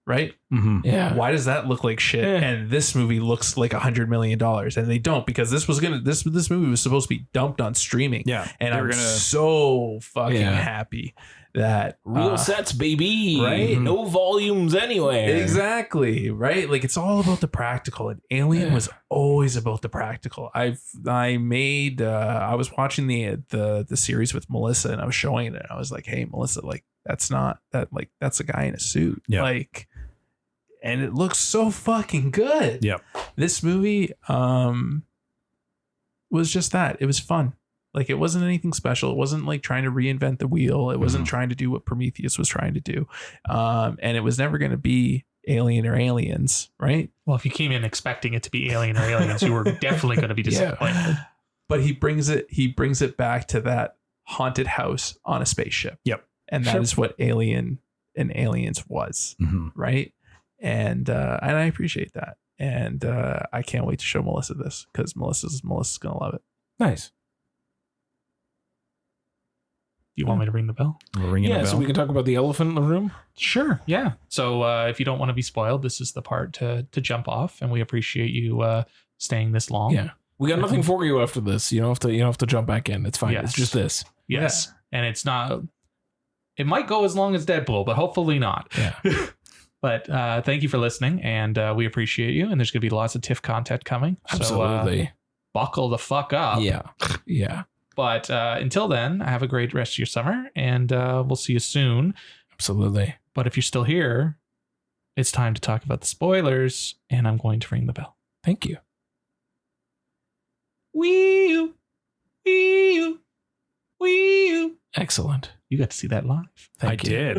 Right? Mm-hmm. Yeah. Why does that look like shit? Yeah. And this movie looks like $100 million, and they don't, because this movie was supposed to be dumped on streaming. Yeah. And I'm so fucking happy that Real sets, baby. right? No volumes anyway. Exactly, right? Like it's all about the practical. And Alien was always about the practical. I was watching the series with Melissa and I was showing it. And I was like, hey, Melissa, like that's not that, like that's a guy in a suit. Yeah. Like, and it looks so fucking good. Yep. This movie was just that. It was fun. Like it wasn't anything special. It wasn't like trying to reinvent the wheel. It wasn't trying to do what Prometheus was trying to do. And it was never going to be Alien or Aliens, right? Well, if you came in expecting it to be Alien or Aliens, you were definitely going to be disappointed. But he brings it back to that haunted house on a spaceship. Yep. And that is what Alien and Aliens was, right? And I appreciate that. And I can't wait to show Melissa this because Melissa's going to love it. Nice. Do you want me to ring the bell? We're ringing a bell. So we can talk about the elephant in the room. Sure. Yeah. So if you don't want to be spoiled, this is the part to jump off, and we appreciate you staying this long. Yeah. We got nothing for you after this. You don't have to jump back in. It's fine. Yes. It's just this. Yes. And it's not. It might go as long as Deadpool, but hopefully not. Yeah. But thank you for listening, and we appreciate you. And there's going to be lots of TIFF content coming. Absolutely. So buckle the fuck up. Yeah. Yeah. But until then, have a great rest of your summer, and we'll see you soon. Absolutely. But if you're still here, it's time to talk about the spoilers, and I'm going to ring the bell. Thank you. Wee-oo, wee-oo, wee-oo. Excellent. You got to see that live. Thank you. did.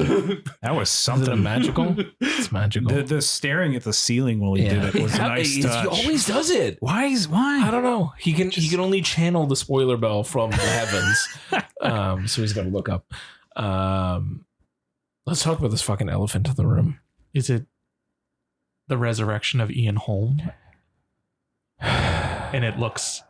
That was Is it something magical? It's magical. The staring at the ceiling while he did it was a nice touch. He always does it. Why? I don't know. He can only channel the spoiler bell from the heavens. So he's got to look up. Let's talk about this fucking elephant in the room. Is it the resurrection of Ian Holm? And it looks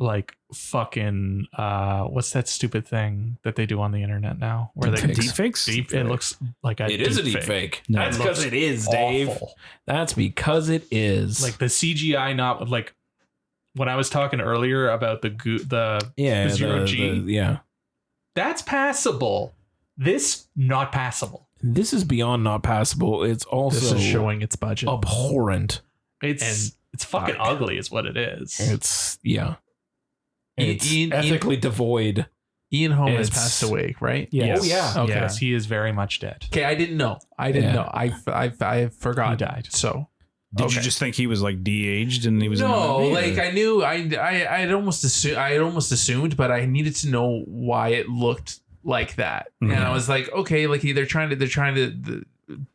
like fucking what's that stupid thing that they do on the internet now where they Deepfakes? it looks like It is a deep fake. No. That's because it is, Dave. awful. That's because it is. Like the CGI, not like when I was talking earlier about the zero G. Yeah. That's passable. This not passable. This is beyond not passable. It's also This is showing its budget. abhorrent. It's fucking ugly, is what it is. It's It's Ian- ethically devoid. Ian Holm has It's- passed away, right? Yes. Oh, yeah. Okay. Yeah. Yes, he is very much dead. Okay, I didn't know. I didn't know. I forgot. He died. So Did you just think he was like de-aged and he was in the no, movie? like I knew. I'd almost assumed, but I needed to know why it looked like that, and I was like, okay, like they're trying to.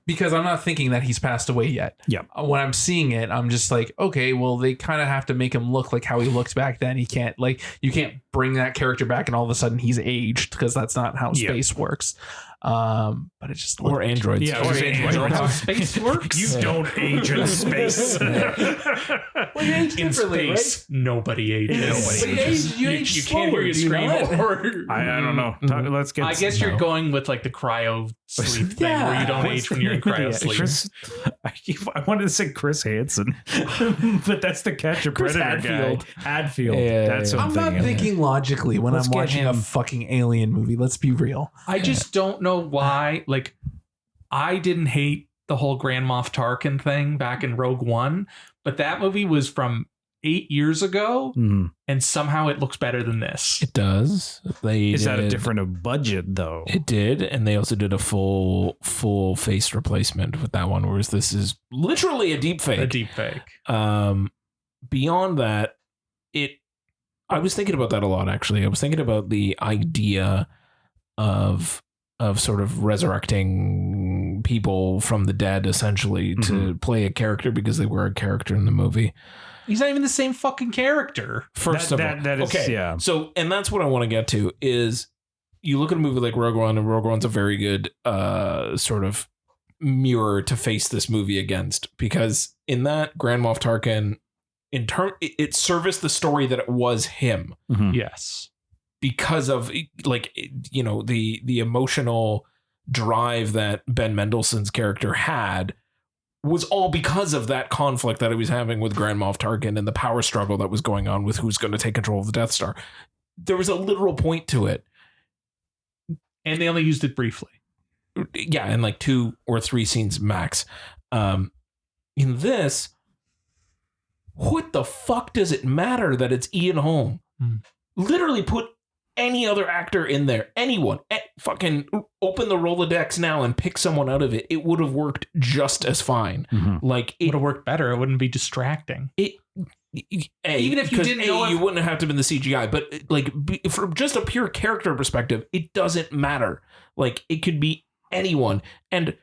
Because I'm not thinking that he's passed away yet. Yeah. When I'm seeing it, I'm just like, okay, well, they kind of have to make him look like how he looked back then. He can't, like, you can't bring that character back and all of a sudden he's aged because that's not how space works. But it just Or androids. Yeah, Or androids. How space works? You don't age in space. Well, you age In differently, space, nobody ages. Nobody ages. You age you can't hear slower, you do you scream. not? Or, I don't know. Let's get. I guess you're going with like the cryo sleep thing where you don't age when you're in cryo sleep. Chris, I wanted to say Chris Hansen, but that's the Catch a Chris Predator Hadfield. guy. Hadfield. Yeah, That's yeah. what I'm not thinking. thinking logically when Let's I'm get watching a him. fucking alien movie. Let's be real. I just don't know why. Like, I didn't hate the whole Grand Moff Tarkin thing back in Rogue One, but that movie was from 8 years ago, Mhm. and somehow it looks better than this. It does. Is that a different budget though? It did, and they also did a full face replacement with that one, whereas this is literally a deep fake. A deep fake. Beyond that, I was thinking about that a lot, actually. I was thinking about the idea of sort of resurrecting people from the dead, essentially, to play a character because they were a character in the movie. He's not even the same fucking character. First of all, that is, okay. yeah. So, and that's what I want to get to is you look at a movie like Rogue One, and Rogue One's a very good sort of mirror to face this movie against, because in that, Grand Moff Tarkin, it serviced the story that it was him Yes. because of, like, you know, the emotional drive that Ben Mendelsohn's character had was all because of that conflict that he was having with Grand Moff Tarkin and the power struggle that was going on with who's going to take control of the Death Star. There was a literal point to it. And they only used it briefly. Yeah, in like 2 or 3 scenes max. In this, what the fuck does it matter that it's Ian Holm? Literally put any other actor in there. Anyone. Fucking open the Rolodex now and pick someone out of it. It would have worked just as fine. Like, It would have worked better. It wouldn't be distracting. Even if you didn't know, you wouldn't have to been the CGI. But like, from just a pure character perspective, it doesn't matter. Like, it could be anyone. And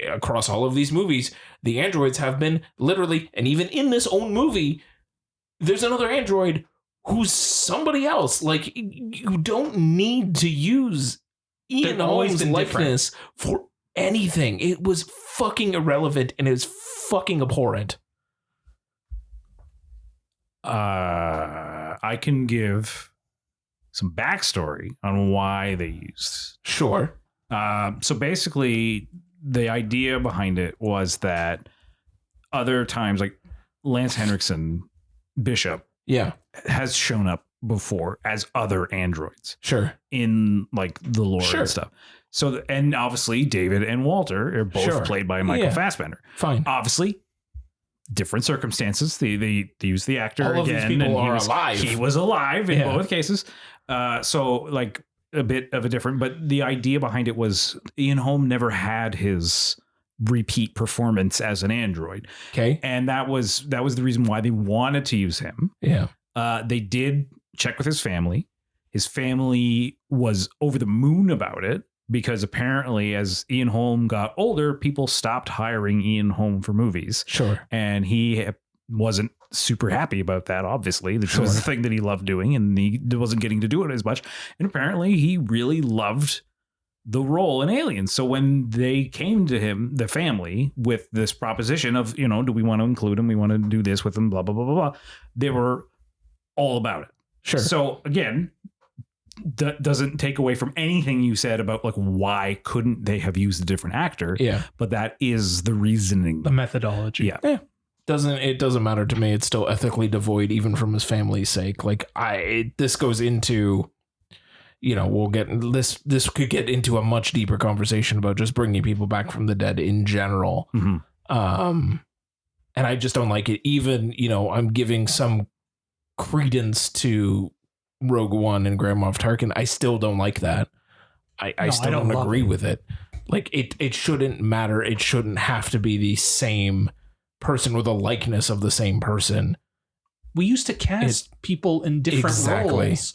across all of these movies, the androids have been literally, and even in this own movie, there's another android who's somebody else. Like, you don't need to use Ian Holm's likeness for anything. It was fucking irrelevant and it was fucking abhorrent. I can give some backstory on why they used. Sure. So basically, the idea behind it was that other times, like Lance Henriksen, Bishop, has shown up before as other androids. Sure. In like the lore and stuff. So, and obviously David and Walter are both played by Michael Fassbender. Fine. Obviously, different circumstances. They use the actor all again. Of these people are alive. He was alive in both cases. So like a bit of a different, but the idea behind it was Ian Holm never had his repeat performance as an android. Okay. And that was the reason why they wanted to use him. Yeah. They did check with his family. His family was over the moon about it because apparently as Ian Holm got older, people stopped hiring Ian Holm for movies. Sure. And he wasn't super happy about that, obviously. This was the thing that he loved doing, and he wasn't getting to do it as much. And apparently he really loved the role in Aliens. So when they came to him, the family, with this proposition of, you know, do we want to include him? We want to do this with him, blah, blah, blah, blah, blah. They were all about it. Sure. So again, that doesn't take away from anything you said about like why couldn't they have used a different actor? Yeah. But that is the reasoning. The methodology. Yeah. It doesn't matter to me. It's still ethically devoid, even from his family's sake. Like this goes into, you know, we'll get this. This could get into a much deeper conversation about just bringing people back from the dead in general. And I just don't like it. Even, you know, I'm giving some credence to Rogue One and Grand Moff Tarkin. I still don't like that. I still don't agree with it. Like it shouldn't matter. It shouldn't have to be the same person with a likeness of the same person. We used to cast people in different roles.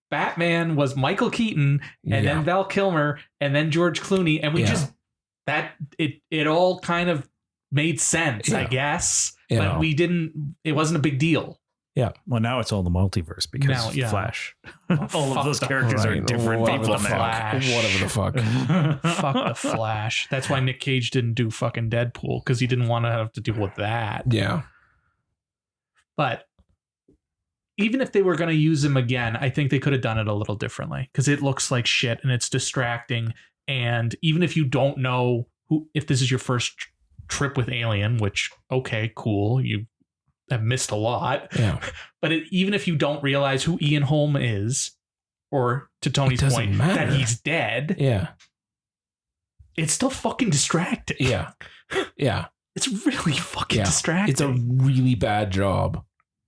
Batman was Michael Keaton, and then Val Kilmer, and then George Clooney, and we just it all kind of made sense, I guess. But we didn't. It wasn't a big deal. Yeah. Well, now it's all the multiverse because now, Flash. All of those characters are different Whatever people. The Flash. Whatever the fuck. Fuck the Flash. That's why Nick Cage didn't do fucking Deadpool, because he didn't want to have to deal with that. Yeah. But even if they were going to use him again, I think they could have done it a little differently, because it looks like shit and it's distracting. And even if you don't know if this is your first trip with Alien, which, okay, cool, you have missed a lot. Yeah. But even if you don't realize who Ian Holm is, or to Tony's point, that he's dead. Yeah. It's still fucking distracting. Yeah. Yeah. It's really fucking distracting. It's a really bad job.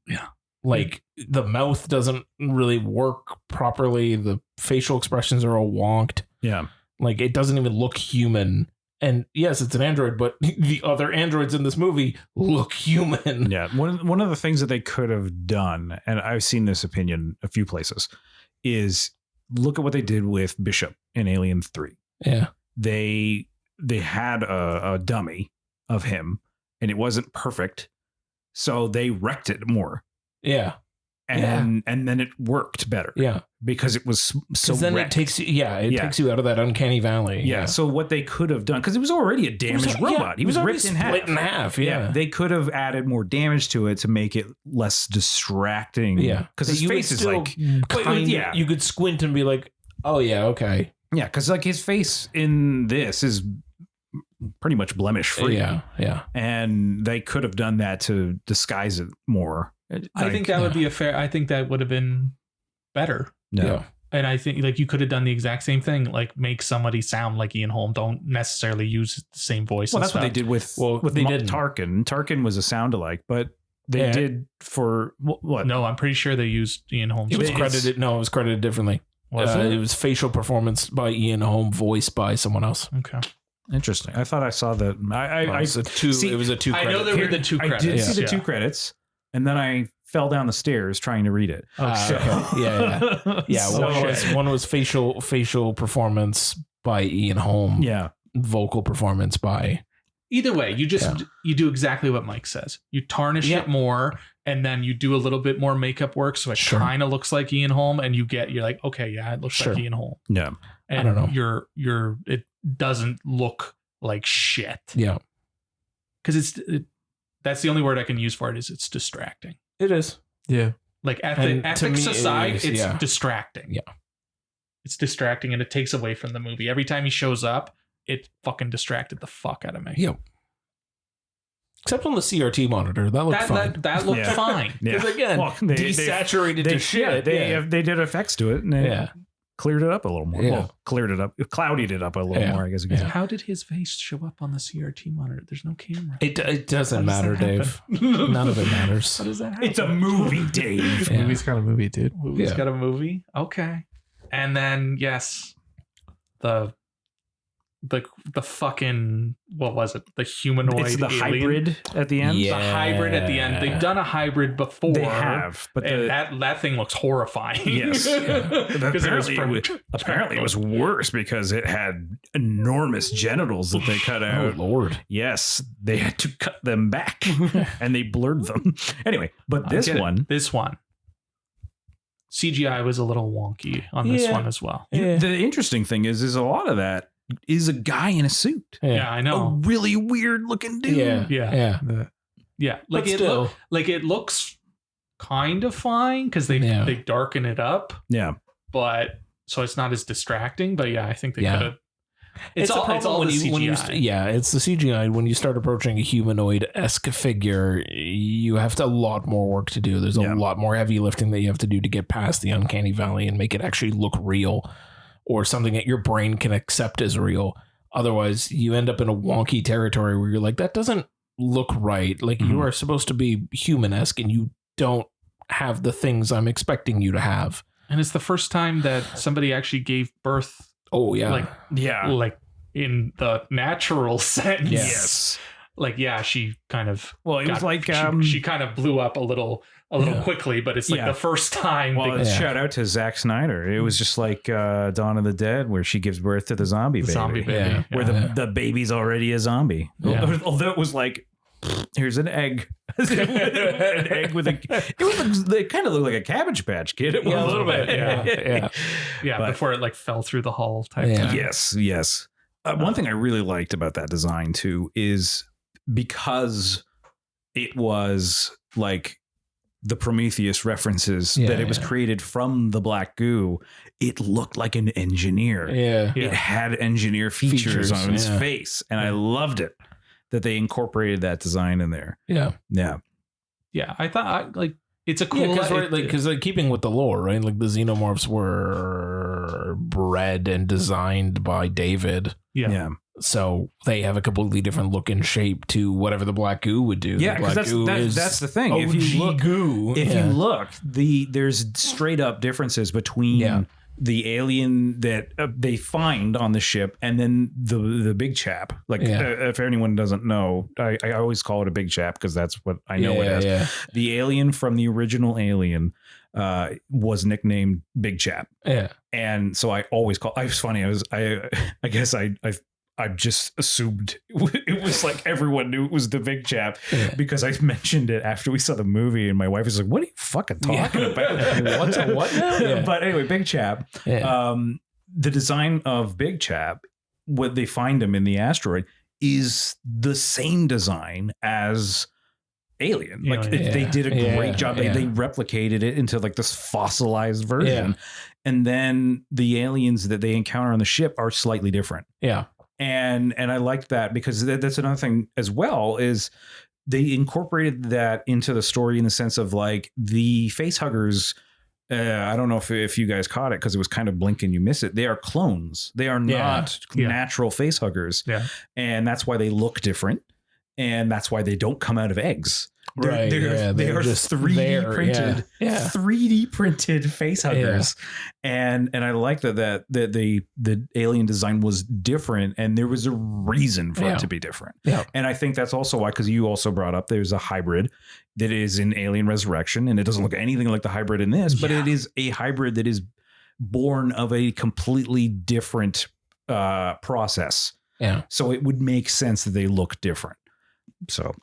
Yeah. Like the mouth doesn't really work properly. The facial expressions are all wonked. Yeah. Like it doesn't even look human. And yes, it's an android, but the other androids in this movie look human. Yeah. One of the things that they could have done, and I've seen this opinion a few places, is look at what they did with Bishop in Alien 3. Yeah. They had a dummy of him, and it wasn't perfect, so they wrecked it more. Yeah. And then it worked better. Yeah. Because it was so then wrecked. it takes you takes you out of that uncanny valley. Yeah. So what they could have done, because it was already a damaged robot. He was ripped in half. Split in half. Yeah. They could have added more damage to it to make it less distracting. Yeah. Because his face is like you could squint and be like, oh yeah, okay. Yeah, because like his face in this is pretty much blemish free. Yeah. Yeah. And they could have done that to disguise it more. I think that would be I think that would have been better. No. And I think like you could have done the exact same thing, like make somebody sound like Ian Holm. Don't necessarily use the same voice. Well, and that's what they stuff. did with they didn't. Tarkin. Tarkin was a sound alike, but they did for what? No, I'm pretty sure they used Ian Holm's It was voice. credited. No, it was credited differently. Was it? It was facial performance by Ian Holm, voiced by someone else. Okay. Interesting. I thought I saw that. It was a two. see, it was a two. I know credit. there were the two I credits. did see the yeah. two credits, and then I fell down the stairs trying to read it. Okay. Yeah. Yeah. So- One was facial performance by Ian Holm. Yeah. Vocal performance by. Either way, you do exactly what Mike says. You tarnish it more, and then you do a little bit more makeup work, so it Sure. kind of looks like Ian Holm, and you're like, okay, yeah, it looks Sure. like Ian Holm. Yeah. And I don't know. it doesn't look like shit. Yeah. Because that's the only word I can use for it is it's distracting. It is. Yeah. Like And to ethics me, it aside, is, it's yeah. distracting. Yeah. It's distracting and it takes away from the movie. Every time he shows up, it fucking distracted the fuck out of me. Yeah. Except on the CRT monitor, that looked fine. That looked Yeah. fine. Because again, Well, they- desaturated to shit. They did effects to it, and they cleared it up a little more. Yeah. Well, cleared it up, cloudied it up a little Yeah. more, I guess you could say. How did his face show up on the CRT monitor? There's no camera. It doesn't How does matter, that Dave. happen? None of it matters. How does that happen? It's a movie, Dave. Yeah. Movie's got a movie, dude. Movie's Yeah. got a movie. Okay. And then yes, the fucking what was it? The humanoid. It's the alien? hybrid at the end. Yeah. The hybrid at the end. They've done a hybrid before. They have, but And the, that thing looks horrifying. Yes. Because apparently it was worse because it had enormous genitals that they cut Oh out. Lord. Yes, they had to cut them back and they blurred them. Anyway, but this one, CGI was a little wonky on this Yeah. one as well. Yeah. the interesting thing is a lot of that is a guy in a suit. Yeah, I A know. really weird looking dude. Yeah. Yeah. Yeah. Yeah, like But it still. it looks kind of fine because they Yeah. darken it up, Yeah. but so it's not as distracting. But yeah, I think they Yeah. could have. It's all when the you, when you CGI. it's the CGI. When you start approaching a humanoid-esque figure, you have a lot more work to do. There's a Yeah. lot more heavy lifting that you have to do to get past the uncanny valley and make it actually look real, or something that your brain can accept as real. Otherwise, you end up in a wonky territory where you're like, that doesn't look right. Like you Mhm. are supposed to be human-esque, and you don't have the things I'm expecting you to have. And it's the first time that somebody actually gave birth, Oh yeah, like Yeah. like in the natural sense. Yes. Like yeah, she kind of. Well, it was like she kind of blew up a little Yeah. quickly, but it's like Yeah. the first time. well, they, shout out to Zack Snyder. It was just like Dawn of the Dead, where she gives birth to the zombie baby. zombie baby. Yeah. Where the baby's already a zombie. Yeah. Although it was like, here's an egg. An egg with it kind of looked like a Cabbage Patch Kid. At Yeah, one a little point. bit. Yeah. yeah, But- before it like fell through the hull type. Yeah. thing. Yes. One thing I really liked about that design too is because it was like the Prometheus references that it was created from the black goo, it looked like an engineer. Yeah. Yeah. It had engineer features on his yeah. face, and I loved it that they incorporated that design in there. Yeah. Yeah. Yeah, I thought like it's a cool. Yeah, because keeping with the lore, right? Like the xenomorphs were bred and designed by David, yeah. Yeah. so they have a completely different look and shape to whatever the black goo would do. Yeah, The because black goo is that's the thing. If OG you look, goo. if Yeah. you look, there's straight up differences between Yeah. the alien that they find on the ship and then the big chap. Like Yeah. if anyone doesn't know, I always call it a big chap because that's what I know it as. Yeah. The alien from the original Alien was nicknamed Big Chap. Yeah. And so I always call. It's funny. I guess I just assumed it was like everyone knew it was the Big Chap Yeah. because I mentioned it after we saw the movie, and my wife was like, "What are you fucking talking about? What's a what now?" Yeah. But anyway, Big Chap. Yeah. The design of Big Chap, when they find him in the asteroid, is the same design as Alien. Like Alien. they did a great Yeah. job. Yeah. They replicated it into like this fossilized version. And then the aliens that they encounter on the ship are slightly different. Yeah. And I liked that because that's another thing as well is they incorporated that into the story in the sense of like the face huggers I don't know if you guys caught it because it was kind of blink and you miss it. They are clones. They are not natural face huggers. Yeah. And that's why they look different. And that's why they don't come out of eggs. Right. They are just 3D printed, 3D printed face huggers. And I like that the alien design was different and there was a reason for it to be different. Yeah. And I think that's also why, because you also brought up there's a hybrid that is in Alien Resurrection, and it doesn't look anything like the hybrid in this, but it is a hybrid that is born of a completely different process. Yeah. So it would make sense that they look different. So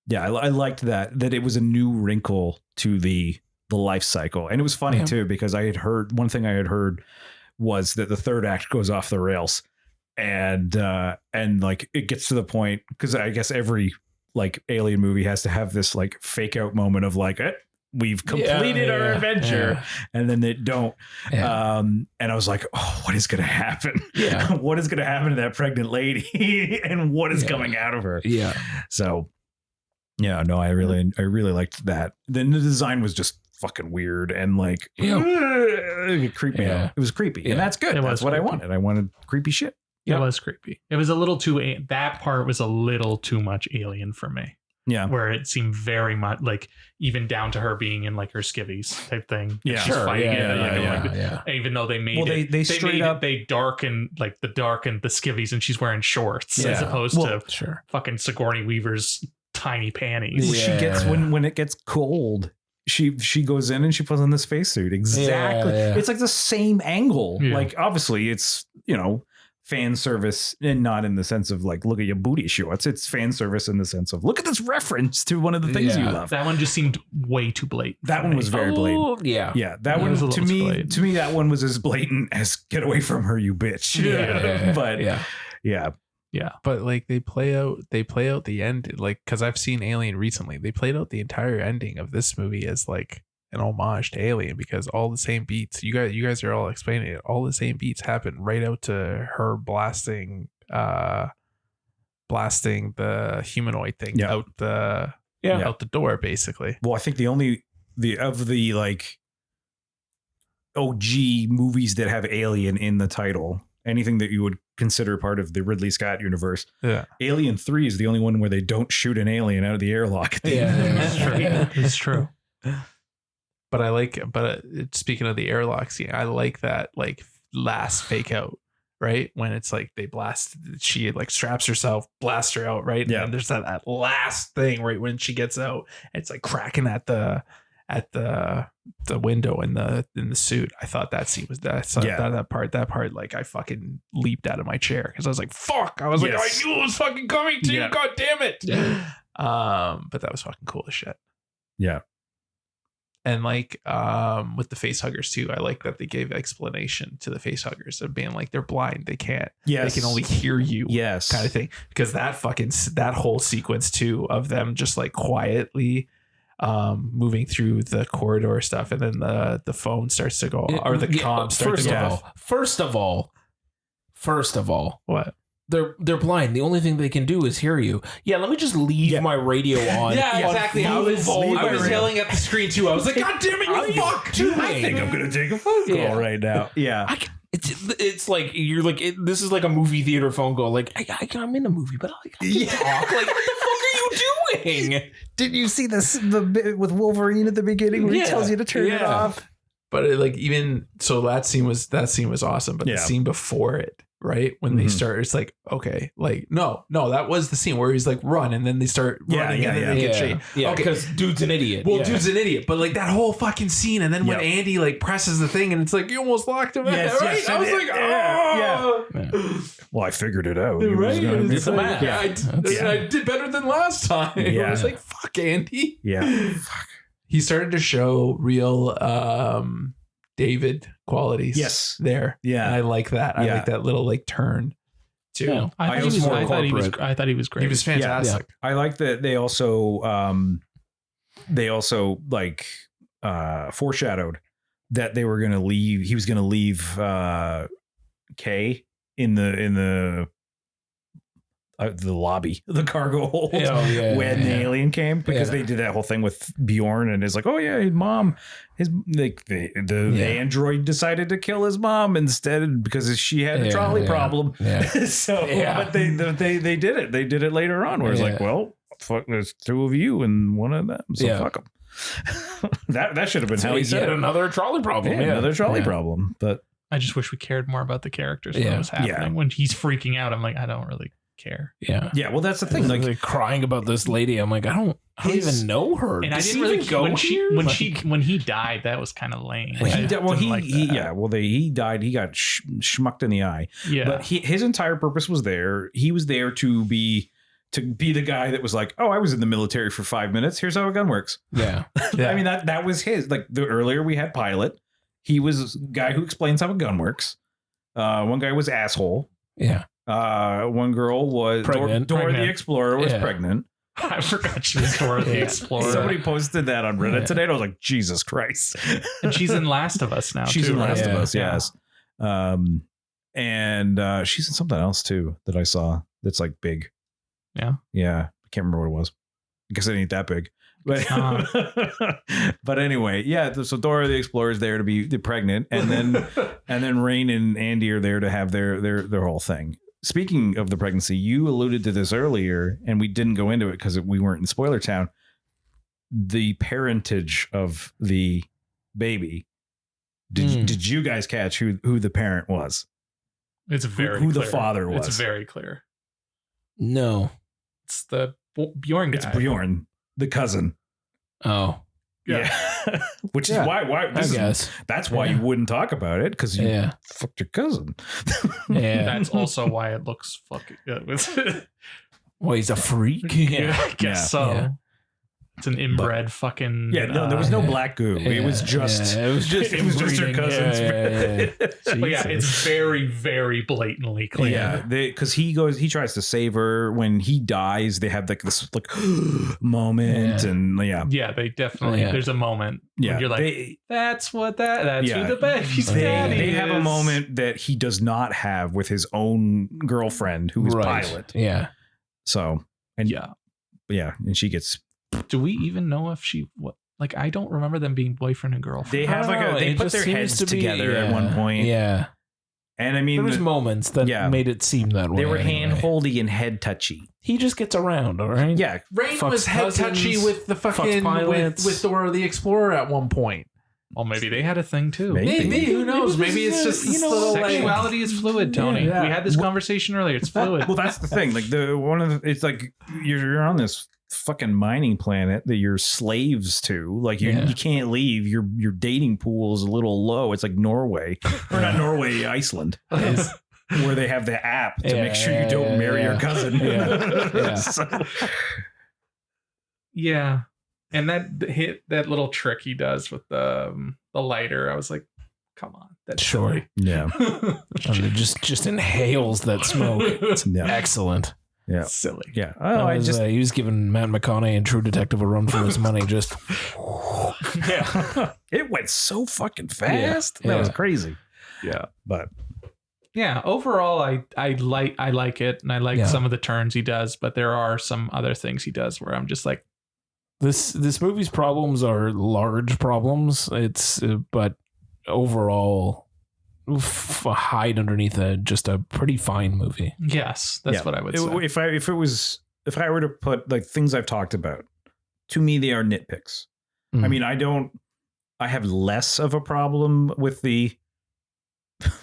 yeah, I liked that it was a new wrinkle to the life cycle. And it was funny too, because I had heard one thing I had heard was that the third act goes off the rails and like it gets to the point, because I guess every like alien movie has to have this like fake out moment of like, we've completed our adventure, and then they don't. And I was like, oh, what is going to happen? Yeah. What is going to happen to that pregnant lady and what is coming out of her? Yeah. So yeah, no, I really liked that. Then the design was just fucking weird and like, it creeped me out. It was creepy. And that's good. That's what I wanted. I wanted creepy shit. It was creepy. It was a little too, that part was a little too much alien for me. Yeah. Where it seemed very much like, even down to her being in like her skivvies type thing. Yeah. She's fighting it. Even though they made it. They straight up. They darkened the skivvies and she's wearing shorts as opposed to fucking Sigourney Weaver's tiny panties. Well, she gets, when it gets cold, she goes in and she puts on the spacesuit. Exactly. It's like the same angle. Like obviously it's, fan service, and not in the sense of like, look at your booty shorts. It's fan service in the sense of, look at this reference to one of the things you love. That one just seemed way too blatant. That one was very blatant. Yeah. That one to me, that one was as blatant as get away from her, you bitch. But like they play out the end, like, because I've seen Alien recently. They played out the entire ending of this movie as like an homage to Alien, because all the same beats, you guys are all explaining it, all the same beats happen right out to her blasting the humanoid thing out the door, basically. Well, I think the like OG movies that have Alien in the title, anything that you would consider part of the Ridley Scott universe, Alien 3 is the only one where they don't shoot an alien out of the airlock. It's true. But speaking of the airlock scene, I like that like last fake out, right? When it's like she like straps herself, blasts her out, right? Yeah. And there's that last thing right when she gets out, it's like cracking at the window in the suit. I thought that scene was that part like I fucking leaped out of my chair because I was like, fuck. I was like, I knew it was fucking coming to you. God damn it. Yeah. But that was fucking cool as shit. Yeah. And like with the face huggers too, I like that they gave explanation to the face huggers of being like, they're blind, they can't, they can only hear you, kind of thing. Because that whole sequence too of them just like quietly moving through the corridor stuff, and then the phone starts to go, or the comms start to go. First of all, what? They're blind. The only thing they can do is hear you. Yeah, let me just leave my radio on. Exactly. I was yelling at the screen too. I was like, God damn it, you fuck doing? I think I'm gonna take a phone call right now. Yeah. It's like you're like this is like a movie theater phone call. Like I'm in a movie, but I can talk. Like what the fuck are you doing? Did you see the bit with Wolverine at the beginning where he tells you to turn it off? But that scene was awesome. But the scene before it, right when they start, it's like, okay, like no, that was the scene where he's like run, and then they start running, and then they get straight. Okay, because dude's an idiot. Well, dude's an idiot, but like that whole fucking scene, and then when Andy like presses the thing, and it's like you almost locked him out, right? I was like, oh, well, I figured it out. Right? It's a math. I did better than last time. I was like, fuck, Andy. Yeah, fuck. He started to show real David qualities there. Yeah. And I like that. I like that little like turn too. Yeah. I thought he was great. He was fantastic. Yeah. I like that they also like foreshadowed that they were going to leave. He was going to leave Kay in the the lobby, the cargo hold when the alien came, because they did that whole thing with Bjorn, and it's like, oh yeah, his mom, the android decided to kill his mom instead because she had a trolley problem. So, but they did it. They did it later on, where it's like, well, fuck, there's 2 of you and 1 of them, so fuck them. that should have been how he said it. Another trolley problem. Another trolley problem. But I just wish we cared more about the characters when it was happening. When he's freaking out, I'm like, I don't really care. Yeah. Well, that's the thing. Like crying about this lady, I'm like, I don't even know her. And I didn't really go when he died. That was kind of lame. He died. He got schmucked in the eye. Yeah. But his entire purpose was there. He was there to be the guy that was like, oh, I was in the military for 5 minutes. Here's how a gun works. Yeah. I mean, that was his. Like the earlier we had Pilot. He was a guy who explains how a gun works. One guy was Asshole. Yeah. One girl was pregnant. Dora the Explorer was pregnant. I forgot she was Dora the Explorer. Somebody posted that on Reddit today, and I was like, Jesus Christ. And she's in Last of Us now. She's in Last of Us, yes. And she's in something else too that I saw that's like big. Yeah. Yeah. I can't remember what it was because it ain't that big. But, but anyway, so Dora the Explorer is there to be pregnant, and then Rain and Andy are there to have their whole thing. Speaking of the pregnancy, you alluded to this earlier, and we didn't go into it because we weren't in spoiler town. The parentage of the baby. Did you guys catch who the parent was? It's very who clear. The father was. It's very clear. No, it's the Bjorn guy. It's Bjorn, the cousin. Oh, yeah. Which is why that's why you wouldn't talk about it, because you fucked your cousin. That's also why it looks fucking good. Well, he's a freak. I guess so. Yeah. It's an inbred fucking. Yeah, no, there was no black goo. It was just. It was just her cousin's. But it's very, very blatantly clear. Yeah, because he tries to save her. When he dies, they have like this moment, and they definitely. There's a moment. Yeah, you're like, that's who the baby's daddy is. They have a moment that he does not have with his own girlfriend, who is Pilot. Yeah. So and and she gets. Do we even know if she I don't remember them being boyfriend and girlfriend. They have they put their heads together at one point. Yeah. And I mean, there was moments that made it seem that way. They were hand-holdy and head-touchy. He just gets around, all right? Yeah. Rain was head-touchy with the fucking with Dora the Explorer at one point. Well, maybe they had a thing too. Maybe who knows? Maybe it's just sexuality is fluid, Tony. We had this conversation earlier. It's fluid. Well, that's the thing. Like it's like you're on this fucking mining planet that you're slaves to. Like you can't leave. Your dating pool is a little low. It's like Norway, or not Norway, Iceland, where they have the app to make sure you don't marry your cousin. And that little trick he does with the lighter, I was like, come on, that's silly. Yeah. just inhales that smoke. It's excellent. Yeah, silly. Yeah. He was giving Matt McConaughey and True Detective a run for his money. Just it went so fucking fast. That was crazy. Yeah, but overall, I like it, and I like some of the turns he does. But there are some other things he does where I'm just like, this movie's problems are large problems. But overall, hide underneath just a pretty fine movie. Yes, that's what I would say. If I were to put like things I've talked about, to me they are nitpicks. I mean, I have less of a problem with the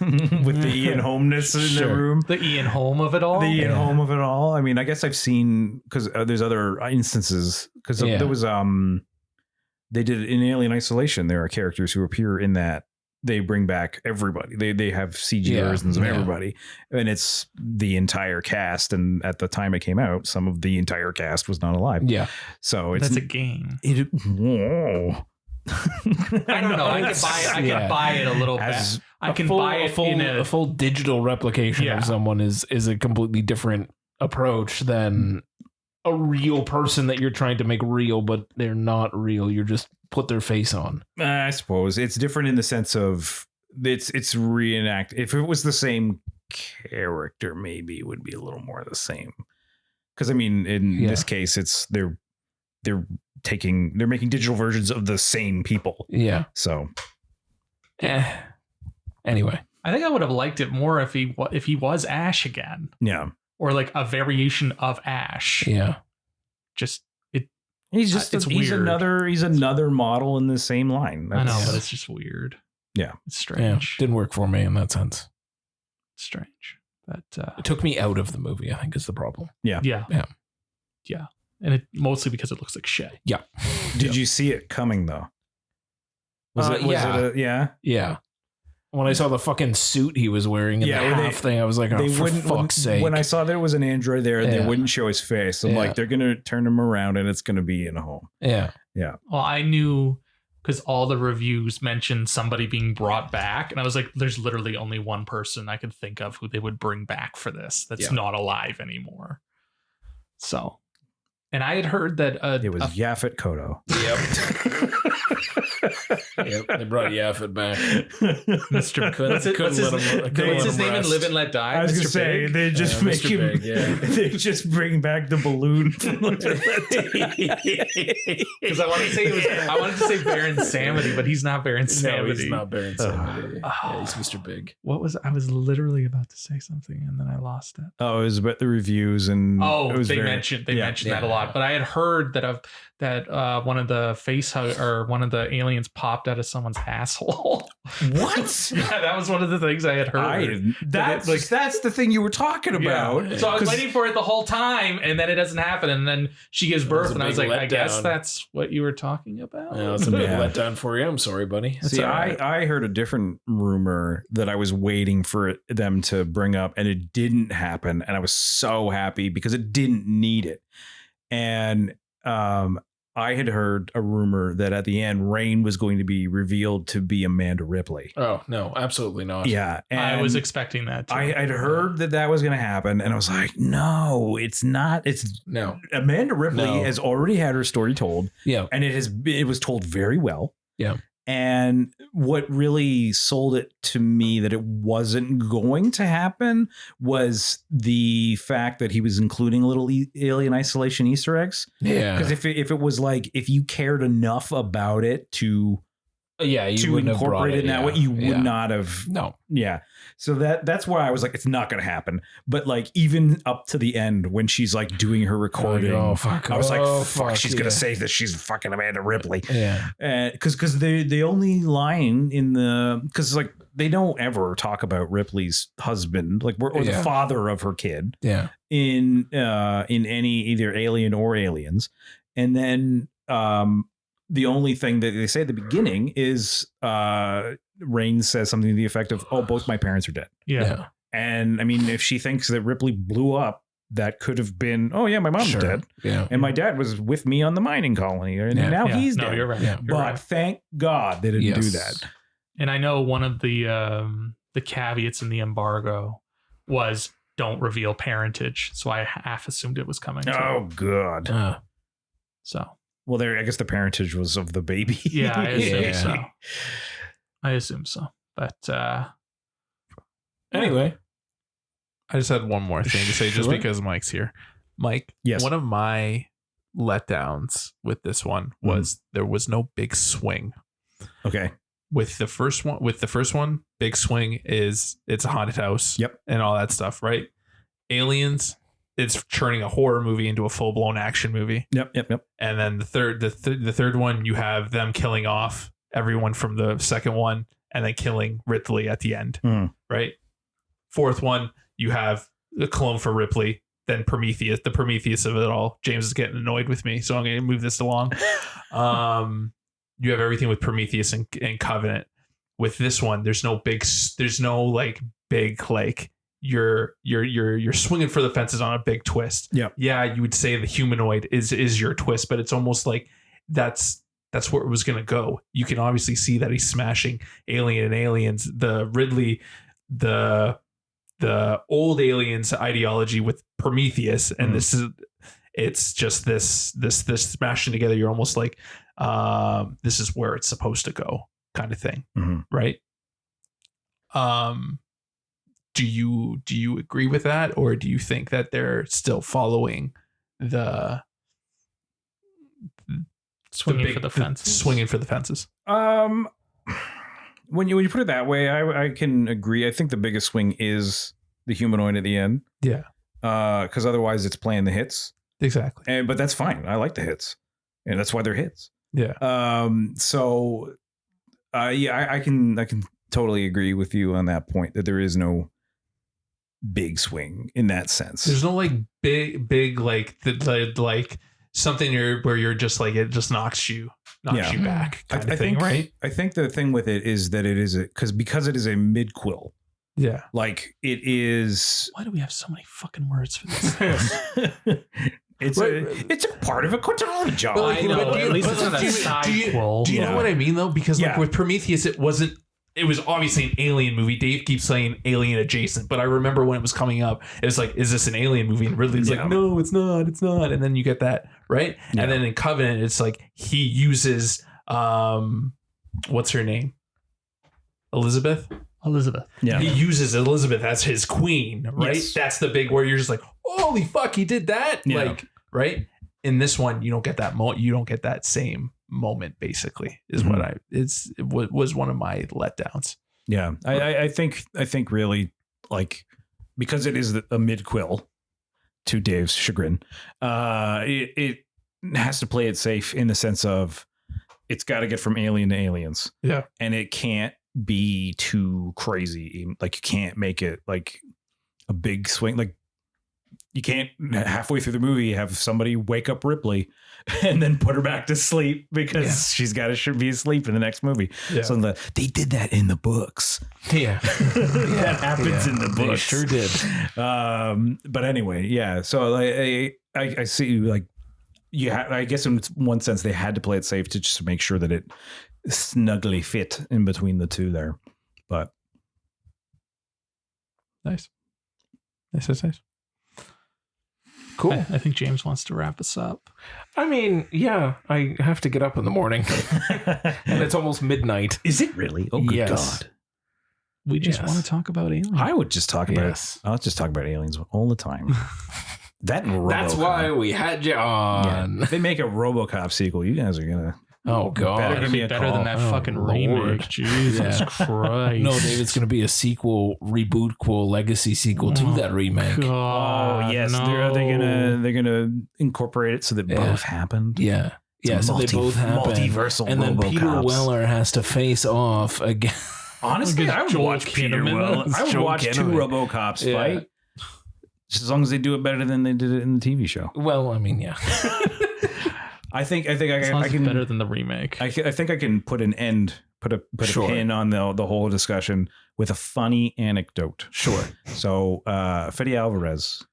with the Ian Holmness in the room. The Ian Holm of it all. The Ian Holm of it all. I mean, I guess I've seen, because there's other instances, because there was they did in Alien Isolation. There are characters who appear in that. They bring back everybody. They have CG versions of everybody, and it's the entire cast. And at the time it came out, some of the entire cast was not alive. Yeah, so that's a game. Whoa. I don't know. I can buy it a little bit. I can buy it a full digital replication of someone is a completely different approach than a real person that you're trying to make real, but they're not real. You're just put their face on. I suppose it's different in the sense of it's reenact. If it was the same character, maybe it would be a little more the same. Because I mean, in this case, it's they're making digital versions of the same people. Yeah. So, anyway, I think I would have liked it more if he was Ash again, yeah, or like a variation of Ash. yeah. Just he's just it's he's weird. another model in the same line. I know, That's- but it's just weird. Yeah. It's Yeah, strange. didn't work for me in that sense. Strange. But It took me out of the movie, I think, is the problem. yeah. Yeah. And it mostly because it looks like shit. Did you see it coming though? Was it yeah? Yeah. When I saw the fucking suit he was wearing and Yeah, the when half thing, I was like, oh, for fuck's sake. When I saw there was an android there, they Yeah. wouldn't show his face. I'm Yeah. like, they're gonna turn him around and it's gonna be in a home. Yeah. Well, I knew because all the reviews mentioned somebody being brought back, and I was like, "There's literally only one person I could think of who they would bring back for this. That's Yeah. not alive anymore." So, and I had heard that It was Yaphet Kotto. Yep. Yep. They brought Yaphet back. Mr. What's his name in Live and Let Die? I was gonna Mr. say Big? they just make Mr. him. Big, yeah. They just bring back the balloon. From Because I wanted to say Baron Samity, but he's not Baron Samity. No, he's not Baron Samity. Yeah, he's Mr. Big. What was I was literally about to say something and then I lost it. Oh, it was about the reviews and Oh, it was they very- mentioned yeah. that a lot, but I had heard that one of the one of the aliens popped out of someone's asshole. What? Yeah, that was one of the things I had heard. That's the thing you were talking about. Yeah. So I was 'Cause- waiting for it the whole time, and then it doesn't happen, and then she gives birth, was a and I was big like, I guess letdown. that's what you were talking about. Yeah, that's a big Yeah. letdown for you. I'm sorry, buddy. See, all right. I heard a different rumor that I was waiting for them to bring up, and it didn't happen. And I was so happy because it didn't need it. And I had heard a rumor that at the end, Rain was going to be revealed to be Amanda Ripley. Oh, no, absolutely not. Yeah. And I was expecting that too. I'd heard that was going to happen. And I was like, no, it's not. It's No. Amanda Ripley No. has already had her story told. Yeah. And it was told very well. Yeah. And what really sold it to me that it wasn't going to happen was the fact that he was including little alien isolation Easter eggs. Yeah. Because if it was like, if you cared enough about it to you wouldn't have brought incorporate it in that way, you would not have. No. Yeah. So that's why I was like, it's not going to happen. But like, even up to the end when she's like doing her recording, Oh, fuck. I was like, Oh, fuck, she's going yeah. to say that she's fucking Amanda Ripley. Yeah. Because the only line in because like they don't ever talk about Ripley's husband, like or the Yeah. father of her kid Yeah. in any either Alien or Aliens. And then the only thing that they say at the beginning is Rain says something to the effect of, oh, both my parents are dead. yeah. And I mean, if she thinks that Ripley blew up, that could have been, oh yeah, my mom's Sure. dead. Yeah. And my dad was with me on the mining colony. And Yeah. now Yeah. he's No, dead. you're right. Yeah. You're But right. thank God they didn't do that. And I know one of the caveats in the embargo was don't reveal parentage. So I half assumed it was coming. too. Oh God. So Well, I guess the parentage was of the baby. yeah, I assume Yeah. so. I assume so. But Anyway. I just had one more thing to say just Sure. because Mike's here. Mike, Yes. one of my letdowns with this one was there was no big swing. Okay. With the first one, big swing is it's a haunted house. Yep. And all that stuff, right? Aliens, it's turning a horror movie into a full-blown action movie. Yep. And then the third one, you have them killing off everyone from the second one and then killing Ripley at the end. Mm. Right? Fourth one, you have the clone for Ripley, then Prometheus, the Prometheus of it all. James is getting annoyed with me, so I'm going to move this along. You have everything with Prometheus and Covenant. With this one, there's no big you're swinging for the fences on a big twist. Yeah. Yeah, you would say the humanoid is your twist, but it's almost like that's where it was going to go. You can obviously see that he's smashing Alien and Aliens, the Ridley, the old Aliens ideology with Prometheus, and it's just this smashing together. You're almost like this is where it's supposed to go, kind of thing, right? Do you agree with that, or do you think that they're still following the Swinging for the fences. Swinging for the fences. When you put it that way, I can agree. I think the biggest swing is the humanoid at the end. Yeah. Because otherwise it's playing the hits. Exactly. But that's fine. I like the hits, and that's why they're hits. Yeah. I can totally agree with you on that point that there is no big swing in that sense. There's no like big like like something where you're just like it just knocks you back kind of thing, right? I think the thing with it is that it is because it is a mid quill. Yeah. Like it is. Why do we have so many fucking words for this? It's a part of a quadrilogy job. But like, I know, but at least it's not a side quill. Do you know what I mean though? Because like Yeah. with Prometheus, it was obviously an alien movie. Dave keeps saying alien adjacent, but I remember when it was coming up, it was like, is this an alien movie? And Ridley's like, no, it's not. And then you get that, right? Yeah. And then in Covenant, it's like he uses what's her name? Elizabeth. Yeah. He uses Elizabeth as his queen, right? Yes. That's the big where you're just like, holy fuck, he did that. Yeah. Like, right? In this one, you don't get that you don't get that same moment, basically, is Mhm. what it was one of my letdowns. Yeah. I think really like because it is a mid quill to Dave's chagrin, it has to play it safe in the sense of it's got to get from alien to aliens. Yeah. And it can't be too crazy. Like you can't make it like a big swing. Like you can't halfway through the movie have somebody wake up Ripley and then put her back to sleep because she's got to be asleep in the next movie. Yeah. So they did that in the books. Yeah. That happens in the They books. sure did. But anyway, yeah. So I see like I guess in one sense they had to play it safe to just make sure that it snugly fit in between the two there. But Nice. Cool. I think James wants to wrap us up. I mean, yeah, I have to get up in the morning and it's almost midnight. is it really? Oh, good Yes. God. We just Yes. want to talk about aliens. I would just talk about Yes. it. I'll just talk about aliens all the time. That and That's RoboCop. why we had you on. Yeah. If they make a RoboCop sequel, you guys are gonna. Oh, God. Better That'd give be me a better call. than that Oh, fucking Lord. remake. Jesus Yeah. Christ. No, Dave, it's going to be a sequel, reboot, legacy sequel to that remake. God, Oh yes, no. they're gonna incorporate it so that Yeah. both happened. Yeah. Yeah, so they both happen. multiversal And then Peter RoboCops. Weller has to face off again. Honestly, Look at I would Joel watch Peter Kinnaman. Weller. I would Joel watch two Kinnaman. RoboCops Yeah. fight, just as long as they do it better than they did it in the TV show. Well, I mean, yeah. I think As long I as can it's better than the remake. I think I can put an end, put a Sure. pin on the whole discussion with a funny anecdote. Sure. So, Fede Alvarez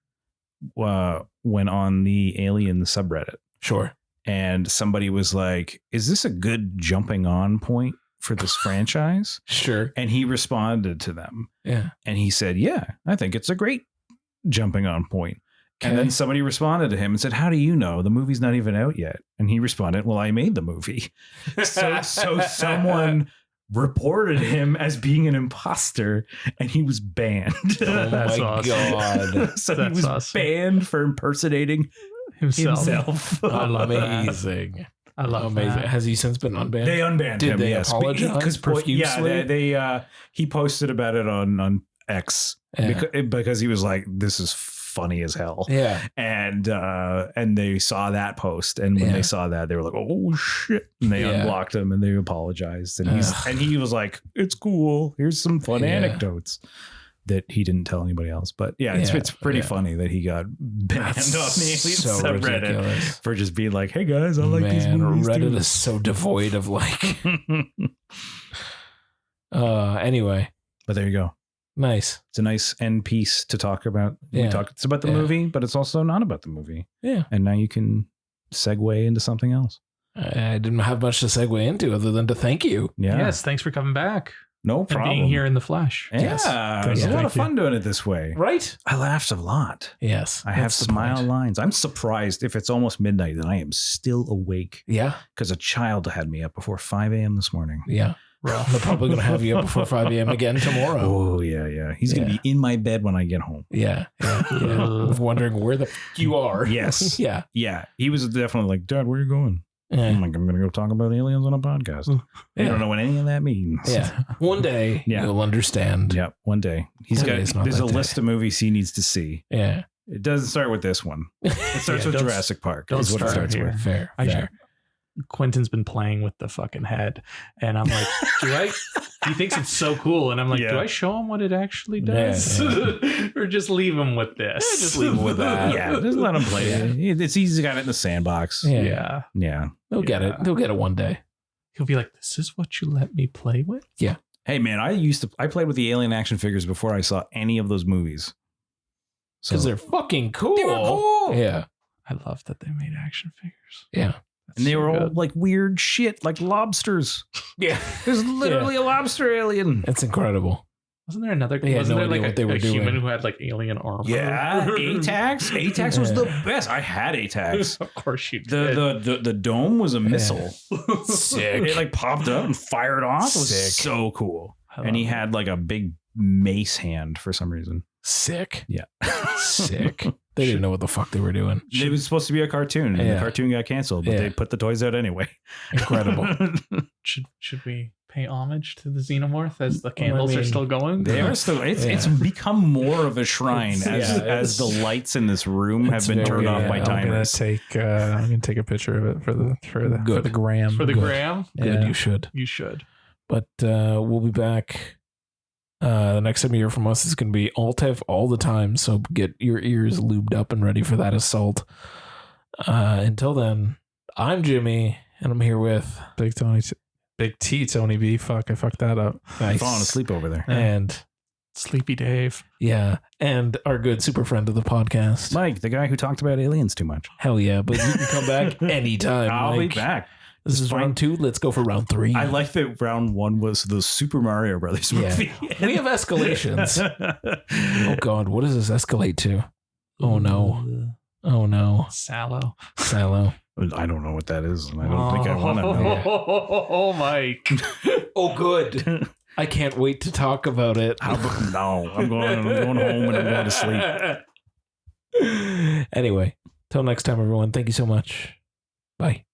went on the Alien subreddit, Sure. and somebody was like, "Is this a good jumping on point for this franchise?" Sure. And he responded to them, Yeah. and he said, "Yeah, I think it's a great jumping on point." And Okay. then somebody responded to him and said, "How do you know? The movie's not even out yet." And he responded, "Well, I made the movie." So someone reported him as being an imposter, and he was banned. Oh That's my awesome. God. So he That's was awesome. banned for impersonating Himself. himself. Amazing. I love Amazing. that. Has he since been unbanned? They unbanned Did him. they yes, apologize profusely? Yeah, they he posted about it on X Yeah. because he was like, "This is funny as hell." Yeah. And they saw that post, and when Yeah. they saw that, they were like, "Oh shit!" And they Yeah. unblocked him, and they apologized. And he was like, "It's cool. Here's some fun Yeah. anecdotes." That he didn't tell anybody else, but yeah, it's pretty Yeah. funny that he got banned on the Alien so subreddit ridiculous. for just being like, "Hey guys, I like these Man, movies Reddit too." is so devoid of like. Anyway, But there you go. nice. It's a nice end piece to talk about. Yeah. It's about the Yeah. movie, but it's also not about the movie. Yeah. And now you can segue into something else. I didn't have much to segue into other than to thank you. Yeah. Yes, thanks for coming back No and problem. being here in the flesh. Yeah. Yes. It was Yeah. a lot Thank of fun doing it this way. Right? I laughed a lot. Yes. I have that's the smile point. lines. I'm surprised if it's almost midnight that I am still awake Yeah. because a child had me up before 5 a.m. this morning. Yeah. They're probably going to have you up before 5 a.m. again tomorrow. Oh, yeah. He's going to be in my bed when I get home. Yeah. Wondering where the f- you are. Yes. Yeah. Yeah. He was definitely like, Dad, where are you going? Yeah. I'm like, I'm going to go talk about aliens on a podcast. I don't know what any of that means. Yeah. One day you'll understand. Yeah. One day. There's a list of movies he needs to see. Yeah. It doesn't start with this one. It starts with Jurassic Park. don't is what it start starts here. with. Fair. Quentin's been playing with the fucking head, and I'm like, he thinks it's so cool, and I'm like, do I show him what it actually does, or just leave him with this? Yeah, just leave him with that. Yeah, just let him play it. It's easy. Got it in the sandbox. Yeah. They'll get it. They'll get it one day. He'll be like, "This is what you let me play with." Yeah. Hey man, I played with the alien action figures before I saw any of those movies. Because they're fucking cool. They were cool. Yeah. I love that they made action figures. Yeah. That's And they so were all good. like weird shit, like lobsters. Yeah. There's literally a lobster alien. It's incredible. Wasn't there another? They had wasn't no there idea like what they were a doing. human who had like alien armor? Yeah, ATAX. ATAX was the best. I had ATAX. Of course you did. The dome was a missile. Sick. It like popped up and fired off. It was Sick. so cool. I And he love it. had like a big mace hand for some reason. Sick. Yeah. Sick. They didn't know what the fuck they were doing. It was supposed to be a cartoon, and the cartoon got canceled, but they put the toys out anyway. Incredible. Should we pay homage to the xenomorph as the candles are still going? They are still. It's become more of a shrine as the lights in this room have been turned off by timers. I'm gonna take a picture of it for the gram. For the Good. gram? Good, you should. You should. But we'll be back. The next time you hear from us is going to be Alt F all the time. So get your ears lubed up and ready for that assault. Until then, I'm Jimmy, and I'm here with Big T Tony B. Fuck, I fucked that up. I'm falling asleep over there. And Sleepy Dave. yeah, and our good super friend of the podcast, Mike, the guy who talked about aliens too much. Hell yeah, but you can come back anytime. I'll Mike. be back. This is round 2. Let's go for round 3. I like that round 1 was the Super Mario Brothers movie. We have escalations. Oh God, what does this escalate to? Oh no. Oh no. Sallow. Sallow. I don't know what that is. And I don't think I want to know. Oh, Mike. Oh good. I can't wait to talk about it. No, I'm going home and I'm going to sleep. Anyway, till next time, everyone. Thank you so much. Bye.